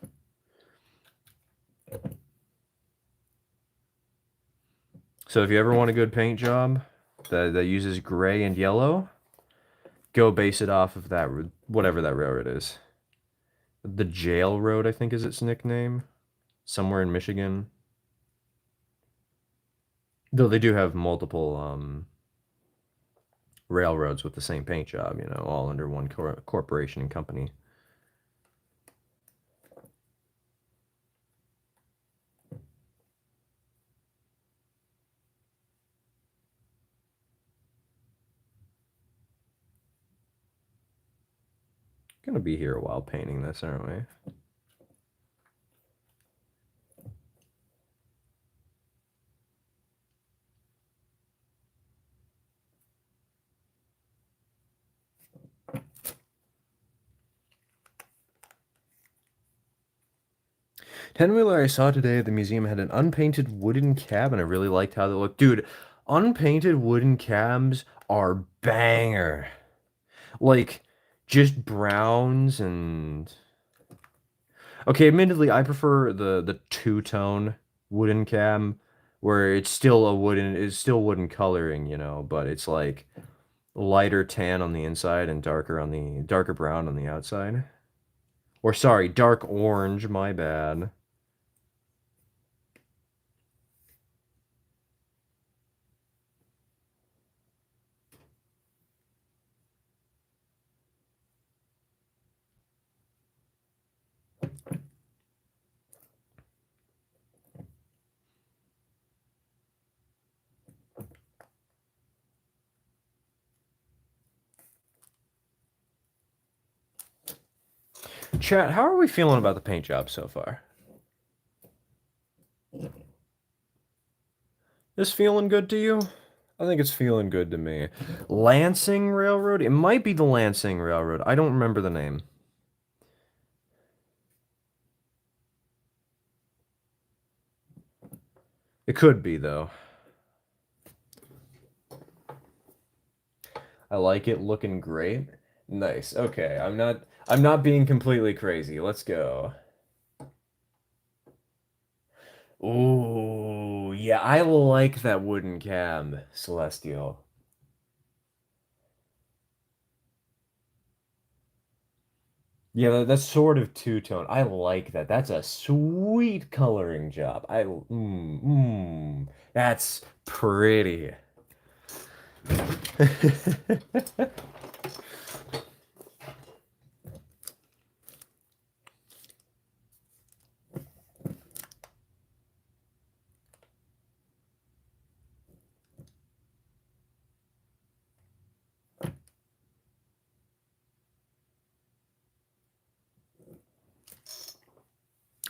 Speaker 1: So if you ever want a good paint job that uses gray and yellow, go base it off of that, whatever that railroad is. The Jail Road, I think, is its nickname. Somewhere in Michigan. Though they do have multiple railroads with the same paint job, you know, all under one corporation and company. Gonna be here a while painting this, aren't we? Ten-wheeler I saw today at the museum had an unpainted wooden cab, and I really liked how they looked. Dude, unpainted wooden cabs are banger. Like, just browns and... Okay, admittedly, I prefer the two-tone wooden cab, where it's still wooden coloring, you know, but it's lighter tan on the inside and darker brown on the outside. Or sorry, dark orange, my bad. Chat, how are we feeling about the paint job so far? This feeling good to you? I think it's feeling good to me. Lansing Railroad? It might be the Lansing Railroad. I don't remember the name. It could be, though. I like it looking great. Nice. Okay, I'm not being completely crazy. Let's go. Ooh, yeah, I like that wooden cab, Celestial. Yeah, that's sort of two-tone. I like that. That's a sweet coloring job. That's pretty.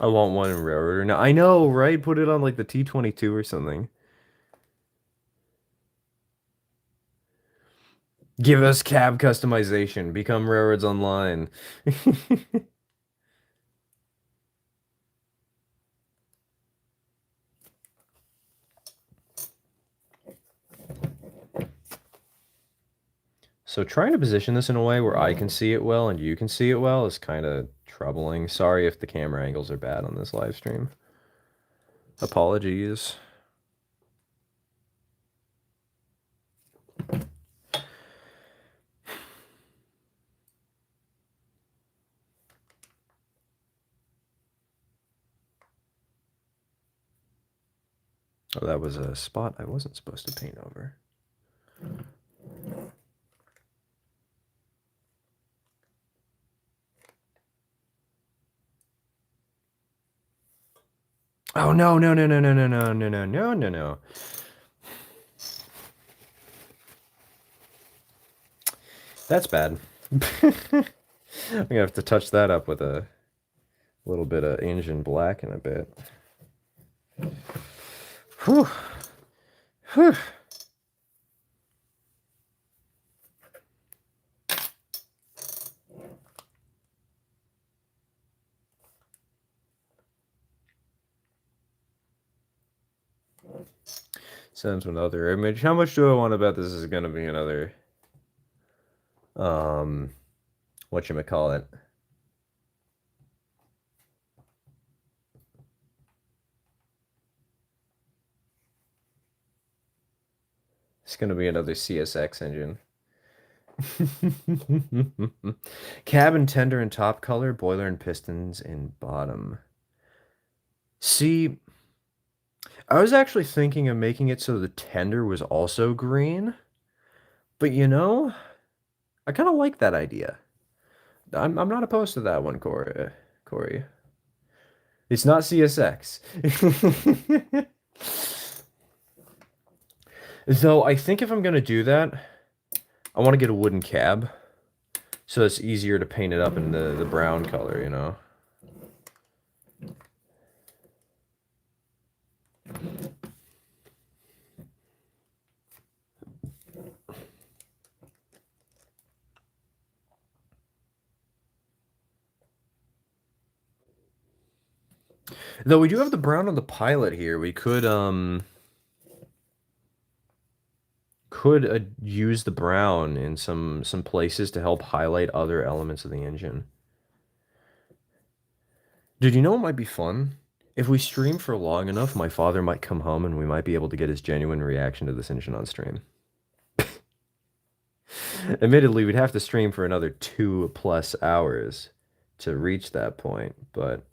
Speaker 1: I want one in Railroader. Now, I know, right? Put it on like the T22 or something. Give us cab customization. Become Railroads Online. So trying to position this in a way where I can see it well and you can see it well is kind of troubling. Sorry if the camera angles are bad on this live stream. Apologies. Oh, that was a spot I wasn't supposed to paint over. Oh no, no, no, no, no, no, no, no, no, no, no, no. That's bad. I'm gonna have to touch that up with a little bit of engine black in a bit. Whew. Whew. Sends another image. How much do I want to bet this is gonna be another whatchamacallit? It's gonna be another CSX engine. Cabin tender and top color, boiler and pistons in bottom. See, I was actually thinking of making it so the tender was also green, but I kind of like that idea. I'm not opposed to that one, Corey. Corey. It's not CSX. Though I think if I'm gonna do that, I want to get a wooden cab, so it's easier to paint it up in the brown color, you know? Though we do have the brown on the pilot here, we could use the brown in some places to help highlight other elements of the engine. Dude, you know what might be fun? If we stream for long enough, my father might come home and we might be able to get his genuine reaction to this engine on stream. Admittedly, we'd have to stream for another 2+ hours to reach that point, but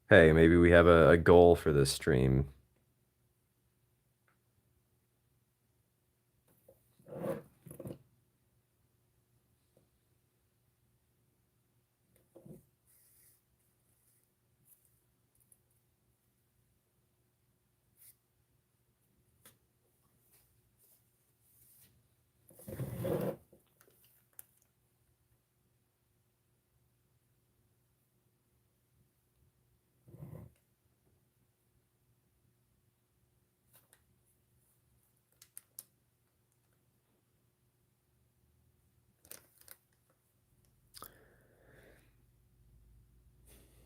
Speaker 1: hey, maybe we have a goal for this stream.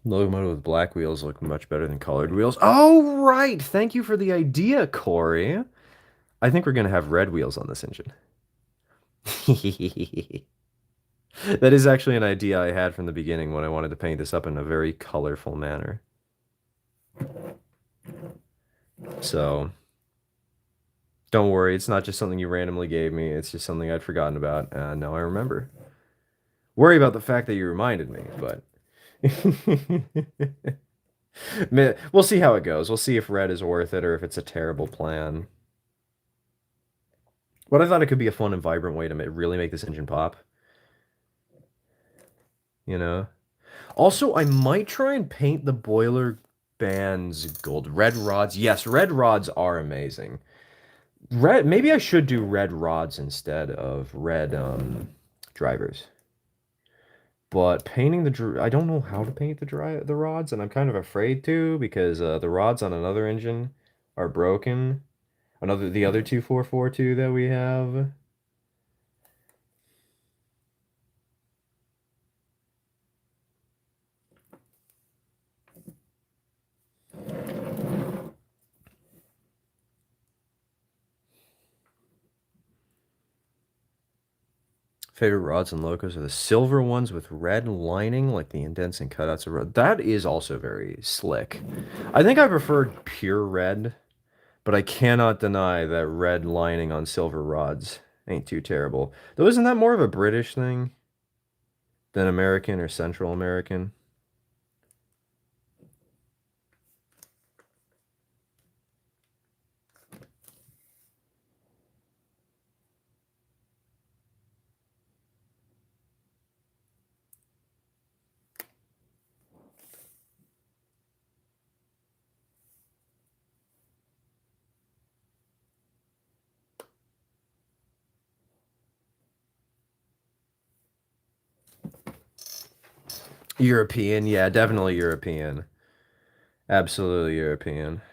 Speaker 1: Locomotive with black wheels look much better than colored wheels. Oh, right. Thank you for the idea, Corey. I think we're going to have red wheels on this engine. That is actually an idea I had from the beginning when I wanted to paint this up in a very colorful manner. So, don't worry, it's not just something you randomly gave me. It's just something I'd forgotten about, and now I remember. Worry about the fact that you reminded me, but we'll see how it goes. We'll see if red is worth it or if it's a terrible plan. But I thought it could be a fun and vibrant way to really make this engine pop, you know? Also, I might try and paint the boiler bands gold. Red rods. Yes, red rods are amazing. Maybe I should do red rods instead of red drivers. But painting I don't know how to paint the rods, and I'm kind of afraid to because the rods on another engine are broken. The other 2442 that we have. Favorite rods and locos are the silver ones with red lining, like the indents and cutouts of red. That is also very slick. I think I preferred pure red, but I cannot deny that red lining on silver rods ain't too terrible. Though isn't that more of a British thing than American or Central American? European, yeah, definitely European. Absolutely European.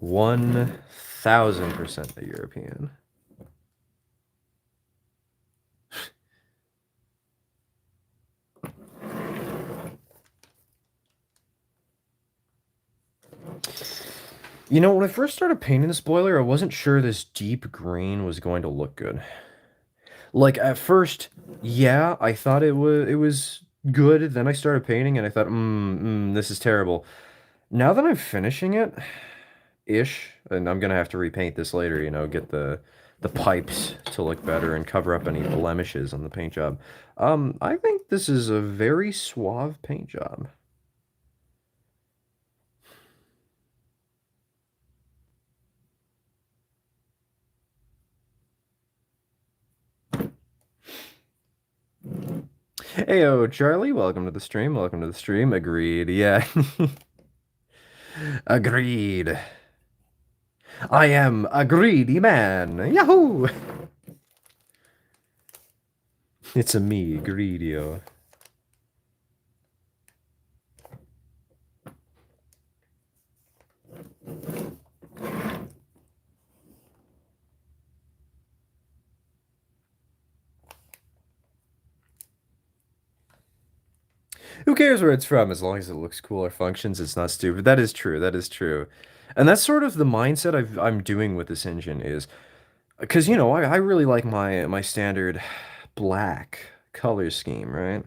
Speaker 1: 1000% the European. You know, when I first started painting this boiler, I wasn't sure this deep green was going to look good. Like at first, yeah, I thought it was good. Then I started painting and I thought, this is terrible. Now that I'm finishing it, ish, and I'm gonna have to repaint this later, get the pipes to look better and cover up any blemishes on the paint job. I think this is a very suave paint job. Heyo, Charlie, welcome to the stream. Welcome to the stream. Agreed. Yeah. Agreed. I am a greedy man. Yahoo! It's a me, Greedio. Who cares where it's from? As long as it looks cool or functions, it's not stupid. That is true. That is true. And that's sort of the mindset I'm doing with this engine is because I really like my standard black color scheme, right?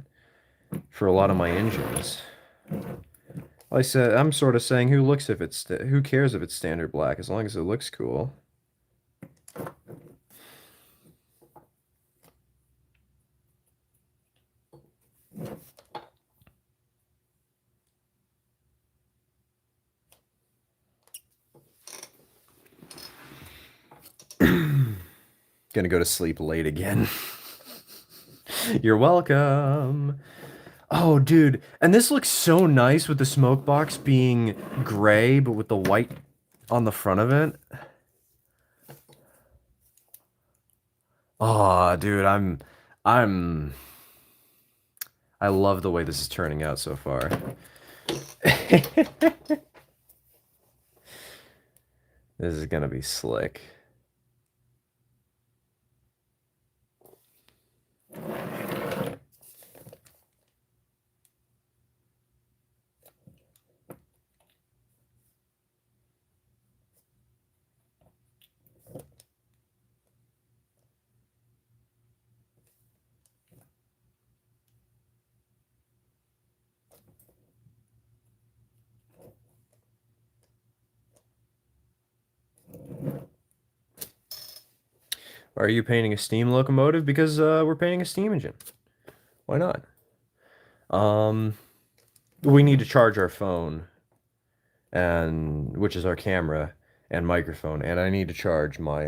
Speaker 1: For a lot of my engines. I said I'm sort of saying who cares if it's standard black as long as it looks cool. Gonna go to sleep late again. You're welcome. Oh, dude. And this looks so nice with the smoke box being gray, but with the white on the front of it. Oh, dude, I'm, I love the way this is turning out so far. This is gonna be slick. Are you painting a steam locomotive? Because we're painting a steam engine. Why not? Um, we need to charge our phone, and which is our camera and microphone, and I need to charge my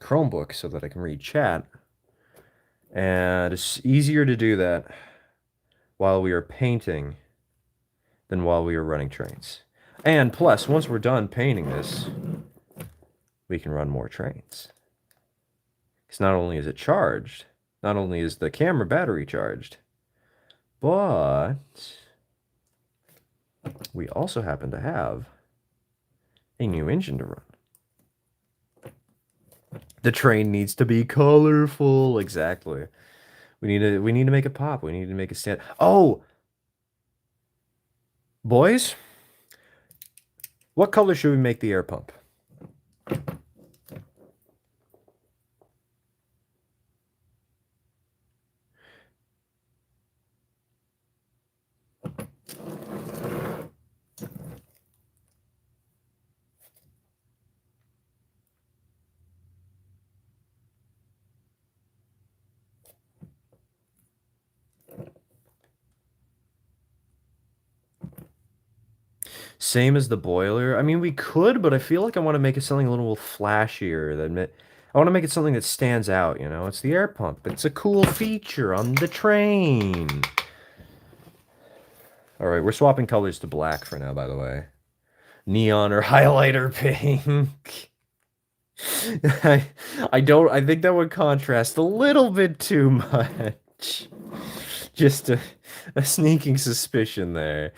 Speaker 1: Chromebook so that I can read chat. And it's easier to do that while we are painting than while we are running trains. And plus, once we're done painting this, we can run more trains. Because not only is it charged, not only is the camera battery charged, but we also happen to have a new engine to run. The train needs to be colorful. Exactly. We need to make it pop. We need to make it stand. Oh, boys, what color should we make the air pump? Same as the boiler. I mean, we could, but I feel like I want to make it something a little flashier. I want to make it something that stands out, you know? It's the air pump. It's a cool feature on the train. All right, we're swapping colors to black for now, by the way. Neon or highlighter pink. I, I think that would contrast a little bit too much. Just a sneaking suspicion there.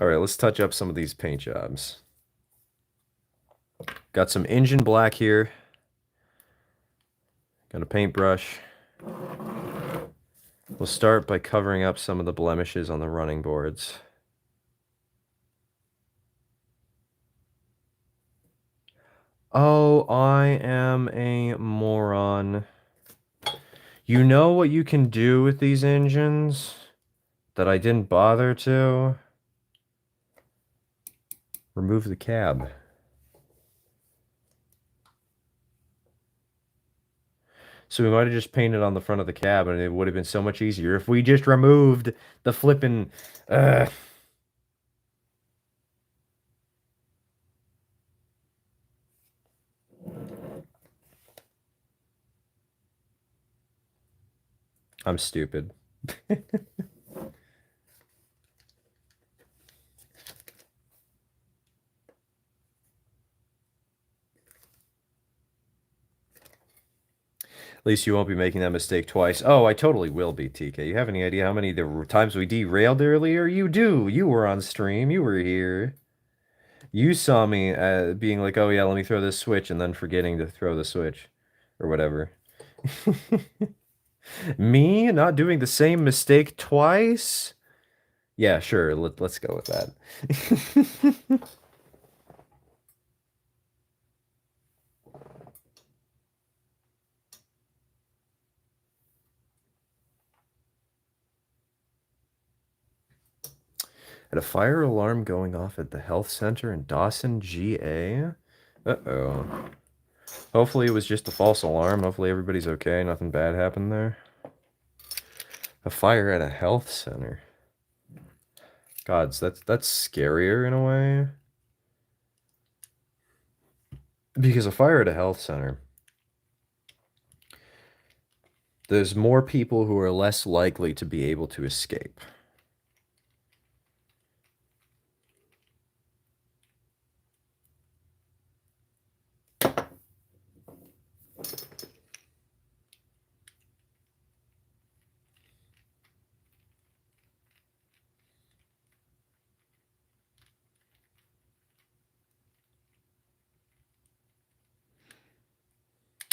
Speaker 1: All right, let's touch up some of these paint jobs. Got some engine black here. Got a paintbrush. We'll start by covering up some of the blemishes on the running boards. Oh, I am a moron. You know what you can do with these engines that I didn't bother to? Remove the cab. So we might have just painted on the front of the cab, and it would have been so much easier if we just removed the flippin'. I'm stupid. At least you won't be making that mistake twice. Oh, I totally will be, TK. You have any idea how many times we derailed earlier? You do. You were on stream. You were here. You saw me being like, oh yeah, let me throw this switch, and then forgetting to throw the switch. Or whatever. Me not doing the same mistake twice? Yeah, sure. Let's go with that. Had a fire alarm going off at the health center in Dawson, GA. Uh-oh. Hopefully it was just a false alarm. Hopefully everybody's okay. Nothing bad happened there. A fire at a health center. Gods, that's scarier in a way. Because a fire at a health center, there's more people who are less likely to be able to escape.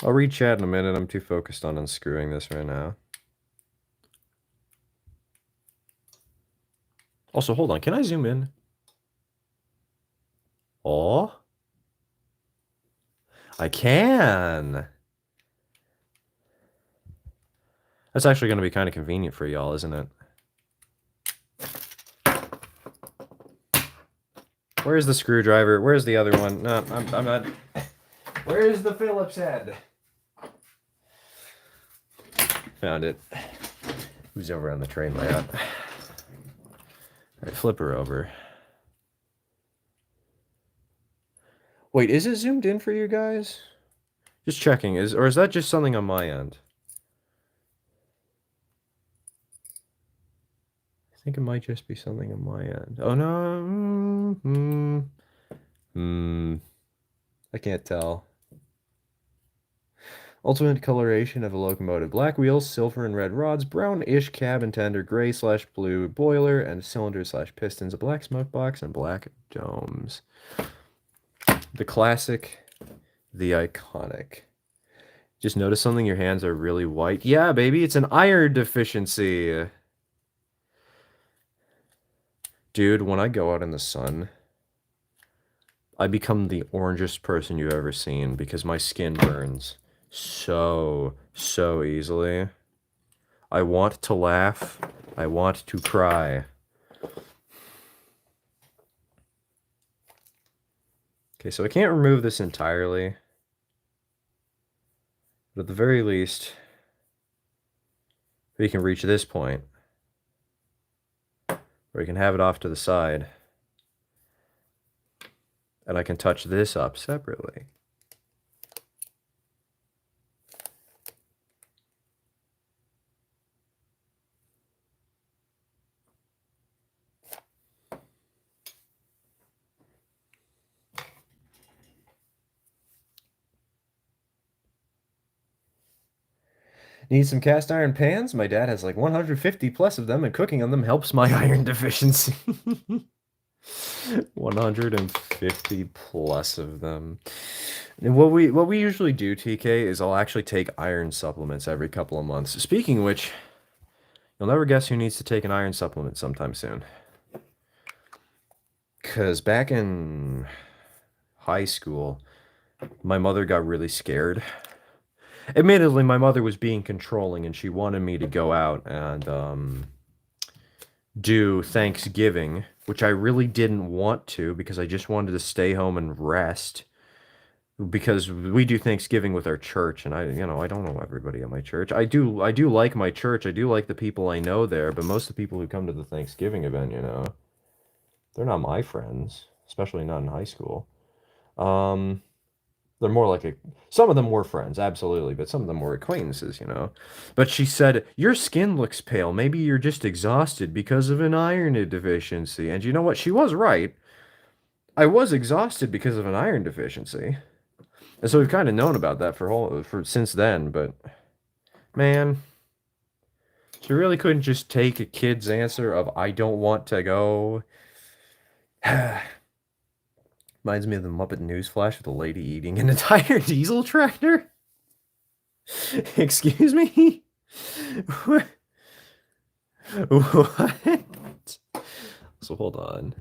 Speaker 1: I'll read chat in a minute. I'm too focused on unscrewing this right now. Also, hold on. Can I zoom in? Oh, I can. That's actually going to be kind of convenient for y'all, isn't it? Where's the screwdriver? Where's the other one? No, I'm not. Where's the Phillips head? Found it. Who's over on the train layout? All right, flip her over. Wait, is it zoomed in for you guys? Just checking. Or is that just something on my end? I think it might just be something on my end. Oh no. I can't tell. Ultimate coloration of a locomotive. Black wheels, silver and red rods, brownish cabin tender, gray/blue boiler, and cylinder/pistons, a black smoke box, and black domes. The classic, the iconic. Just notice something, your hands are really white. Yeah, baby, it's an iron deficiency. Dude, when I go out in the sun, I become the orangest person you've ever seen because my skin burns so easily. I want to laugh. I want to cry. Okay, so I can't remove this entirely. But at the very least, we can reach this point. Where we can have it off to the side. And I can touch this up separately. Need some cast iron pans? My dad has like 150 plus of them, and cooking on them helps my iron deficiency. 150 plus of them. And what we usually do, TK, is I'll actually take iron supplements every couple of months. Speaking of which, you'll never guess who needs to take an iron supplement sometime soon. Because back in high school, my mother got really scared. Admittedly, my mother was being controlling, and she wanted me to go out and do Thanksgiving, which I really didn't want to because I just wanted to stay home and rest. Because we do Thanksgiving with our church, and I don't know everybody at my church. I do like my church. I do like the people I know there, but most of the people who come to the Thanksgiving event, they're not my friends, especially not in high school. They're more like some of them were friends, absolutely, but some of them were acquaintances. But she said, "Your skin looks pale. Maybe you're just exhausted because of an iron deficiency." And you know what? She was right. I was exhausted because of an iron deficiency. And so we've kind of known about that for since then, but man, she really couldn't just take a kid's answer of "I don't want to go." Reminds me of the Muppet Newsflash with a lady eating an entire diesel tractor. Excuse me? What? So hold on.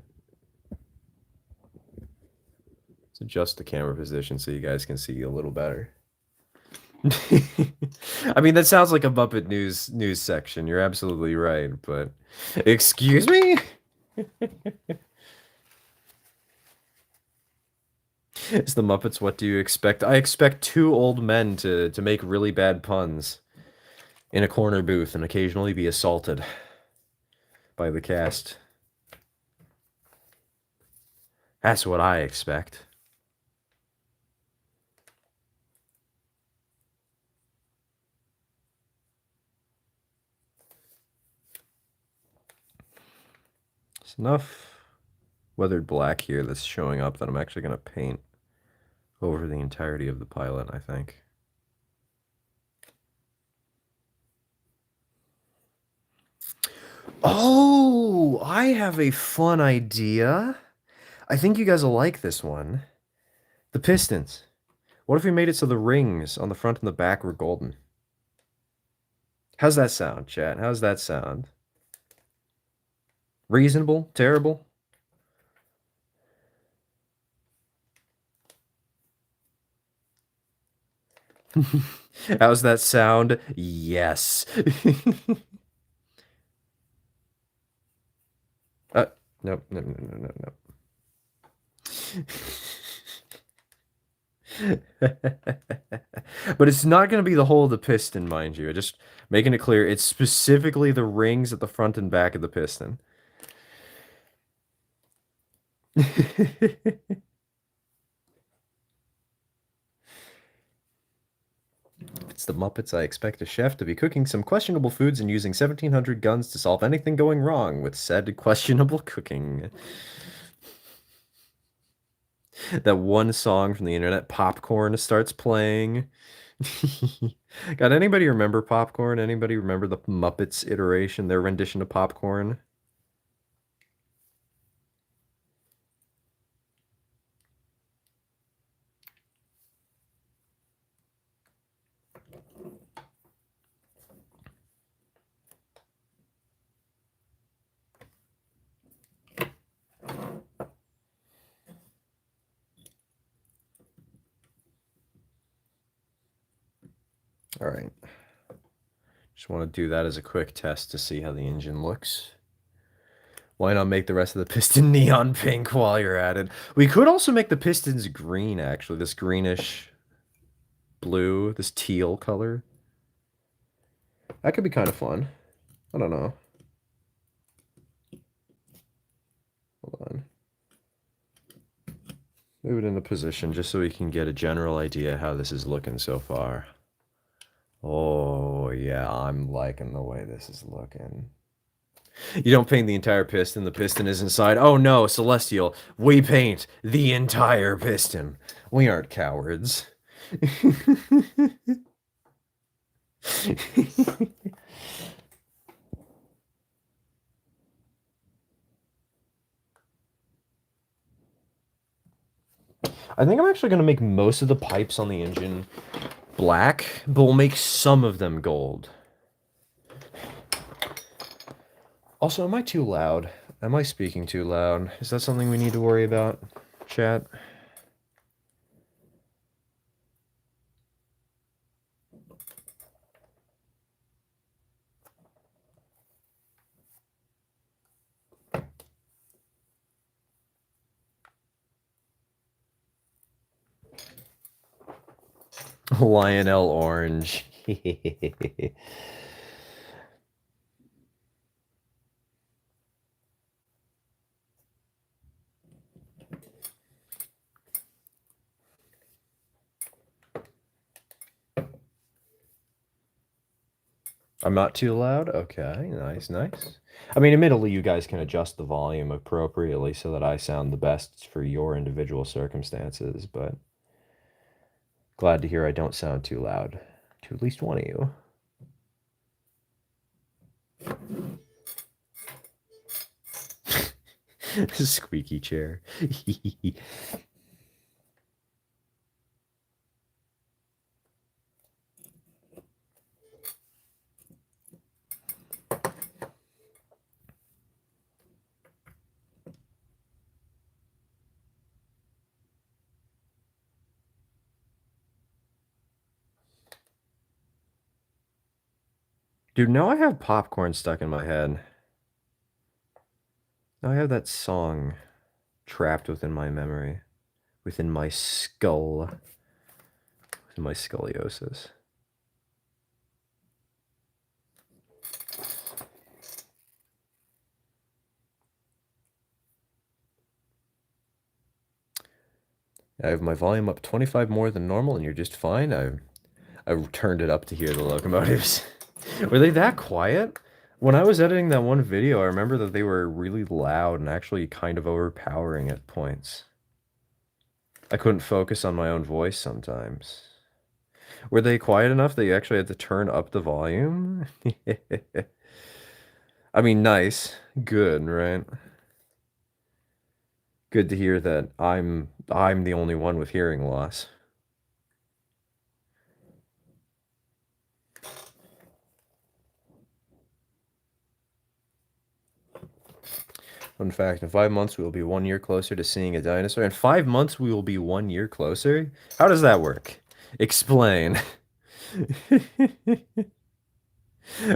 Speaker 1: Let's adjust the camera position so you guys can see a little better. I mean, that sounds like a Muppet news section. You're absolutely right, but excuse me? It's the Muppets. What do you expect? I expect two old men to make really bad puns in a corner booth and occasionally be assaulted by the cast. That's what I expect. It's enough weathered black here that's showing up that I'm actually going to paint over the entirety of the pilot, I think. Oh, I have a fun idea. I think you guys will like this one. The pistons. What if we made it so the rings on the front and the back were golden? How's that sound, chat? How's that sound? Reasonable? Terrible? How's that sound? Yes. uh, nope, no, no, no, no, no. But it's not going to be the whole of the piston, mind you. Just making it clear, it's specifically the rings at the front and back of the piston. It's the Muppets. I expect a chef to be cooking some questionable foods and using 1,700 guns to solve anything going wrong with said questionable cooking. That one song from the internet, Popcorn, starts playing. God, anybody remember Popcorn? Anybody remember the Muppets iteration, their rendition of Popcorn? All right. Just want to do that as a quick test to see how the engine looks. Why not make the rest of the piston neon pink while you're at it? We could also make the pistons green, actually. This greenish blue, this teal color. That could be kind of fun. I don't know. Hold on. Move it into position just so we can get a general idea how this is looking so far. Oh, yeah, I'm liking the way this is looking. You don't paint the entire piston, the piston is inside. Oh no, Celestial, we paint the entire piston. We aren't cowards. I think I'm actually going to make most of the pipes on the engine black, but we'll make some of them gold. Also, am I too loud? Am I speaking too loud? Is that something we need to worry about, chat? Lionel Orange. I'm not too loud? Okay, nice, nice. I mean, admittedly, you guys can adjust the volume appropriately so that I sound the best for your individual circumstances, but glad to hear I don't sound too loud to at least one of you. Squeaky chair. Dude, now I have popcorn stuck in my head. I have that song trapped within my memory, within my skull, within my scoliosis. I have my volume up 25 more than normal, and you're just fine. I turned it up to hear the locomotives. Were they that quiet? When I was editing that one video, I remember that they were really loud and actually kind of overpowering at points. I couldn't focus on my own voice sometimes. Were they quiet enough that you actually had to turn up the volume? I mean, nice. Good, right? Good to hear that I'm the only one with hearing loss. Fun fact, in 5 months we will be 1 year closer to seeing a dinosaur. In 5 months we will be 1 year closer? How does that work? Explain.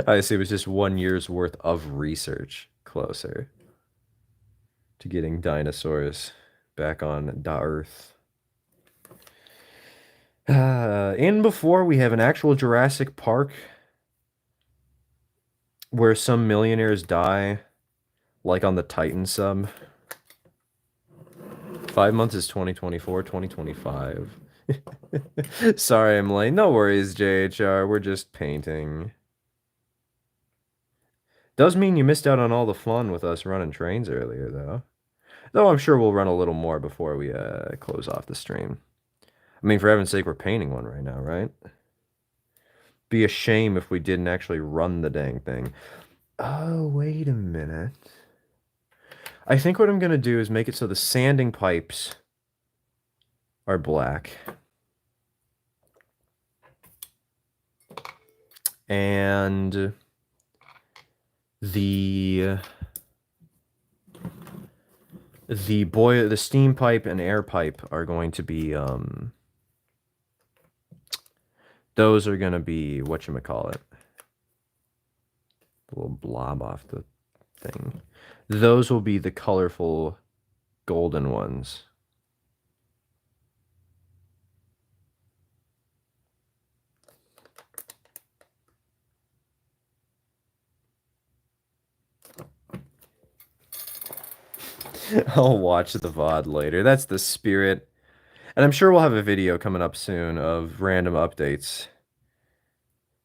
Speaker 1: I see it was just 1 year's worth of research closer to getting dinosaurs back on the Earth. In before we have an actual Jurassic Park where some millionaires die, like on the Titan sub. 5 months is 2024, 2025. Sorry, I'm late. No worries, JHR. We're just painting. Does mean you missed out on all the fun with us running trains earlier, though. Though I'm sure we'll run a little more before we close off the stream. I mean, for heaven's sake, we're painting one right now, right? Be a shame if we didn't actually run the dang thing. Oh, wait a minute. I think what I'm going to do is make it so the sanding pipes are black. And the steam pipe and air pipe are going to be those are going to be whatchamacallit. A little blob off the thing. Those will be the colorful golden ones. I'll watch the VOD later. That's the spirit. And I'm sure we'll have a video coming up soon of random updates.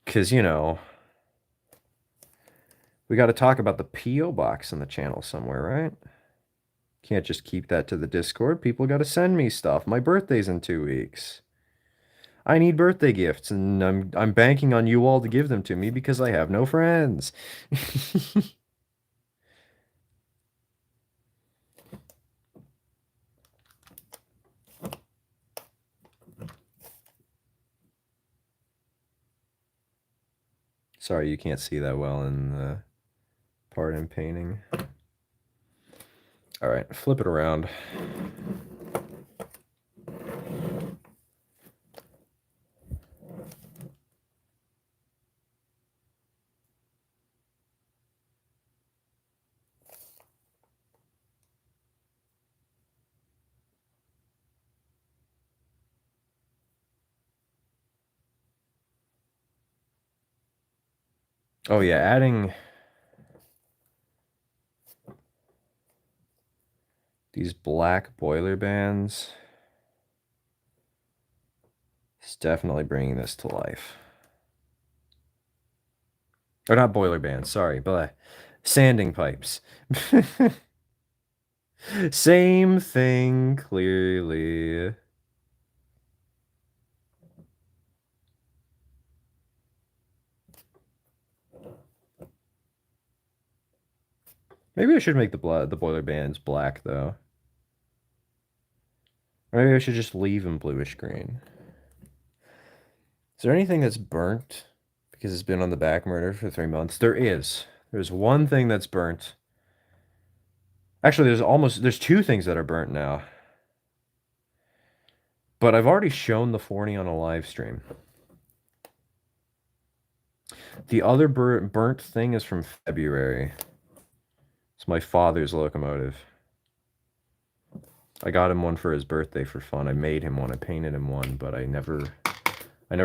Speaker 1: Because, you know, we got to talk about the P.O. box in the channel somewhere, right? Can't just keep that to the Discord. People got to send me stuff. My birthday's in 2 weeks. I need birthday gifts, and I'm banking on you all to give them to me because I have no friends. Sorry, you can't see that well in the part I'm painting. All right, flip it around. Oh yeah, adding these black boiler bands is definitely bringing this to life. Or not boiler bands, sorry, but sanding pipes. Same thing, clearly. Maybe I should make the boiler bands black, though. Or maybe I should just leave them bluish green. Is there anything that's burnt because it's been on the back burner for 3 months? There is. There's one thing that's burnt. Actually, there's two things that are burnt now. But I've already shown the Forney on a live stream. The other burnt thing is from February. It's my father's locomotive. I got him one for his birthday for fun. I made him one. I painted him one, but I never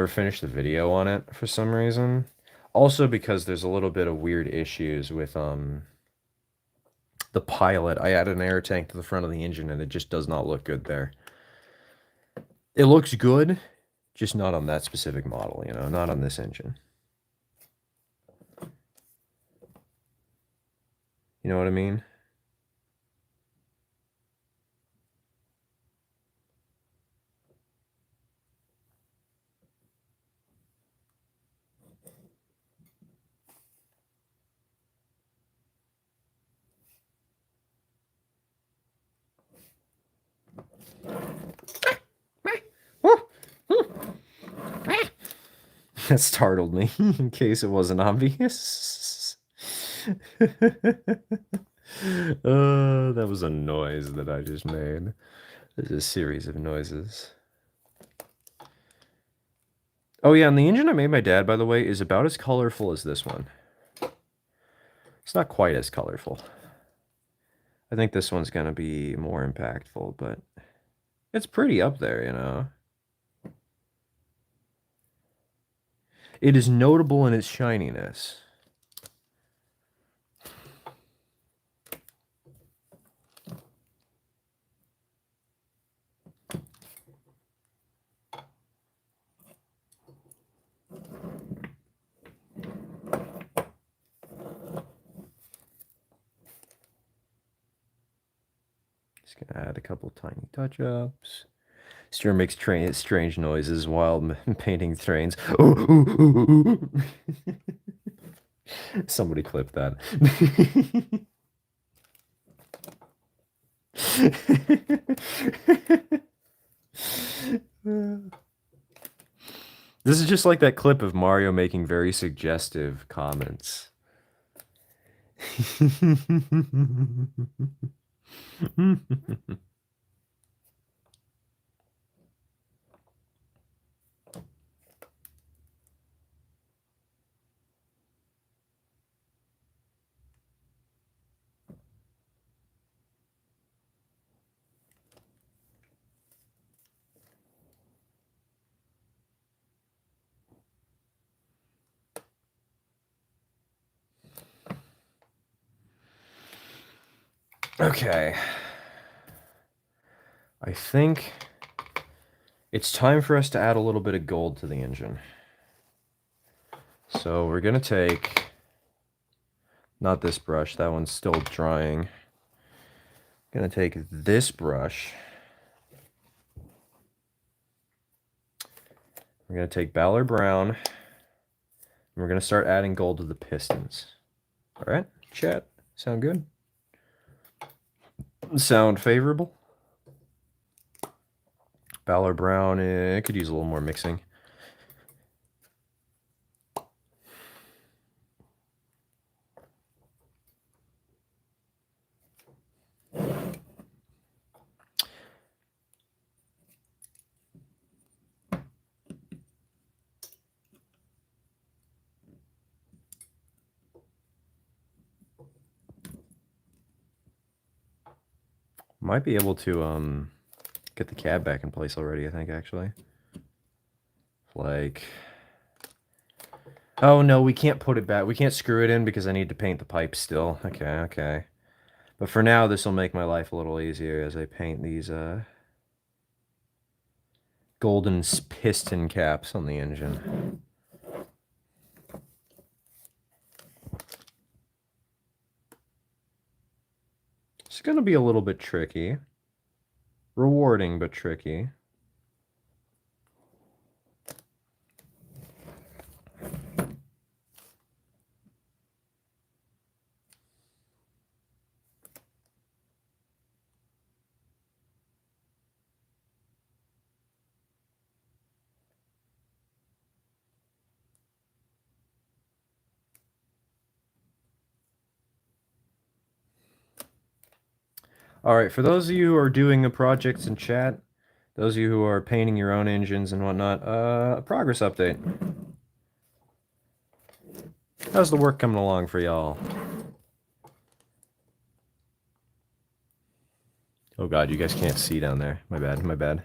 Speaker 1: finished the video on it for some reason. Also because there's a little bit of weird issues with the pilot. I added an air tank to the front of the engine and it just does not look good there. It looks good, just not on that specific model, you know, not on this engine. You know what I mean? That startled me, in case it wasn't obvious. That was a noise that I just made. There's a series of noises. Oh yeah, and the engine I made my dad, by the way, is about as colorful as this one. It's not quite as colorful. I think this one's gonna be more impactful, but it's pretty up there, you know. It is notable in its shininess. Just gonna add a couple tiny touch-ups. Steer makes strange noises while painting trains. Somebody clip that. This is just like that clip of Mario making very suggestive comments. Okay. I think it's time for us to add a little bit of gold to the engine. So we're going to take, not this brush, that one's still drying. I'm going to take this brush. We're going to take Ballard Brown. And we're going to start adding gold to the pistons. All right, chat. Sound good? Sound favorable? Ballard Brown, it could use a little more mixing. Might be able to get the cab back in place already, I think, actually. Like, oh no, we can't put it back. We can't screw it in because I need to paint the pipe still. Okay. But for now, this will make my life a little easier as I paint these golden piston caps on the engine. It's going to be a little bit tricky. Rewarding, but tricky. All right, for those of you who are doing the projects in chat, those of you who are painting your own engines and whatnot, progress update. How's the work coming along for y'all? Oh God, you guys can't see down there. My bad, my bad.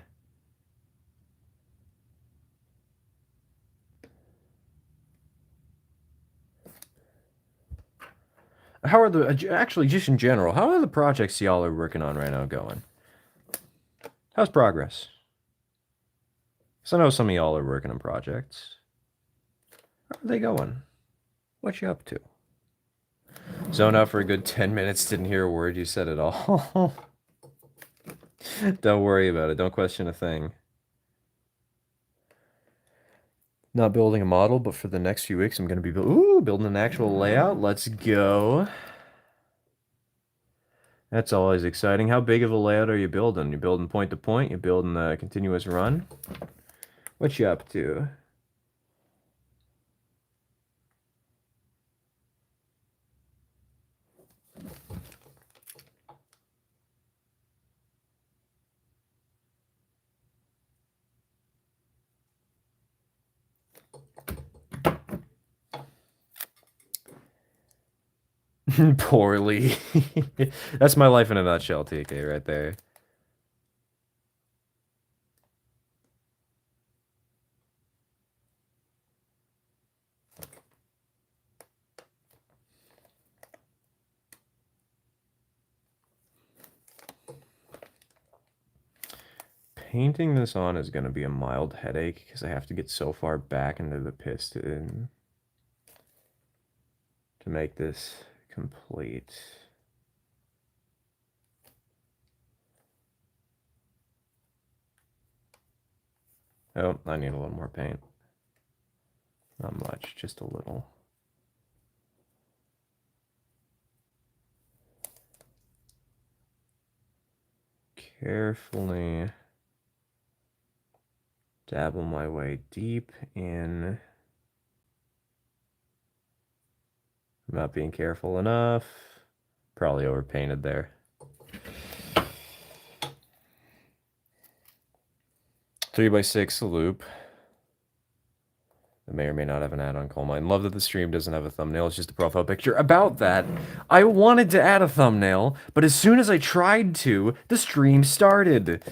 Speaker 1: How are the, actually, just in general, how are the projects y'all are working on right now going? How's progress? So I know some of y'all are working on projects. How are they going? What you up to? Zoned out for a good 10 minutes, didn't hear a word you said at all. Don't worry about it. Don't question a thing. Not building a model, but for the next few weeks, I'm going to be building an actual layout. Let's go. That's always exciting. How big of a layout are you building? You building point to point? You building a continuous run? What you up to? Poorly. That's my life in a nutshell, TK, right there. Painting this on is going to be a mild headache because I have to get so far back into the piston to make this complete. Oh, I need a little more paint. Not much, just a little. Carefully dabble my way deep in. I'm not being careful enough. Probably overpainted there. 3x6 loop. It may or may not have an add-on coal mine. Love that the stream doesn't have a thumbnail. It's just a profile picture. About that, I wanted to add a thumbnail, but as soon as I tried to, the stream started.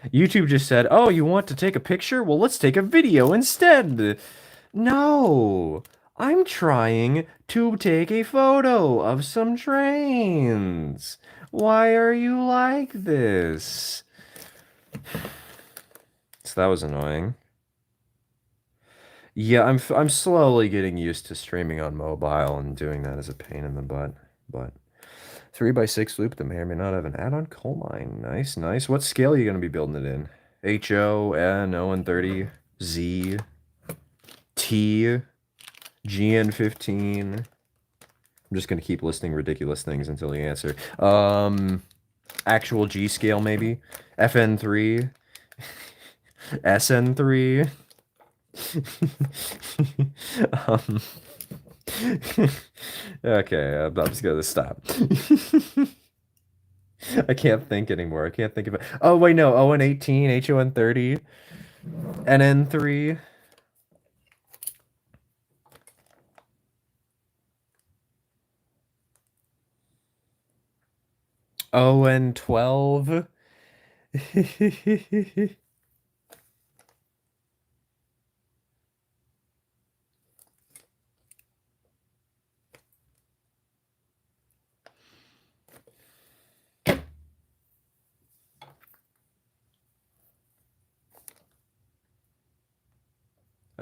Speaker 1: YouTube just said, oh, you want to take a picture? Well, let's take a video instead. No, I'm trying to take a photo of some trains. Why are you like this? So that was annoying. Yeah, I'm slowly getting used to streaming on mobile and doing that as a pain in the butt. But 3x6 loop that may or may not have an add-on coal mine. Nice, nice. What scale are you gonna be building it in? HO, N, ON30, Z, T, GN15. I'm just gonna keep listing ridiculous things until you answer. Actual G scale maybe. FN3, SN3. um, okay, I'm just gonna stop. I can't think anymore. I can't think of it. Oh wait, no. ON18, HON30, NN3. ON12.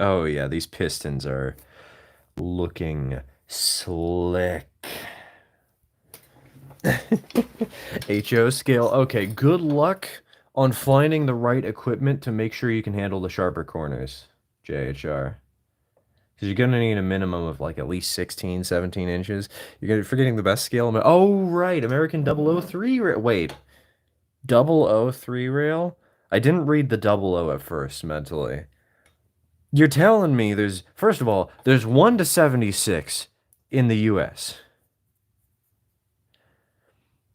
Speaker 1: Oh yeah, these pistons are looking slick. HO scale. Okay, good luck on finding the right equipment to make sure you can handle the sharper corners, JHR. Because you're going to need a minimum of like at least 16, 17 inches. You're forgetting the best scale. Oh, right. American 003 rail. Wait. 003 rail? I didn't read the 00 at first mentally. You're telling me there's, first of all, there's 1 to 76 in the US.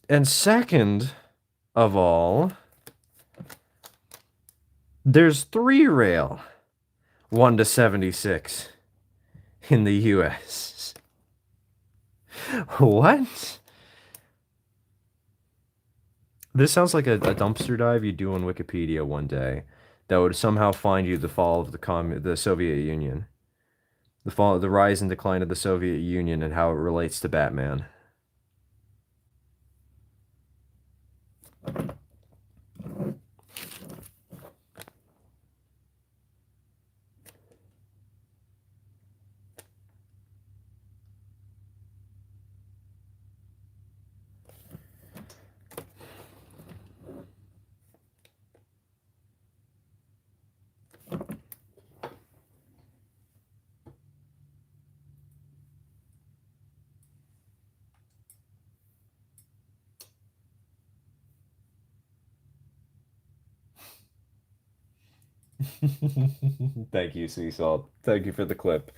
Speaker 1: And second of all, there's 3 rail 1 to 76 in the US. What? This sounds like a dumpster dive you do on Wikipedia one day that would somehow find you the fall of the Soviet Union, the rise and decline of the Soviet Union, and how it relates to Batman. Thank you, Sea Salt. Thank you for the clip.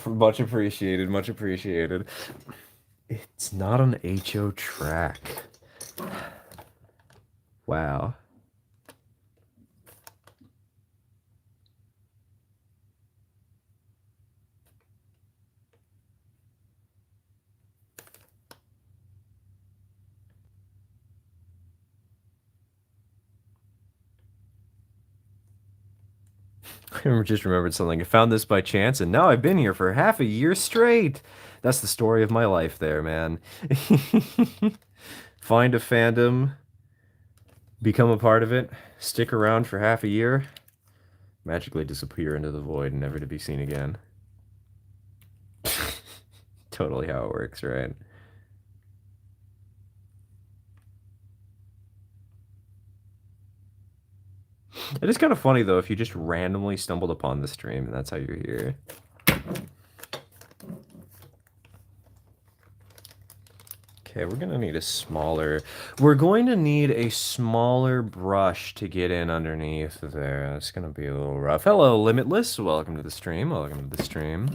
Speaker 1: Much appreciated, much appreciated. It's not an HO track. Wow. I just remembered something. I found this by chance, and now I've been here for half a year straight. That's the story of my life there, man. Find a fandom, become a part of it, stick around for half a year, magically disappear into the void, never to be seen again. Totally how it works, right? It is kind of funny though if you just randomly stumbled upon the stream and that's how you're here. Okay, we're gonna need a smaller. We're going to need a smaller brush to get in underneath there. It's gonna be a little rough. Hello, Limitless. Welcome to the stream. Welcome to the stream.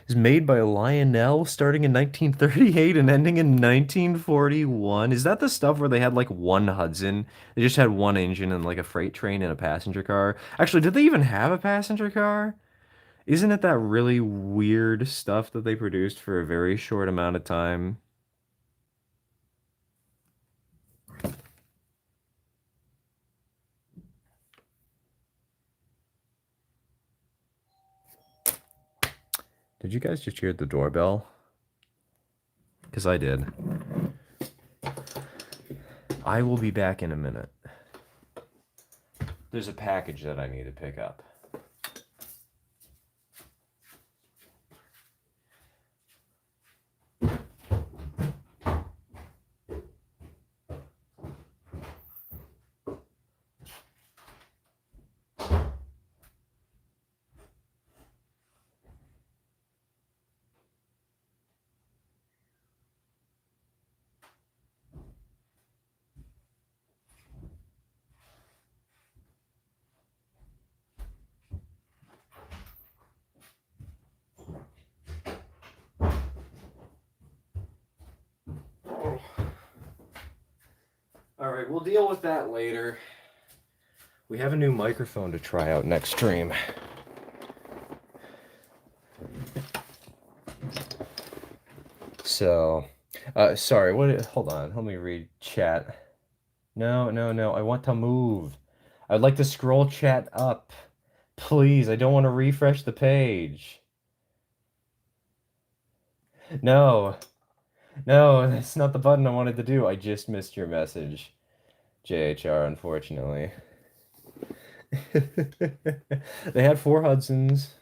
Speaker 1: Is made by Lionel starting in 1938 and ending in 1941. Is that the stuff where they had like one Hudson? They just had one engine and like a freight train and a passenger car. Actually, did they even have a passenger car? Isn't it that really weird stuff that they produced for a very short amount of time? Did you guys just hear the doorbell? Because I did. I will be back in a minute. There's a package that I need to pick up. All right, we'll deal with that later. We have a new microphone to try out next stream. So, sorry, what, hold on, let me read chat. No, no, no, I want to move. I'd like to scroll chat up. Please, I don't want to refresh the page. No, no, that's not the button I wanted to do. I just missed your message, JHR, unfortunately. They had 4 Hudsons,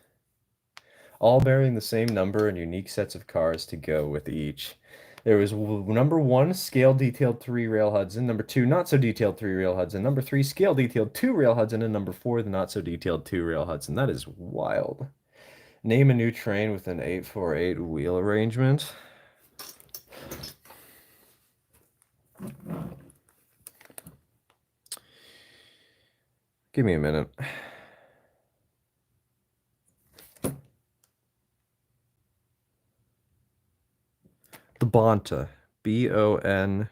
Speaker 1: all bearing the same number and unique sets of cars to go with each. There was number 1, scale detailed 3 rail Hudson, number 2, not so detailed 3 rail Hudson, number 3, scale detailed 2 rail Hudson, and number 4, the not so detailed 2 rail Hudson. That is wild. Name a new train with an 848 wheel arrangement. Give me a minute. The Bontah. Bontah.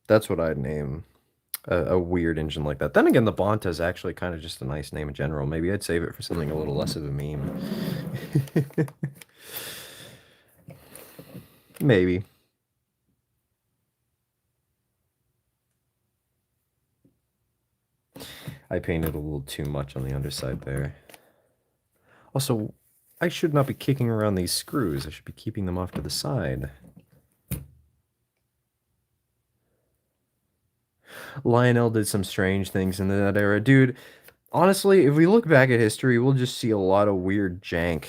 Speaker 1: That's what I'd name a weird engine like that. Then again, the Bonta is actually kind of just a nice name in general. Maybe I'd save it for something a little less of a meme. Maybe. I painted a little too much on the underside there. Also, I should not be kicking around these screws. I should be keeping them off to the side. Lionel did some strange things in that era. Dude, honestly, if we look back at history, we'll just see a lot of weird jank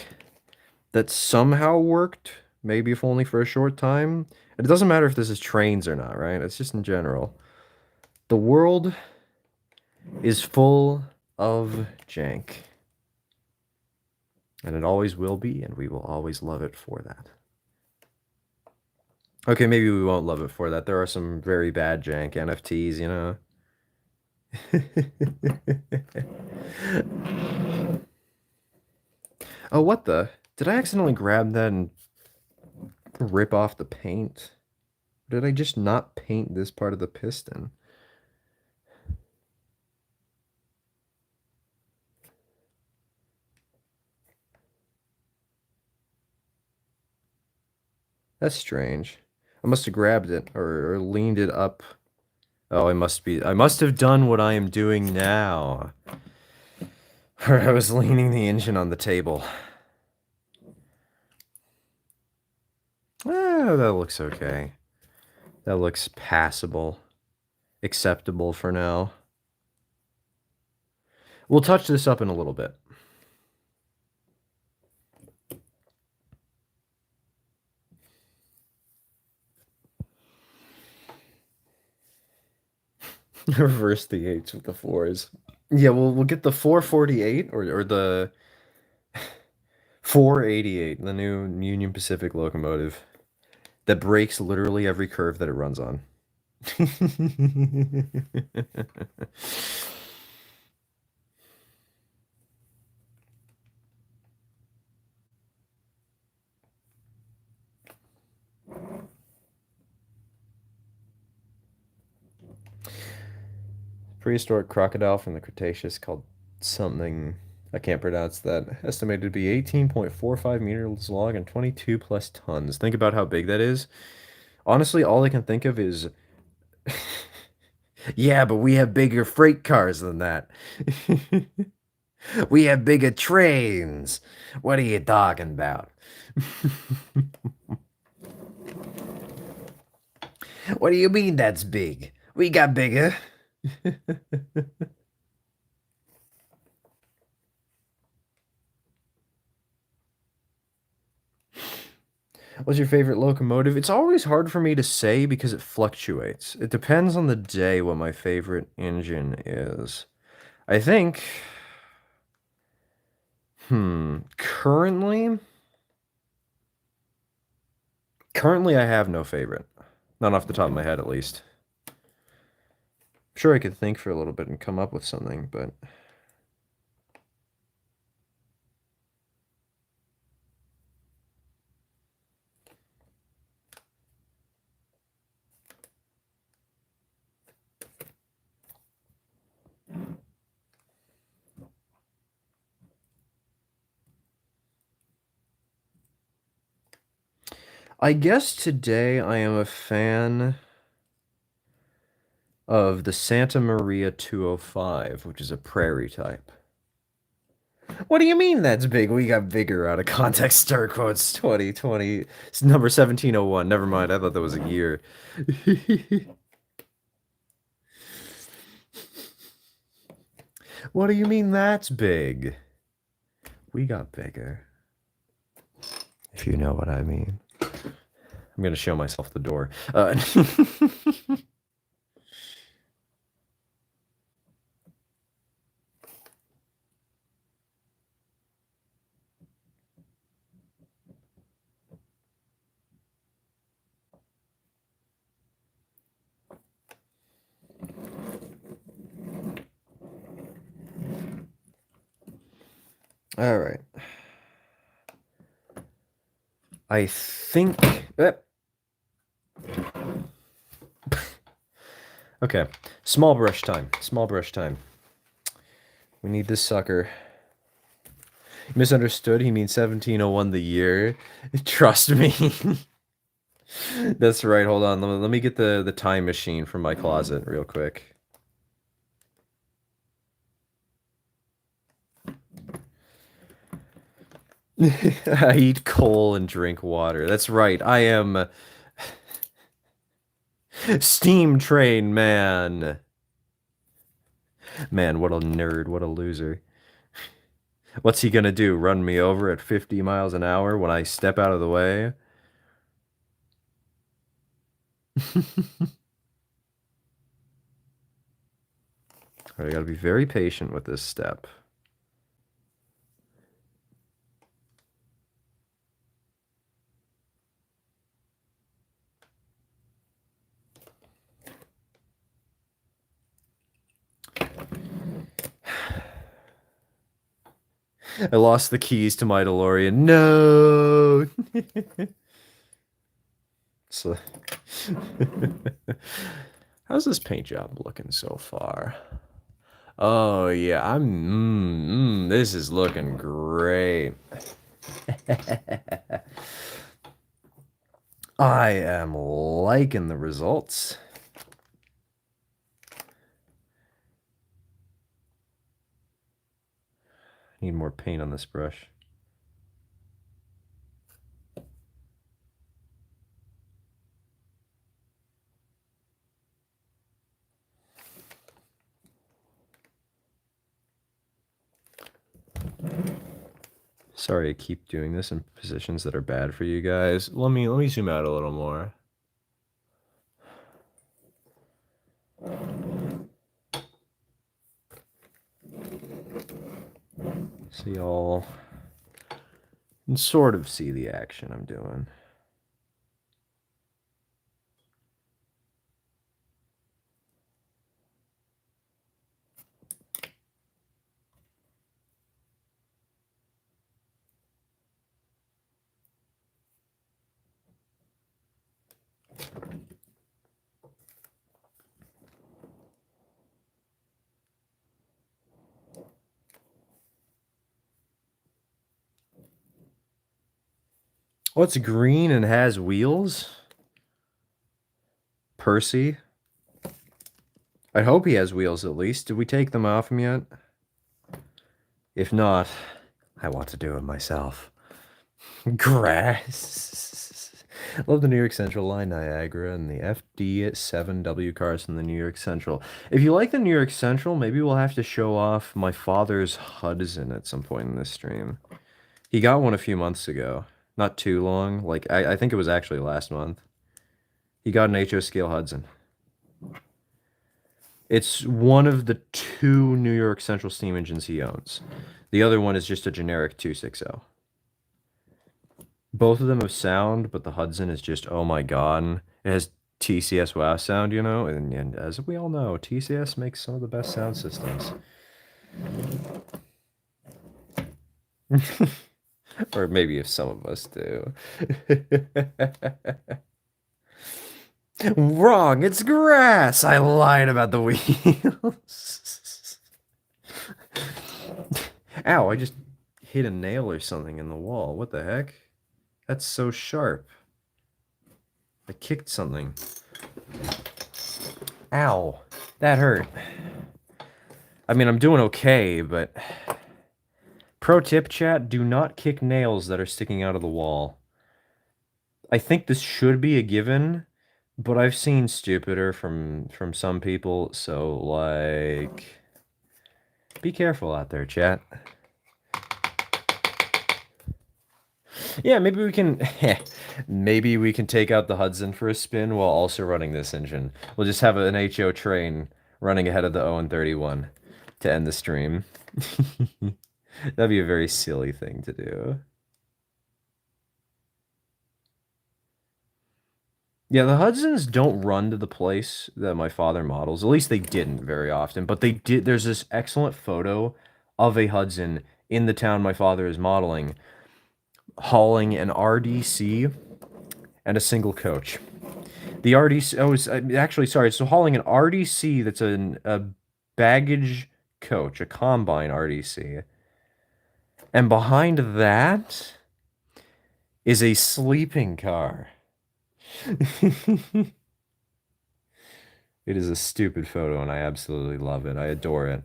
Speaker 1: that somehow worked, maybe if only for a short time. And it doesn't matter if this is trains or not, right? It's just in general. The world is full of jank. And it always will be, and we will always love it for that. Okay, maybe we won't love it for that. There are some very bad jank NFTs, you know? Oh, what the? Did I accidentally grab that and rip off the paint? Did I just not paint this part of the piston? That's strange. I must have grabbed it or leaned it up. Oh, I must have done what I am doing now. Or I was leaning the engine on the table. That looks okay. That looks passable. Acceptable for now. We'll touch this up in a little bit. Reverse the 8s with the 4s. Yeah, we'll get the 448 or the 488, the new Union Pacific locomotive that breaks literally every curve that it runs on. Prehistoric crocodile from the Cretaceous called something I can't pronounce that. Estimated to be 18.45 meters long and 22 plus tons. Think about how big that is. Honestly, all I can think of is, yeah, but we have bigger freight cars than that. We have bigger trains. What are you talking about? What do you mean that's big? We got bigger. What's your favorite locomotive? It's always hard for me to say because it fluctuates. It depends on the day what my favorite engine is. I think, currently I have no favorite. Not off the top of my head, at least. I'm sure I could think for a little bit and come up with something, but I guess today I am a fan of the Santa Maria 205, which is a prairie type. What do you mean that's big? We got bigger out of context. Star quotes 2020. It's number 1701. Never mind. I thought that was a year. What do you mean that's big? We got bigger. If you know what I mean. I'm going to show myself the door. All right. I think Okay, small brush time. Small brush time. We need this sucker. Misunderstood. He means 1701 the year. Trust me. That's right. Hold on. Let me get the time machine from my closet real quick. I eat coal and drink water. That's right. I am steam train man. Man, what a nerd. What a loser. What's he gonna do? Run me over at 50 miles an hour when I step out of the way? I gotta be very patient with this step. I lost the keys to my DeLorean. No. So, how's this paint job looking so far? Oh yeah, this is looking great. I am liking the results. Need more paint on this brush. Sorry I keep doing this in positions that are bad for you guys. Let me zoom out a little more. So y'all can sort of see the action I'm doing. What's green and has wheels? Percy. I hope he has wheels at least. Did we take them off him yet? If not, I want to do it myself. Grass. Love the New York Central line, Niagara, and the FD7W cars from the New York Central. If you like the New York Central, maybe we'll have to show off my father's Hudson at some point in this stream. He got one a few months ago. Not too long. Like, I think it was actually last month. He got an HO scale Hudson. It's one of the two New York Central steam engines he owns. The other one is just a generic 260. Both of them have sound, but the Hudson is just, oh my god. It has TCS WOW sound, you know? And as we all know, TCS makes some of the best sound systems. Or maybe if some of us do. Wrong, it's grass. I lied about the wheels. Ow, I just hit a nail or something in the wall. What the heck? That's so sharp. I kicked something. Ow, that hurt. I mean, I'm doing okay, but... Pro tip, chat, do not kick nails that are sticking out of the wall. I think this should be a given, but I've seen stupider from some people, so, like... Be careful out there, chat. Yeah, maybe we can... maybe we can take out the Hudson for a spin while also running this engine. We'll just have an HO train running ahead of the ON31 to end the stream. That'd be a very silly thing to do. Yeah, the Hudsons don't run to the place that my father models. At least they didn't very often, but they did. There's this excellent photo of a Hudson in the town my father is modeling, hauling an RDC and a single coach. The RDC. Oh, it's actually sorry. So hauling an RDC that's a baggage coach, a combine RDC, and behind that is a sleeping car. It is a stupid photo, and I absolutely love it. I adore it.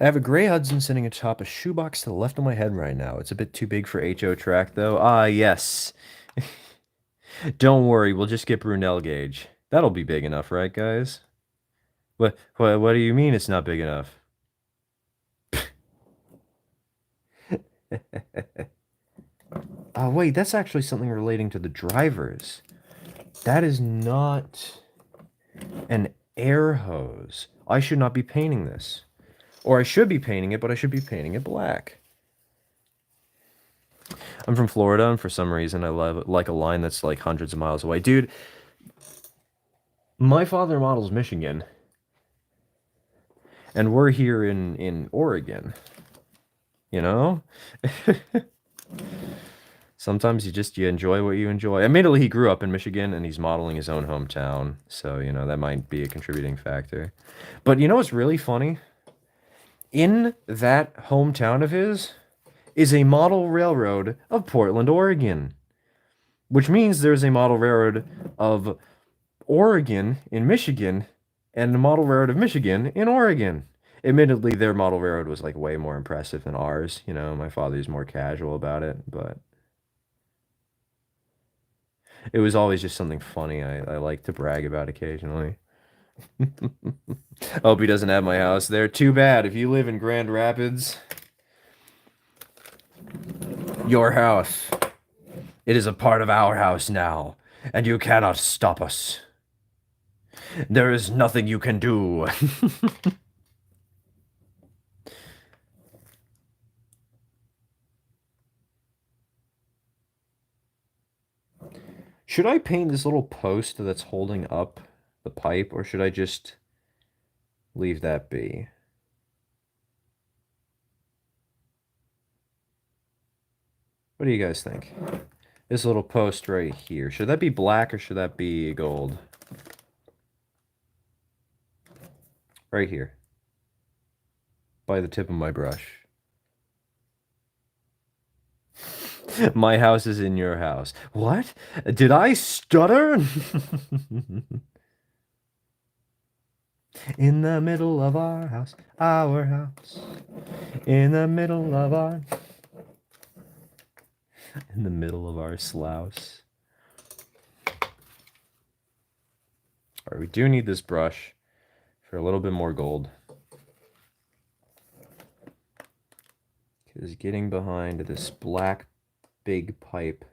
Speaker 1: I have a gray Hudson sitting atop a shoebox to the left of my head right now. It's a bit too big for HO track, though. Ah, yes. Don't worry, we'll just get Brunel gauge. That'll be big enough, right, guys? What do you mean it's not big enough? Oh, wait, that's actually something relating to the drivers. That is not an air hose. I should not be painting this. Or I should be painting it, but I should be painting it black. I'm from Florida, and for some reason I love like a line that's like hundreds of miles away. Dude, my father models Michigan, and we're here in Oregon, you know? Sometimes you enjoy what you enjoy. Admittedly, he grew up in Michigan and he's modeling his own hometown, so that might be a contributing factor. But you know what's really funny? In that hometown of his is a model railroad of Portland, Oregon, which means there's a model railroad of Oregon in Michigan and a model railroad of Michigan in Oregon. Admittedly, their model railroad was like way more impressive than ours. My father's more casual about it, but it was always just something funny I like to brag about occasionally. Hope he doesn't have my house there. Too bad. If you live in Grand Rapids, your house, it is a part of our house now, and you cannot stop us. There is nothing you can do. Should I paint this little post that's holding up the pipe, or should I just leave that be? What do you guys think? This little post right here. Should that be black or should that be gold? Right here. By the tip of my brush. My house is in your house. What? Did I stutter? In the middle of our house. In the middle of our... In the middle of our slouse. Alright, we do need this brush for a little bit more gold. Because getting behind this black big pipe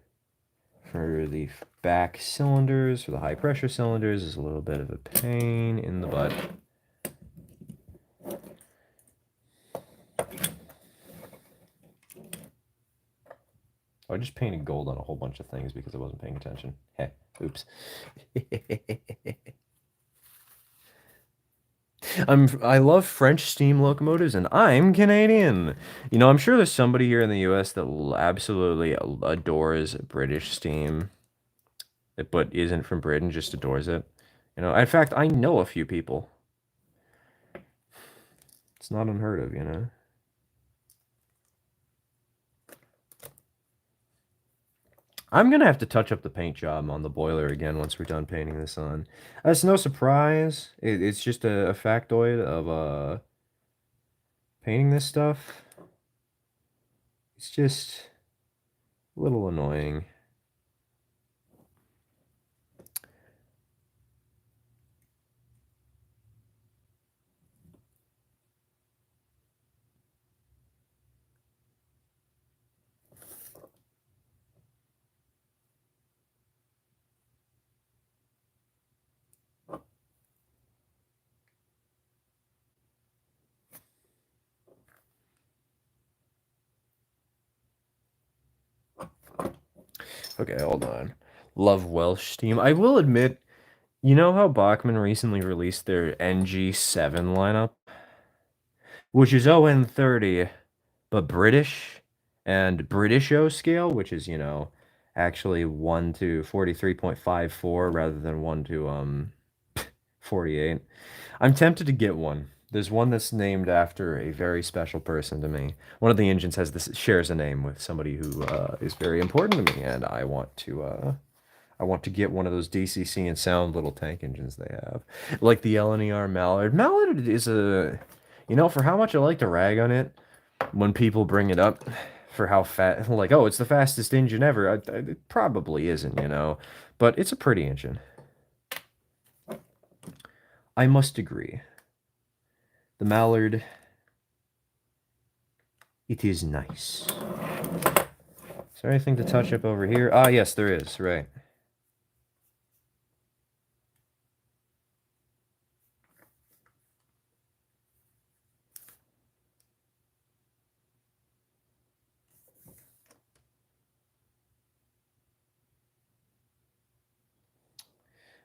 Speaker 1: for the back cylinders, for the high pressure cylinders, is a little bit of a pain in the butt. I just painted gold on a whole bunch of things because I wasn't paying attention. Heh, oops. I love French steam locomotives, and I'm Canadian. I'm sure there's somebody here in the U.S. that absolutely adores British steam, but isn't from Britain, just adores it. In fact, I know a few people. It's not unheard of. I'm gonna have to touch up the paint job on the boiler again once we're done painting this on. That's no surprise. It's just a factoid of painting this stuff. It's just a little annoying. Okay, hold on. Love Welsh steam. I will admit, you know how Bachmann recently released their NG7 lineup? which is ON30, but British and Britisho scale, which is, actually 1 to 43.54 rather than 1 to 48. I'm tempted to get one. There's one that's named after a very special person to me. One of the engines has this shares a name with somebody who is very important to me, and I want to get one of those DCC and sound little tank engines they have, like the LNER Mallard. Mallard is for how much I like to rag on it when people bring it up, for how fast, like, oh, it's the fastest engine ever. It probably isn't, but it's a pretty engine. I must agree. The Mallard, it is nice. Is there anything to touch up over here? Ah, yes, there is, right.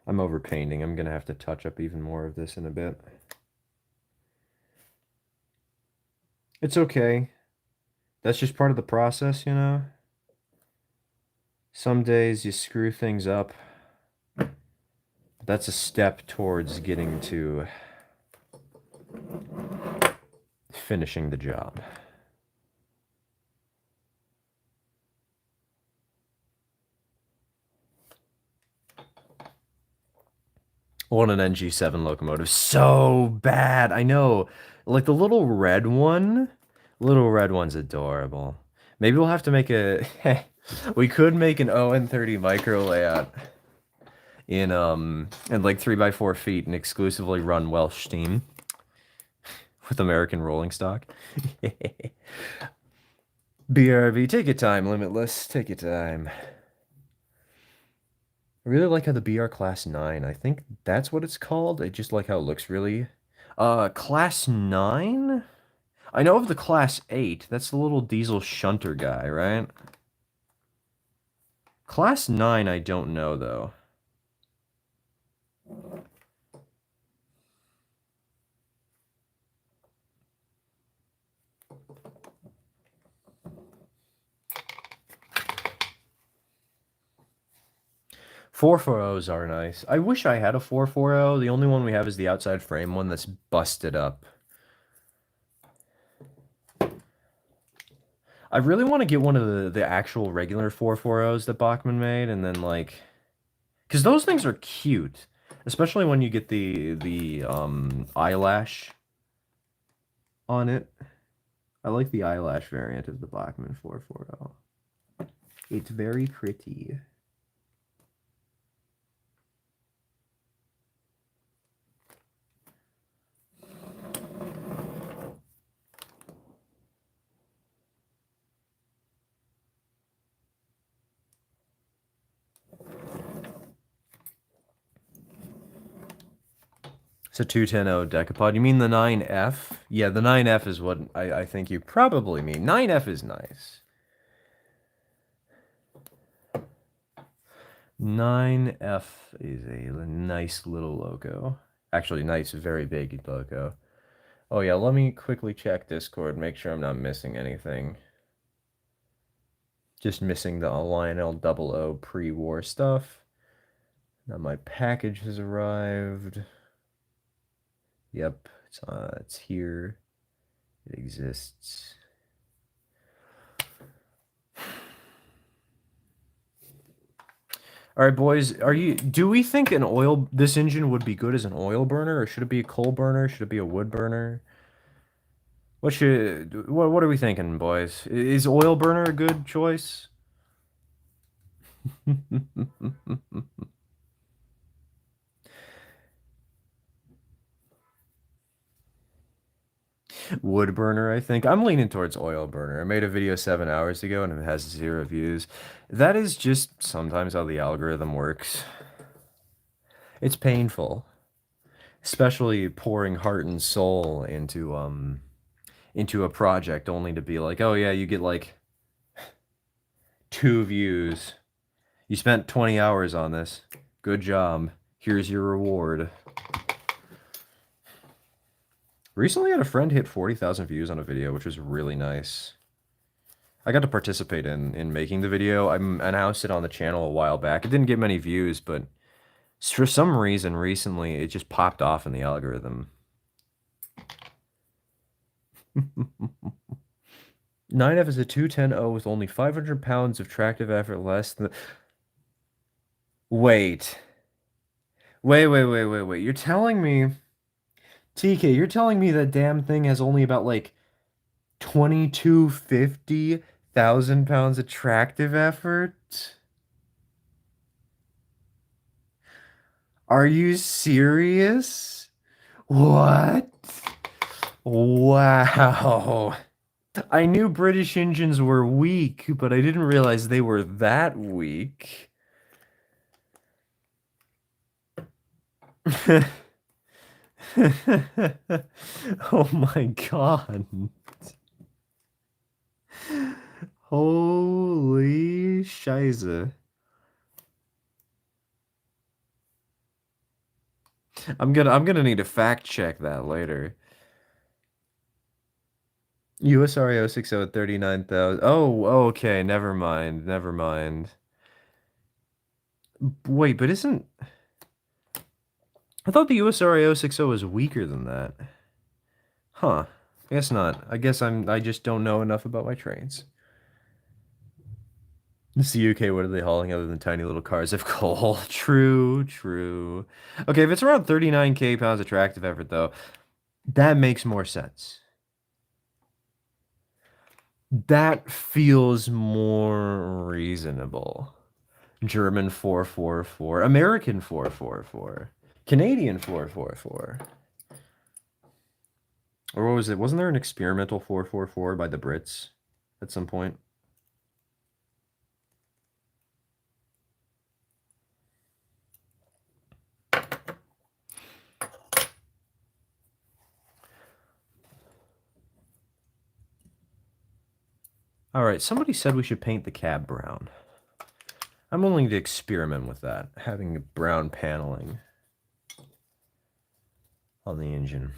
Speaker 1: I'm overpainting. I'm going to have to touch up even more of this in a bit. It's okay. That's just part of the process. Some days you screw things up. That's a step towards getting to finishing the job. Want an NG7 locomotive so bad. I know. Like the little red one. Little red one's adorable. Maybe we'll have to make a we could make an ON30 micro layout in like 3x4 feet and exclusively run Welsh steam with American rolling stock. BRV, take your time, Limitless. Take your time. I really like how the BR Class 9, I think that's what it's called. I just like how it looks really. Class 9? I know of the Class 8. That's the little diesel shunter guy, right? Class 9, I don't know, though. Four 440s are nice. I wish I had a 440. The only one we have is the outside frame one that's busted up. I really want to get one of the actual regular 440s that Bachmann made, and then like, because those things are cute, especially when you get the eyelash on it. I like the eyelash variant of the Bachmann 440. It's very pretty. It's a 210 decapod. You mean the 9F? Yeah, the 9F is what I think you probably mean. 9F is nice. 9F is a nice little loco. Actually, nice, very big loco. Oh yeah, let me quickly check Discord, make sure I'm not missing anything. Just missing the Lionel 00 pre-war stuff. Now my package has arrived. Yep, it's here. It exists. All right, boys, do we think this engine would be good as an oil burner, or should it be a coal burner? Should it be a wood burner? What are we thinking, boys? Is oil burner a good choice? Wood burner, I think. I'm leaning towards oil burner. I made a video 7 hours ago and it has 0 views. That is just sometimes how the algorithm works. It's painful, especially pouring heart and soul into a project only to be like, oh yeah, you get like 2 views. You spent 20 hours on this. Good job. Here's your reward. Recently, I had a friend hit 40,000 views on a video, which was really nice. I got to participate in making the video. I announced it on the channel a while back. It didn't get many views, but for some reason recently it just popped off in the algorithm. 9F is a 210-0 with only 500 pounds of tractive effort less than. Wait. Wait. You're telling me, TK, you're telling me that damn thing has only about like 50,000 pounds of tractive effort? Are you serious? What? Wow. I knew British engines were weak, but I didn't realize they were that weak. Oh my God. Holy Scheiße. I'm gonna need to fact check that later. USRAO 60 at 39,000. Oh, okay, never mind. Never mind. Wait, but isn't I thought the USRAO 60 was weaker than that. Huh. I guess not. I just don't know enough about my trains. It's the UK, what are they hauling other than tiny little cars of coal? True, true. Okay, if it's around 39K pounds of tractive effort, though, that makes more sense. That feels more reasonable. German 444, American 444, Canadian 444. Or what was it? Wasn't there an experimental 444 by the Brits at some point? All right, somebody said we should paint the cab brown. I'm willing to experiment with that, having brown paneling on the engine.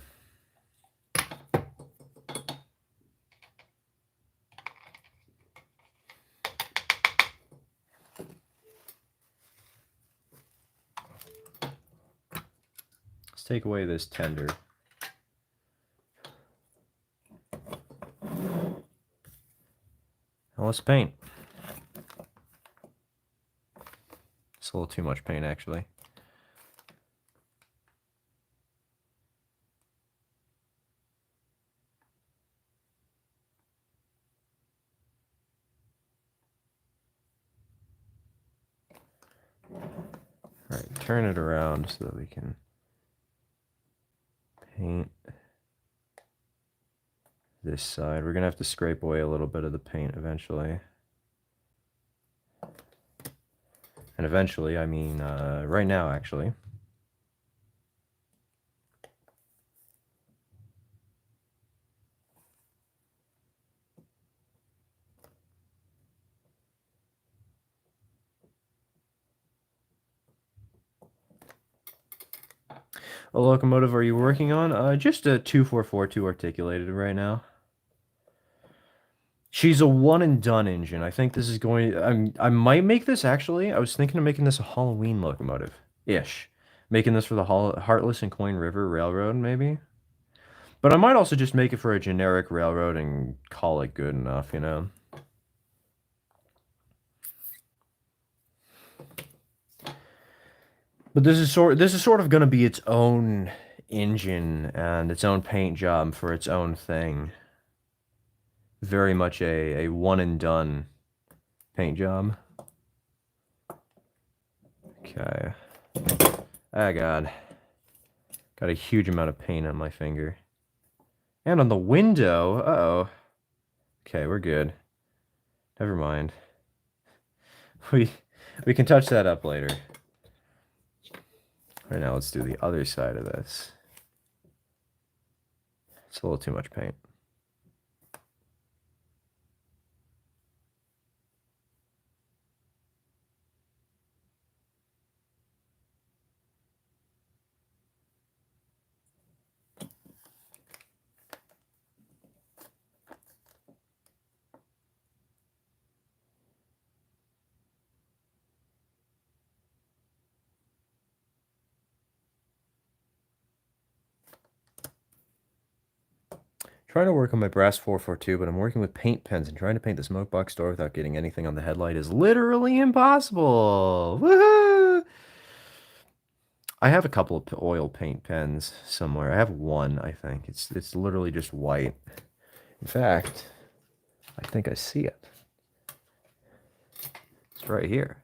Speaker 1: Let's take away this tender. Now let's paint. It's a little too much paint, actually. All right, turn it around so that we can paint this side. We're gonna have to scrape away a little bit of the paint eventually. And eventually, I mean right now, actually. A locomotive are you working on? Just a 2442 articulated right now. She's a one and done engine. I think this is going. I might make this actually. I was thinking of making this a Halloween locomotive ish, making this for the Heartless and Coin River Railroad maybe. But I might also just make it for a generic railroad and call it good enough, you know. But this is sort of going to be its own engine and its own paint job for its own thing. Very much a one and done paint job. Okay. Ah, God. Got a huge amount of paint on my finger. And on the window. Uh-oh. Okay, we're good. Never mind. We can touch that up later. Right now, let's do the other side of this. It's a little too much paint. Trying to work on my brass 442, but I'm working with paint pens, and trying to paint the smoke box door without getting anything on the headlight is literally impossible. Woohoo! I have a couple of oil paint pens somewhere. I have one, I think. It's literally just white. In fact, I think I see it. It's right here.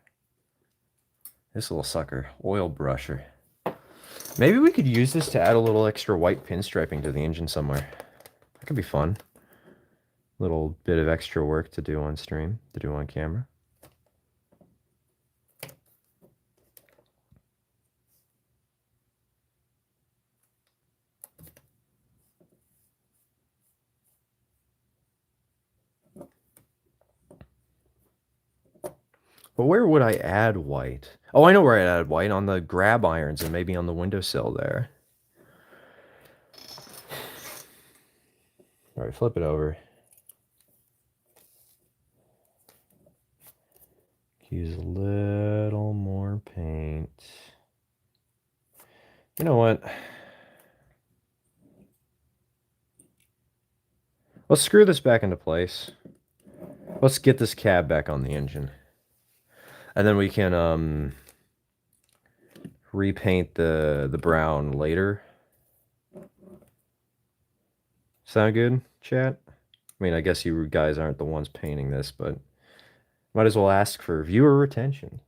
Speaker 1: This little sucker, oil brusher. Maybe we could use this to add a little extra white pinstriping to the engine somewhere. That could be fun. Little bit of extra work to do on stream, to do on camera. But where would I add white? Oh, I know where I'd add white. On the grab irons and maybe on the windowsill there. All right, flip it over. Use a little more paint. You know what? Let's screw this back into place. Let's get this cab back on the engine. And then we can repaint the brown later. Sound good, chat? I mean, I guess you guys aren't the ones painting this, but might as well ask for viewer retention.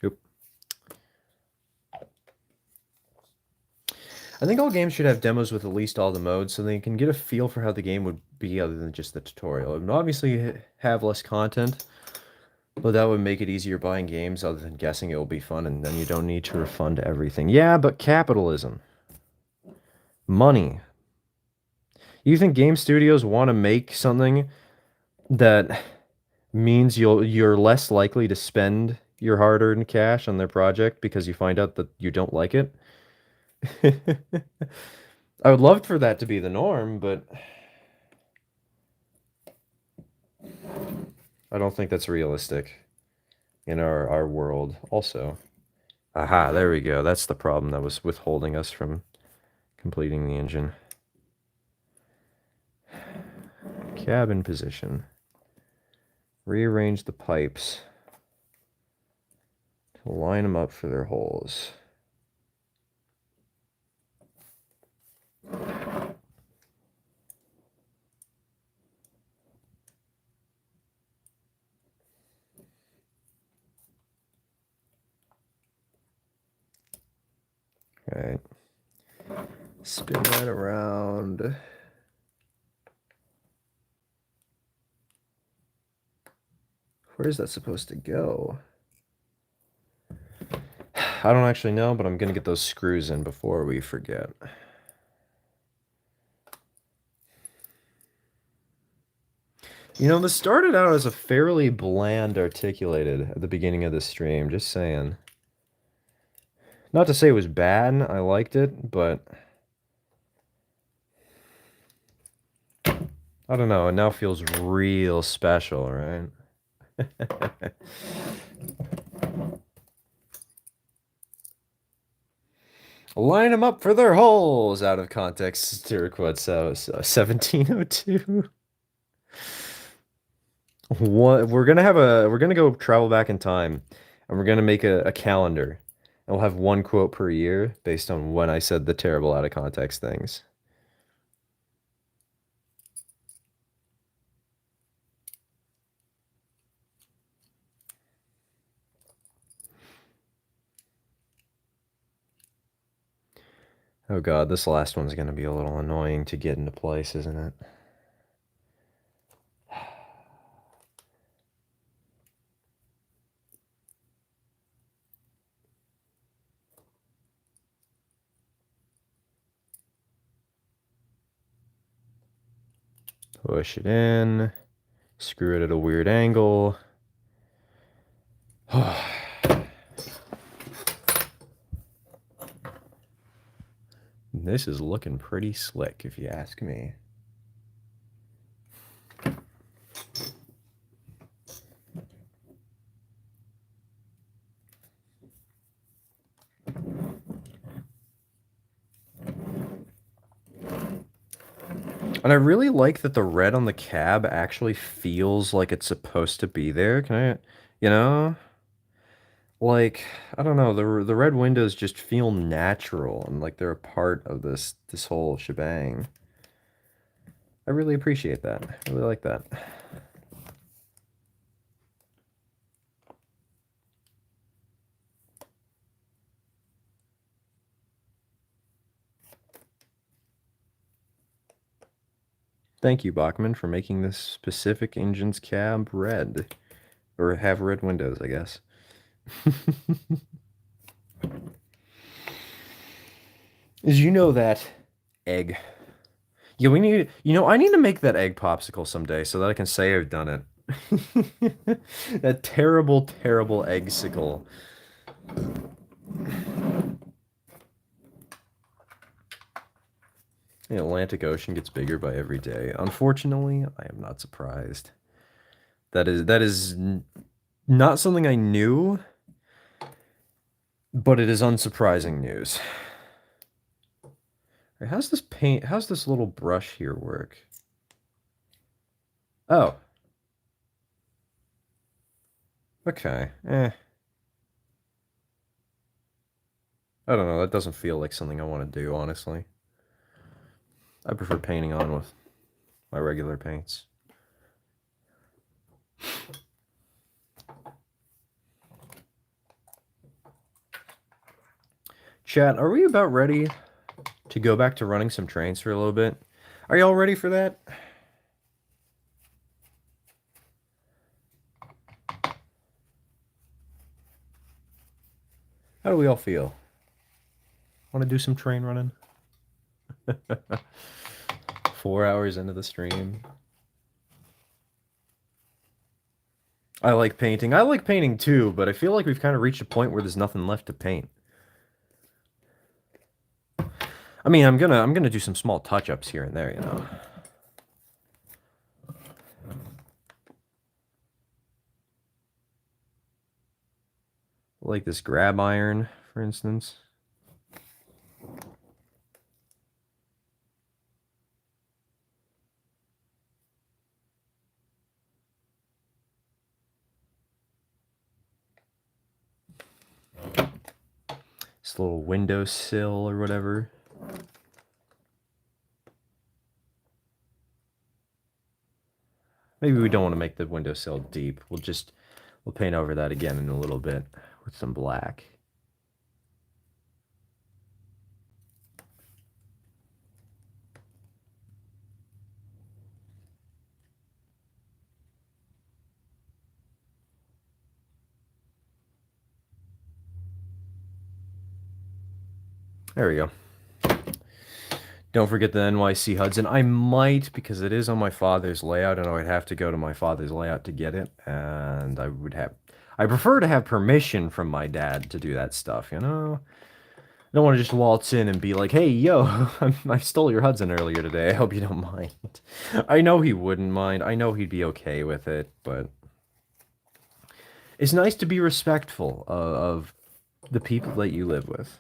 Speaker 1: Oop. I think all games should have demos with at least all the modes so they can get a feel for how the game would be other than just the tutorial. It would obviously have less content, but that would make it easier buying games other than guessing it will be fun, and then you don't need to refund everything. Yeah, but capitalism. Money. You think game studios want to make something that means you're less likely to spend your hard-earned cash on their project because you find out that you don't like it? I would love for that to be the norm, but I don't think that's realistic in our world also. Aha, there we go. That's the problem that was withholding us from completing the engine. Cabin position. Rearrange the pipes to line them up for their holes. All right. Spin that around. Where is that supposed to go? I don't actually know, but I'm going to get those screws in before we forget. You know, this started out as a fairly bland articulated at the beginning of the stream, just saying. Not to say it was bad, I liked it, but I don't know, it now feels real special, right? Line them up for their holes, out of context, Tiraquad 1702. We're gonna go travel back in time, and we're gonna make a calendar, and we'll have one quote per year based on when I said the terrible out of context things. Oh god, this last one's gonna be a little annoying to get into place, isn't it? Push it in, screw it at a weird angle. This is looking pretty slick, if you ask me. And I really like that the red on the cab actually feels like it's supposed to be there. Can I, you know, like I don't know, the red windows just feel natural and like they're a part of this whole shebang. I really appreciate that. I really like that. Thank you, Bachman, for making this specific engine's cab red. Or have red windows, I guess. As you know that egg. Yeah, we need, I need to make that egg popsicle someday so that I can say I've done it. That terrible, terrible eggsicle. The Atlantic Ocean gets bigger by every day. Unfortunately, I am not surprised. That is not something I knew, but it is unsurprising news. How's this little brush here work? Oh. Okay. I don't know, that doesn't feel like something I want to do, honestly. I prefer painting on with my regular paints. Chat, are we about ready to go back to running some trains for a little bit? Are y'all ready for that? How do we all feel? Want to do some train running? 4 hours into the stream. I like painting. I like painting too, but I feel like we've kind of reached a point where there's nothing left to paint. I mean, I'm gonna do some small touch-ups here and there, you know. Like this grab iron, for instance. This little windowsill or whatever. Maybe we don't want to make the windowsill deep. We'll paint over that again in a little bit with some black. There we go. Don't forget the NYC Hudson. I might, because it is on my father's layout, and I would have to go to my father's layout to get it. And I prefer to have permission from my dad to do that stuff, you know? I don't want to just waltz in and be like, hey, yo, I stole your Hudson earlier today. I hope you don't mind. I know he wouldn't mind. I know he'd be okay with it, but it's nice to be respectful of the people that you live with.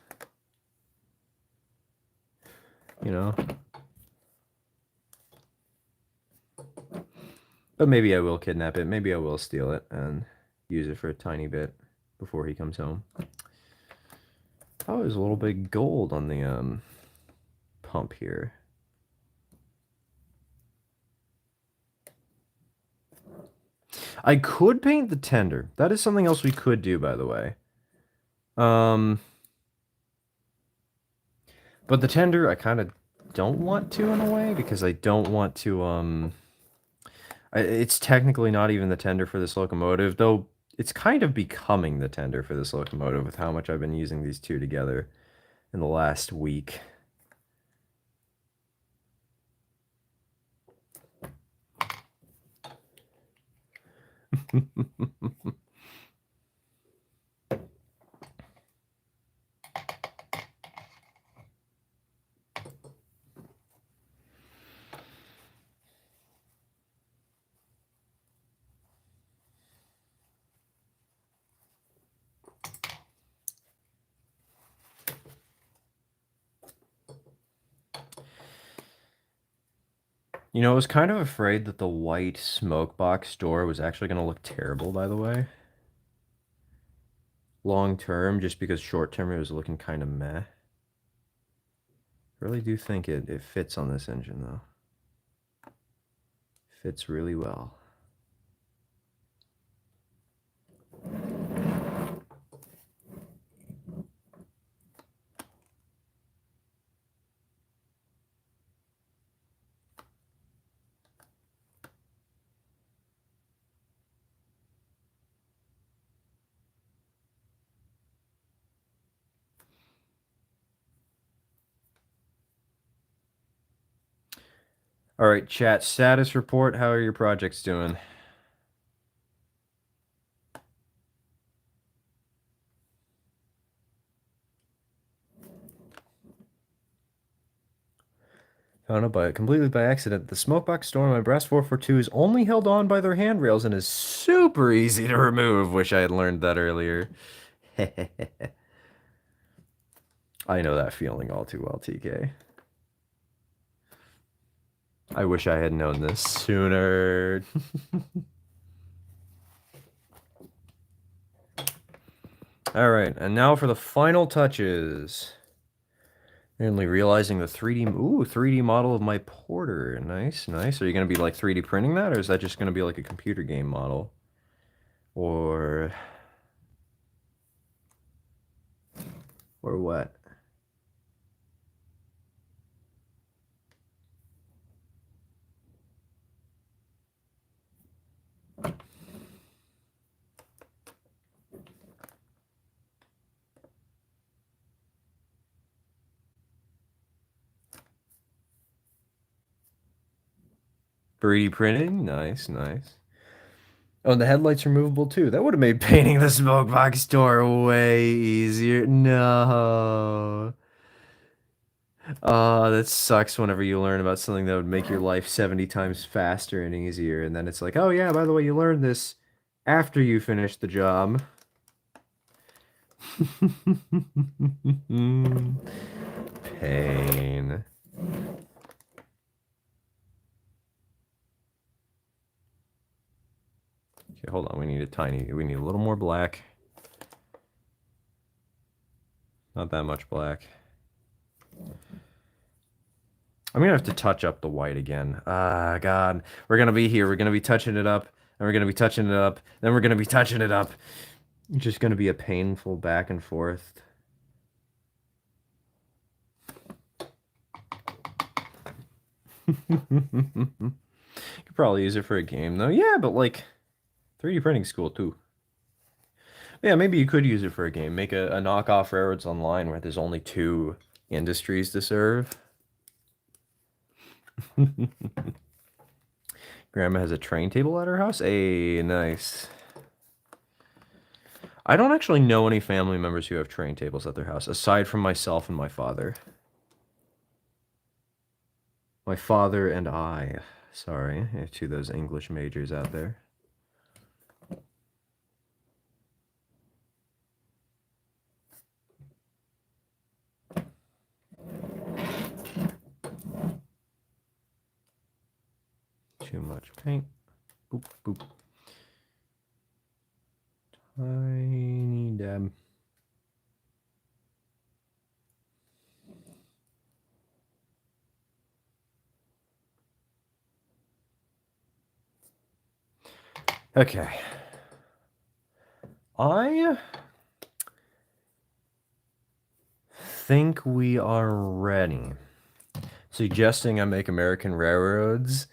Speaker 1: You know? But maybe I will kidnap it. Maybe I will steal it and use it for a tiny bit before he comes home. Oh, there's a little bit of gold on the pump here. I could paint the tender. That is something else we could do, by the way. But the tender, I kind of don't want to in a way because I don't want to. It's technically not even the tender for this locomotive, though. It's kind of becoming the tender for this locomotive with how much I've been using these two together in the last week. You know, I was kind of afraid that the white smoke box door was actually going to look terrible, by the way. Long term, just because short term it was looking kind of meh. Really do think it fits on this engine, though. Fits really well. All right, chat status report. How are your projects doing? Found out completely by accident. The smokebox door on my Brass 442 is only held on by their handrails and is super easy to remove. Wish I had learned that earlier. I know that feeling all too well, TK. I wish I had known this sooner. All right, and now for the final touches. Only realizing the 3D model of my Porter. Nice, nice. Are you going to be like 3D printing that, or is that just going to be like a computer game model? Or what? 3D printing? Nice, nice. Oh, and the headlights are movable too. That would have made painting the smoke box door way easier. No. Oh, that sucks whenever you learn about something that would make your life 70 times faster and easier. And then it's like, oh yeah, by the way, you learned this after you finished the job. Pain. Okay, hold on. We need a little more black. Not that much black. I'm gonna have to touch up the white again. Ah, God. We're gonna be here. We're gonna be touching it up. And we're gonna be touching it up. Then we're gonna be touching it up. It's just gonna be a painful back and forth. Could probably use it for a game though. Yeah, but like 3D printing school too. Yeah, maybe you could use it for a game. Make a knockoff Railroads Online where there's only 2 industries to serve. Grandma has a train table at her house? Hey, nice. I don't actually know any family members who have train tables at their house, aside from myself and my father. My father and I. Sorry, to those English majors out there. Too much paint. Boop, boop. Tiny dab. Okay. I think we are ready. Suggesting I make American Railroads.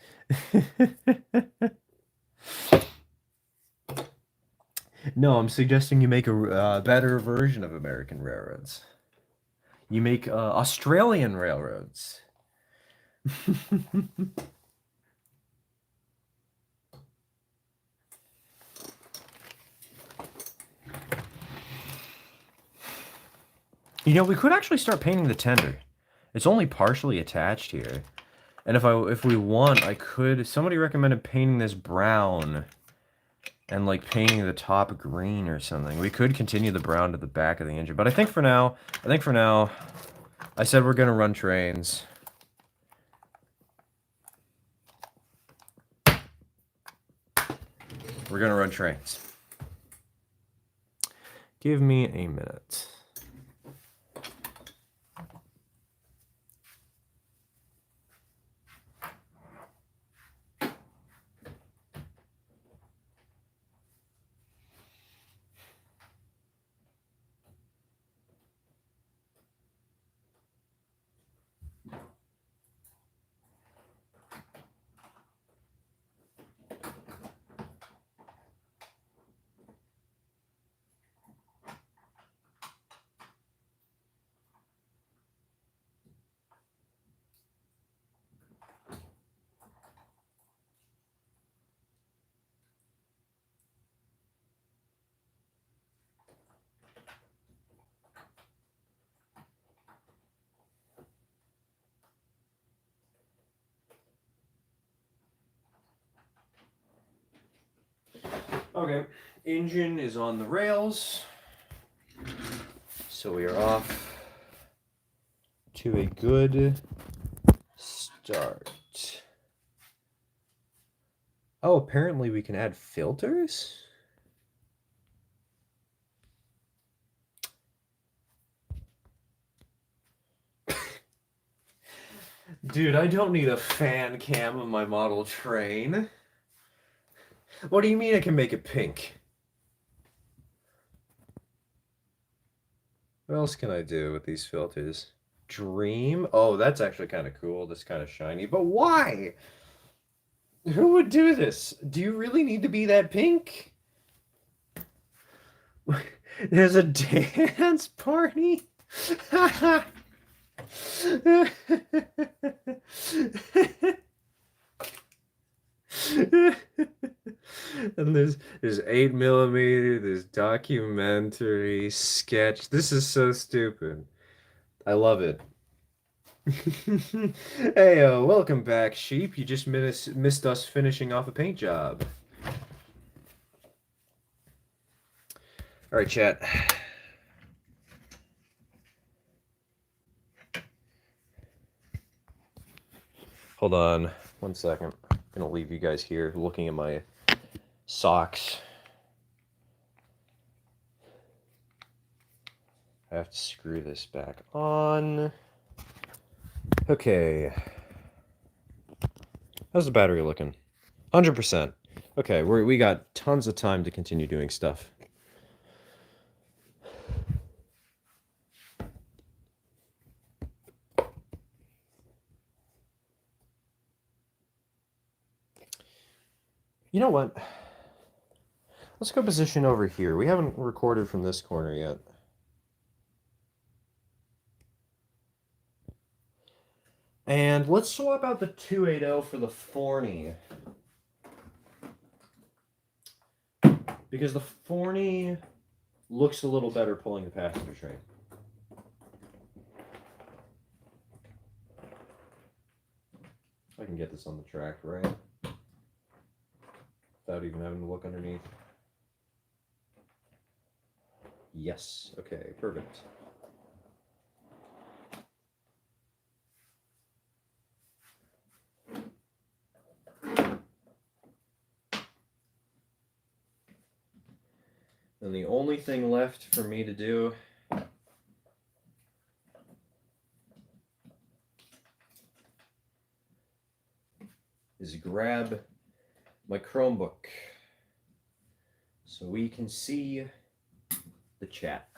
Speaker 1: No, I'm suggesting you make a better version of American Railroads. You make Australian Railroads. You know, we could actually start painting the tender. It's only partially attached here. And if we want, I could... Somebody recommended painting this brown and like painting the top green or something. We could continue the brown to the back of the engine. But I think for now, I said we're going to run trains. We're gonna run trains. Give me a minute. Okay, engine is on the rails, so we are off to a good start. Oh, apparently we can add filters? Dude, I don't need a fan cam of my model train. What do you mean I can make it pink? What else can I do with these filters? Dream? Oh, that's actually kind of cool. That's kind of shiny. But why? Who would do this? Do you really need to be that pink? There's a dance party? And there's 8mm, there's documentary, sketch. This is so stupid. I love it. Hey, welcome back, sheep. You just missed us finishing off a paint job. All right, chat. Hold on 1 second. I'm gonna leave you guys here looking at my socks. I have to screw this back on. Okay. How's the battery looking? 100%. Okay, we got tons of time to continue doing stuff. You know what? Let's go position over here. We haven't recorded from this corner yet. And let's swap out the 280 for the Forney. Because the Forney looks a little better pulling the passenger train. I can get this on the track, right? Without even having to look underneath. Yes. Okay, perfect. And the only thing left for me to do is grab my Chromebook so we can see the chat.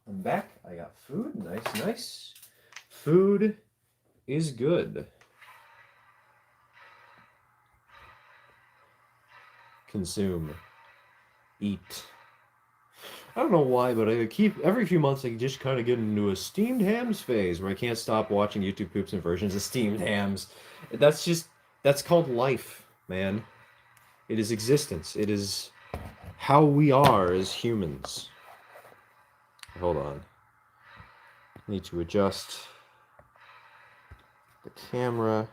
Speaker 1: I'm back. I got food. Nice, nice. Food is good. Consume. Eat. I don't know why, but I keep every few months I just kind of get into a steamed hams phase where I can't stop watching YouTube poops and versions of steamed hams. That's called life, man. It is existence. It is how we are as humans. Hold on. Need to adjust the camera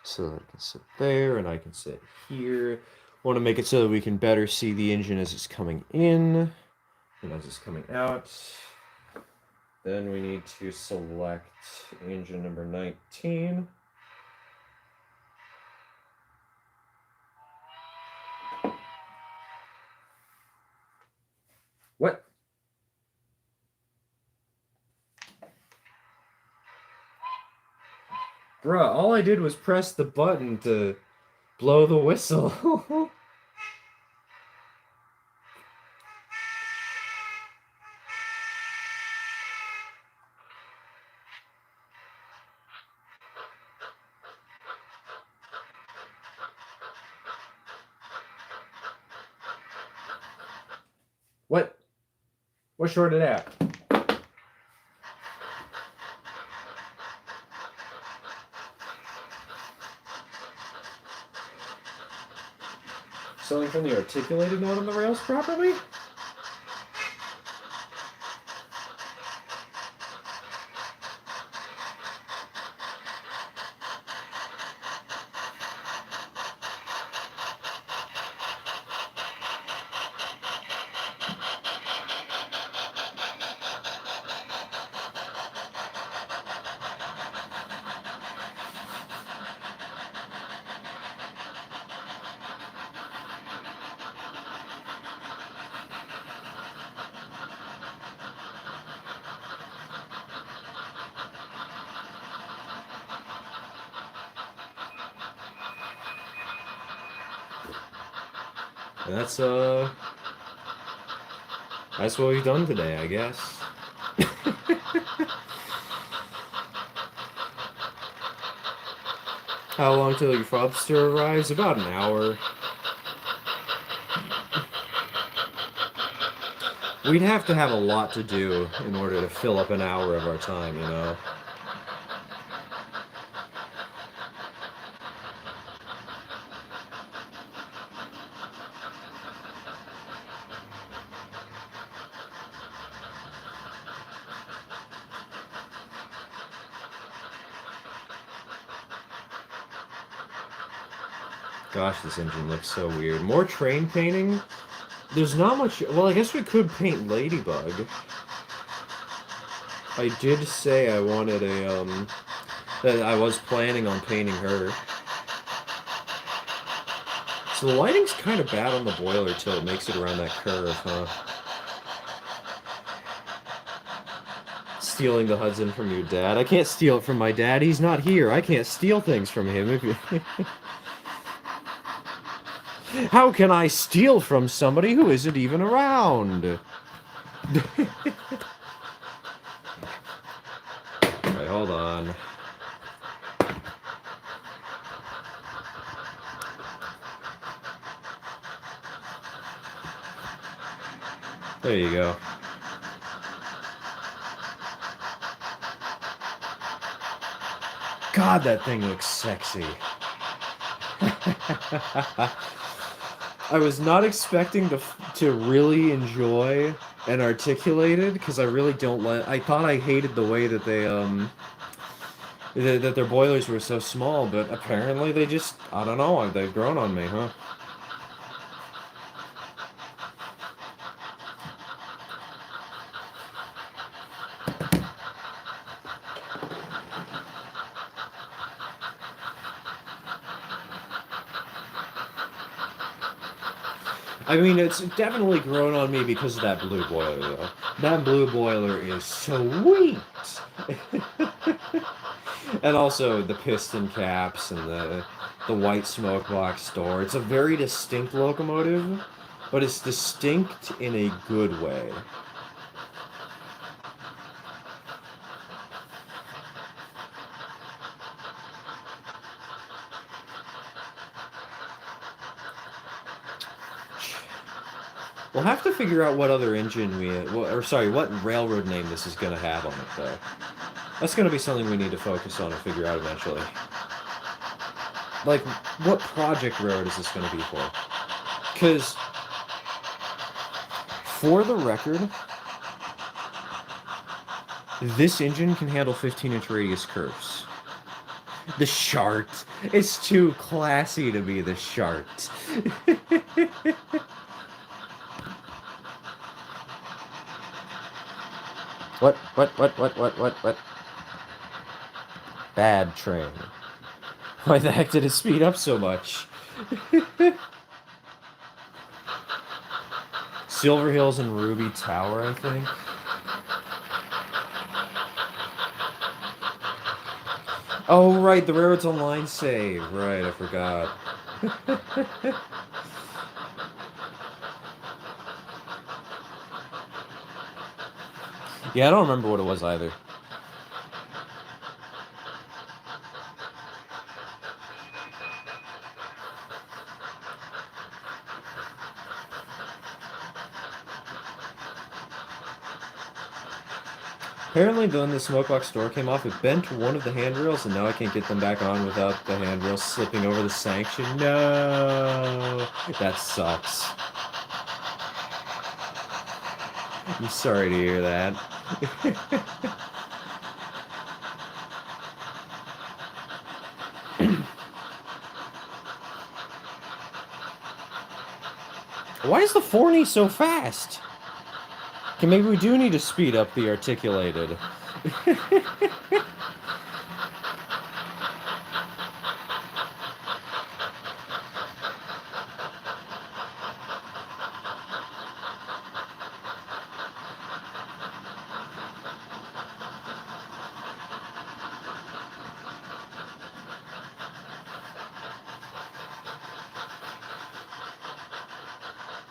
Speaker 1: so that I can sit there and I can sit here. Want to make it so that we can better see the engine as it's coming in and as it's coming out. Then we need to select engine number 19. What? Bruh, all I did was press the button to blow the whistle. What? What shorted out? Something from the articulated note on the rails properly? And that's what we've done today, I guess. How long till your Fobster arrives? About an hour. We'd have to have a lot to do in order to fill up an hour of our time, you know? Gosh, this engine looks so weird. More train painting? There's not much... Well, I guess we could paint Ladybug. I did say I wanted that I was planning on painting her. So the lighting's kind of bad on the boiler till it makes it around that curve, huh? Stealing the Hudson from your dad. I can't steal it from my dad. He's not here. I can't steal things from him. If you... How can I steal from somebody who isn't even around? Alright, hold on. There you go. God, that thing looks sexy. I was not expecting to really enjoy an articulated, because I really don't like... I thought I hated the way that they, that their boilers were so small, but apparently they just... I don't know, they've grown on me, huh? I mean, it's definitely grown on me because of that blue boiler, though. That blue boiler is sweet! And also the piston caps and the white smoke box door. It's a very distinct locomotive, but it's distinct in a good way. We'll have to figure out what other engine what railroad name this is going to have on it, though. That's going to be something we need to focus on and figure out eventually. Like, what project road is this going to be for? Because, for the record, this engine can handle 15-inch radius curves. The Shart. It's too classy to be the Shart. What? Bad train. Why the heck did it speed up so much? Silver Hills and Ruby Tower, I think. Oh, right, the Railroads Online save. Right, I forgot. Yeah, I don't remember what it was either. Apparently, when the smoke box door came off, it bent one of the handrails, and now I can't get them back on without the handrails slipping over the sanction. No, that sucks. I'm sorry to hear that. Why is the Forney so fast? Okay, maybe we do need to speed up the articulated.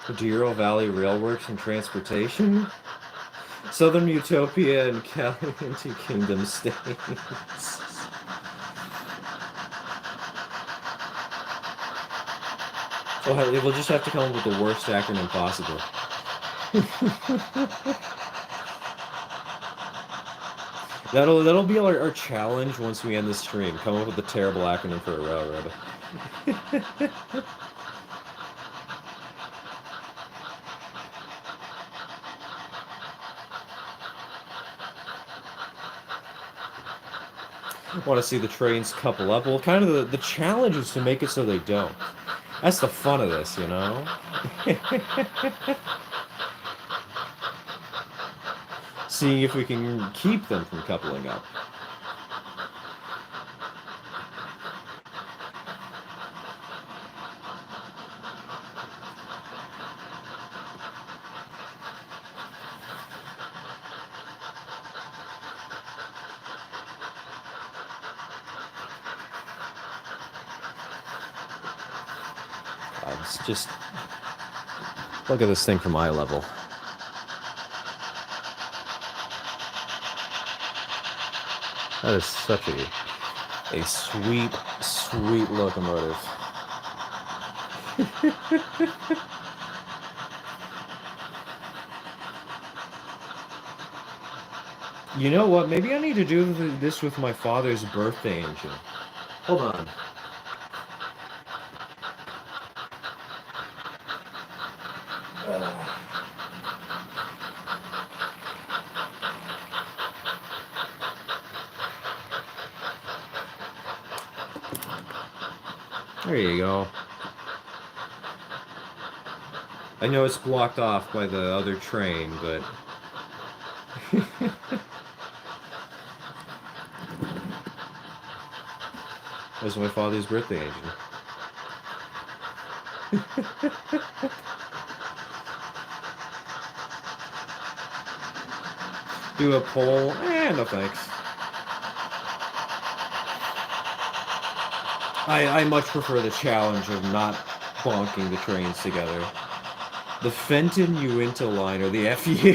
Speaker 1: Deero Valley Railworks and Transportation? Southern Utopia and Caliente Kingdom States. We'll just have to come up with the worst acronym possible. That'll be our challenge once we end the stream. Come up with a terrible acronym for a railroad. Want to see the trains couple up? Well, kind of the challenge is to make it so they don't. That's the fun of this, you know? Seeing if we can keep them from coupling up. It's just look at this thing from eye level. That is such a sweet, sweet locomotive. You know what? Maybe I need to do this with my father's birthday engine. Hold on. There you go. I know it's blocked off by the other train, but... That was my father's birthday engine. Do a poll? No thanks. I much prefer the challenge of not bonking the trains together. The Fenton Uinta line, or the FU.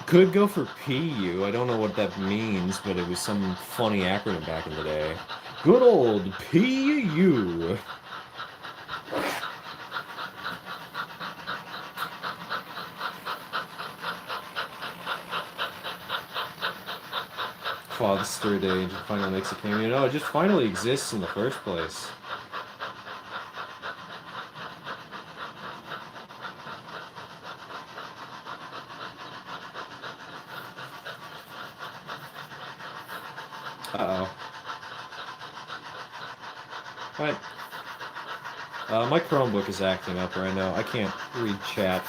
Speaker 1: Could go for PU. I don't know what that means, but it was some funny acronym back in the day. Good old PU. Father's third age finally makes a cameo. No, it just finally exists in the first place. Uh-oh. Right. My Chromebook is acting up right now. I can't read chat.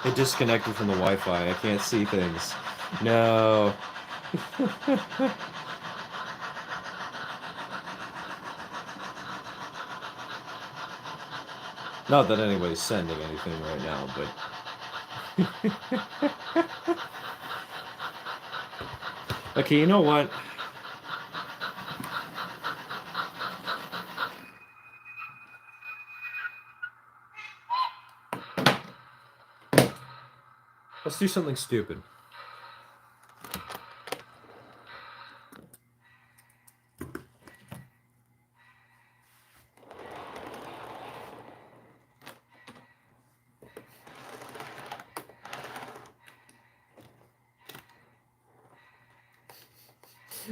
Speaker 1: It disconnected from the Wi-Fi. I can't see things. No. Not that anybody's sending anything right now, but... Okay, you know what? Let's do something stupid.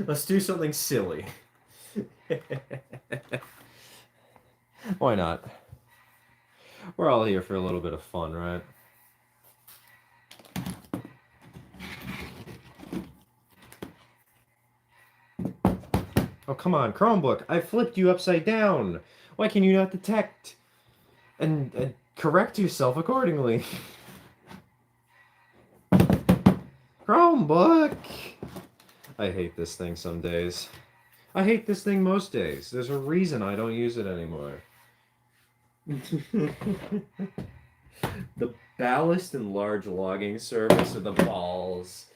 Speaker 1: Let's do something silly. Why not? We're all here for a little bit of fun, right? Oh, come on, Chromebook. I flipped you upside down. Why can you not detect and correct yourself accordingly? Chromebook! I hate this thing some days. I hate this thing most days. There's a reason I don't use it anymore. The ballast and large logging service are the balls.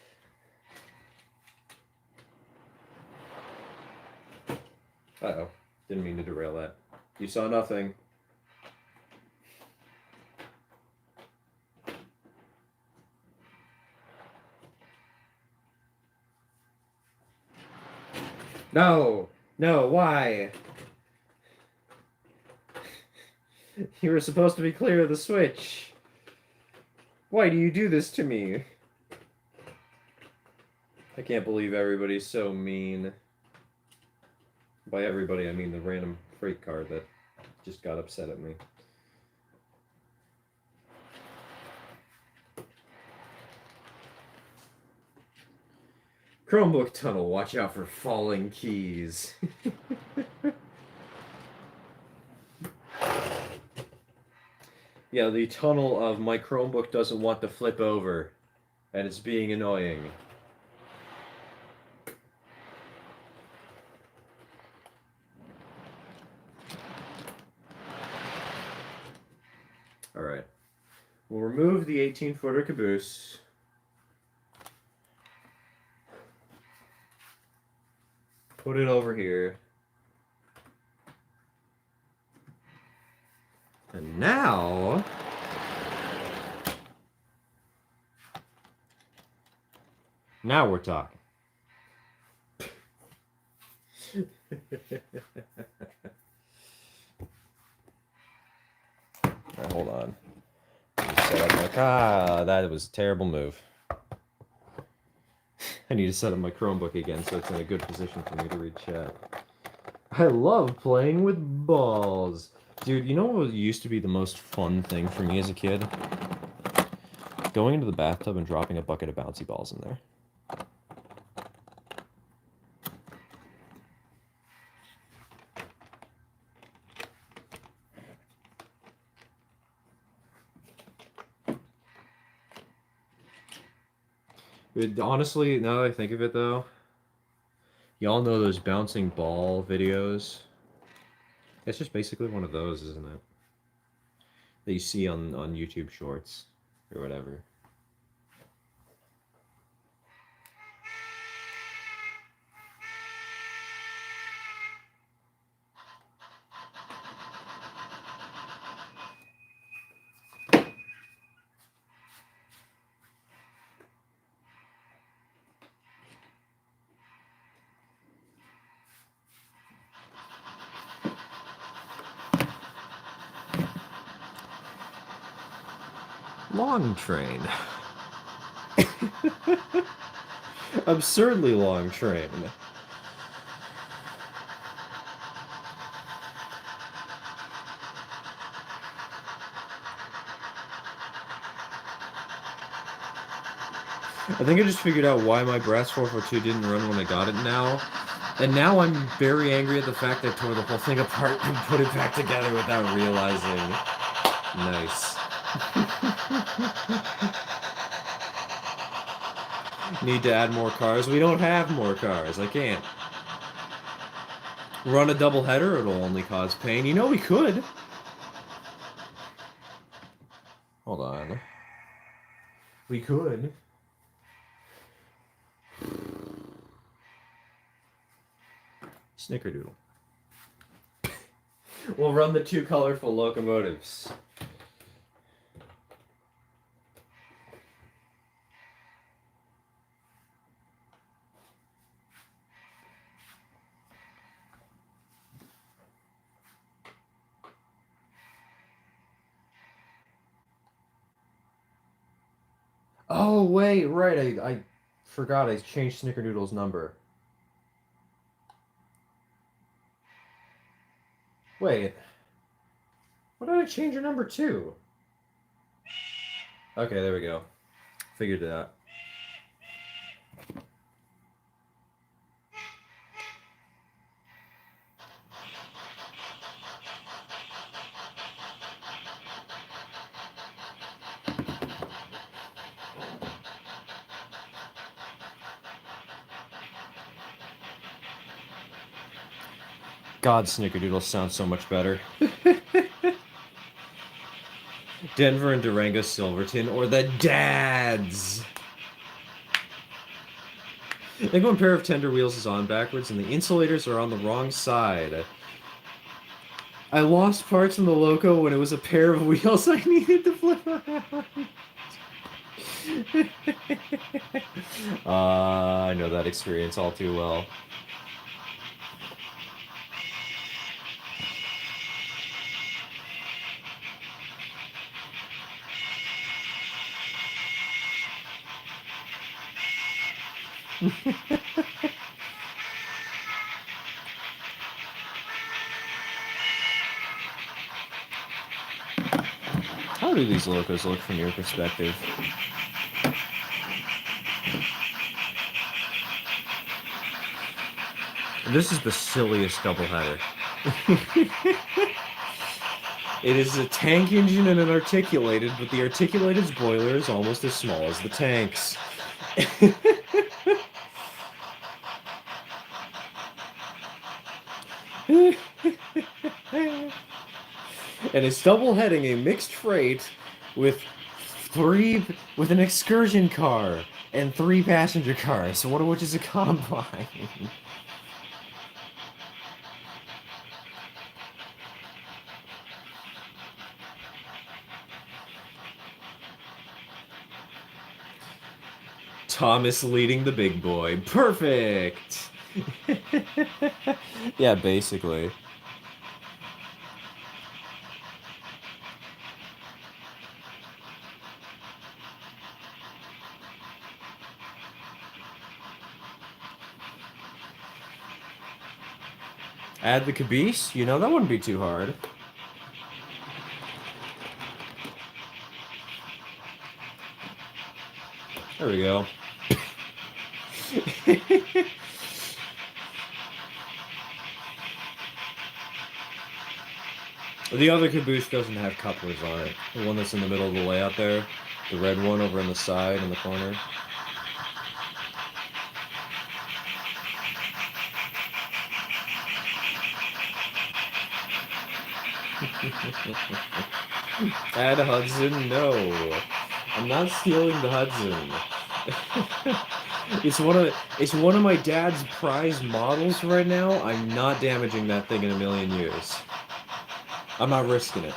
Speaker 1: Uh-oh. Didn't mean to derail that. You saw nothing. No! No, why? You were supposed to be clear of the switch. Why do you do this to me? I can't believe everybody's so mean. By everybody, I mean the random freight car that just got upset at me. Chromebook tunnel, watch out for falling keys. Yeah, the tunnel of my Chromebook doesn't want to flip over, and it's being annoying. Alright. We'll remove the 18-footer caboose. Put it over here. And now... Now we're talking. Right, hold on. Set up my... that was a terrible move. I need to set up my Chromebook again so it's in a good position for me to read chat. I love playing with balls. Dude, you know what used to be the most fun thing for me as a kid? Going into the bathtub and dropping a bucket of bouncy balls in there. Honestly, now that I think of it though, y'all know those bouncing ball videos? It's just basically one of those, isn't it? That you see on YouTube Shorts or whatever. Long train. Absurdly long train. I think I just figured out why my Brass 442 didn't run when I got it now. And now I'm very angry at the fact I tore the whole thing apart and put it back together without realizing. Nice. Need to add more cars. We don't have more cars. I can't. Run a double header, it'll only cause pain. You know we could. Hold on. We could. Snickerdoodle. We'll run the two colorful locomotives. Oh, wait, right. I forgot I changed Snickerdoodle's number. Wait. What did I change your number to? Okay, there we go. Figured it out. God, Snickerdoodle sounds so much better. Denver and Durango Silverton, or the Dads. I think one pair of tender wheels is on backwards and the insulators are on the wrong side. I lost parts in the Loco when it was a pair of wheels I needed to flip around. I know that experience all too well. How do these locos look from your perspective? This is the silliest doubleheader. It is a tank engine and an articulated, but the articulated's boiler is almost as small as the tank's. And it's double heading a mixed freight with an excursion car and 3 passenger cars, one of which is a combine. Thomas leading the big boy. Perfect! Yeah, basically. Add the caboose? You know, that wouldn't be too hard. There we go. The other caboose doesn't have couplers on it. The one that's in the middle of the layout there. The red one over on the side in the corner. Add Hudson? No. I'm not stealing the Hudson. It's one of my dad's prized models right now. I'm not damaging that thing in a million years. I'm not risking it.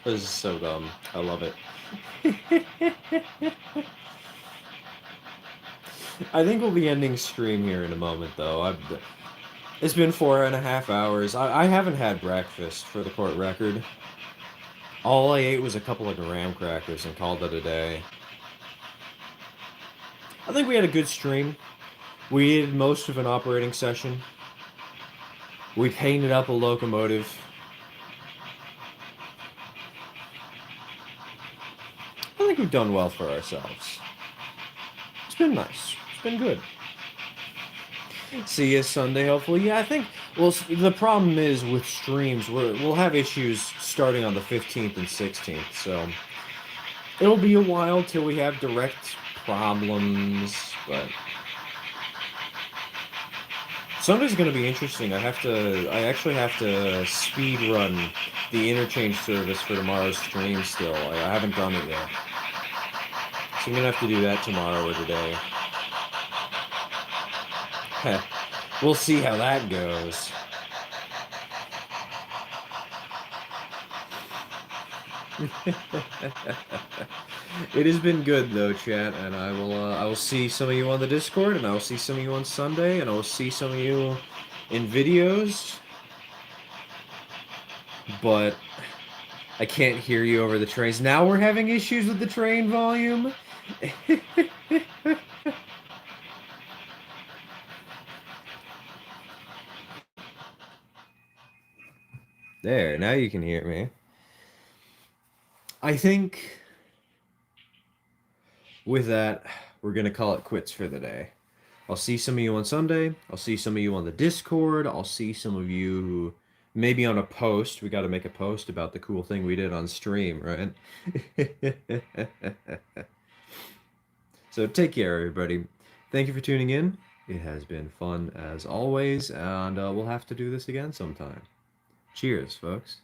Speaker 1: This is so dumb. I love it. I think we'll be ending stream here in a moment, though. It's been 4.5 hours. I haven't had breakfast, for the court record. All I ate was a couple of graham crackers and called it a day. I think we had a good stream. We did most of an operating session. We painted up a locomotive. we've done well for ourselves. It's been nice. It's been good. See you Sunday, hopefully. Yeah, I think. Well, the problem is with streams, we'll have issues starting on the 15th and 16th, so it'll be a while till we have direct problems. But Sunday's going to be interesting. I actually have to speed run the interchange service for tomorrow's stream. Still, I haven't done it yet, so I'm gonna have to do that tomorrow or today. We'll see how that goes. It has been good though, chat, and I will see some of you on the Discord, and I will see some of you on Sunday, and I will see some of you in videos. But I can't hear you over the trains. Now we're having issues with the train volume. There, now you can hear me. I think with that, we're gonna call it quits for the day. I'll see some of you on Sunday. I'll see some of you on the Discord. I'll see some of you maybe on a post. We got to make a post about the cool thing we did on stream, right? So take care, everybody. Thank you for tuning in. It has been fun as always, and we'll have to do this again sometime. Cheers, folks.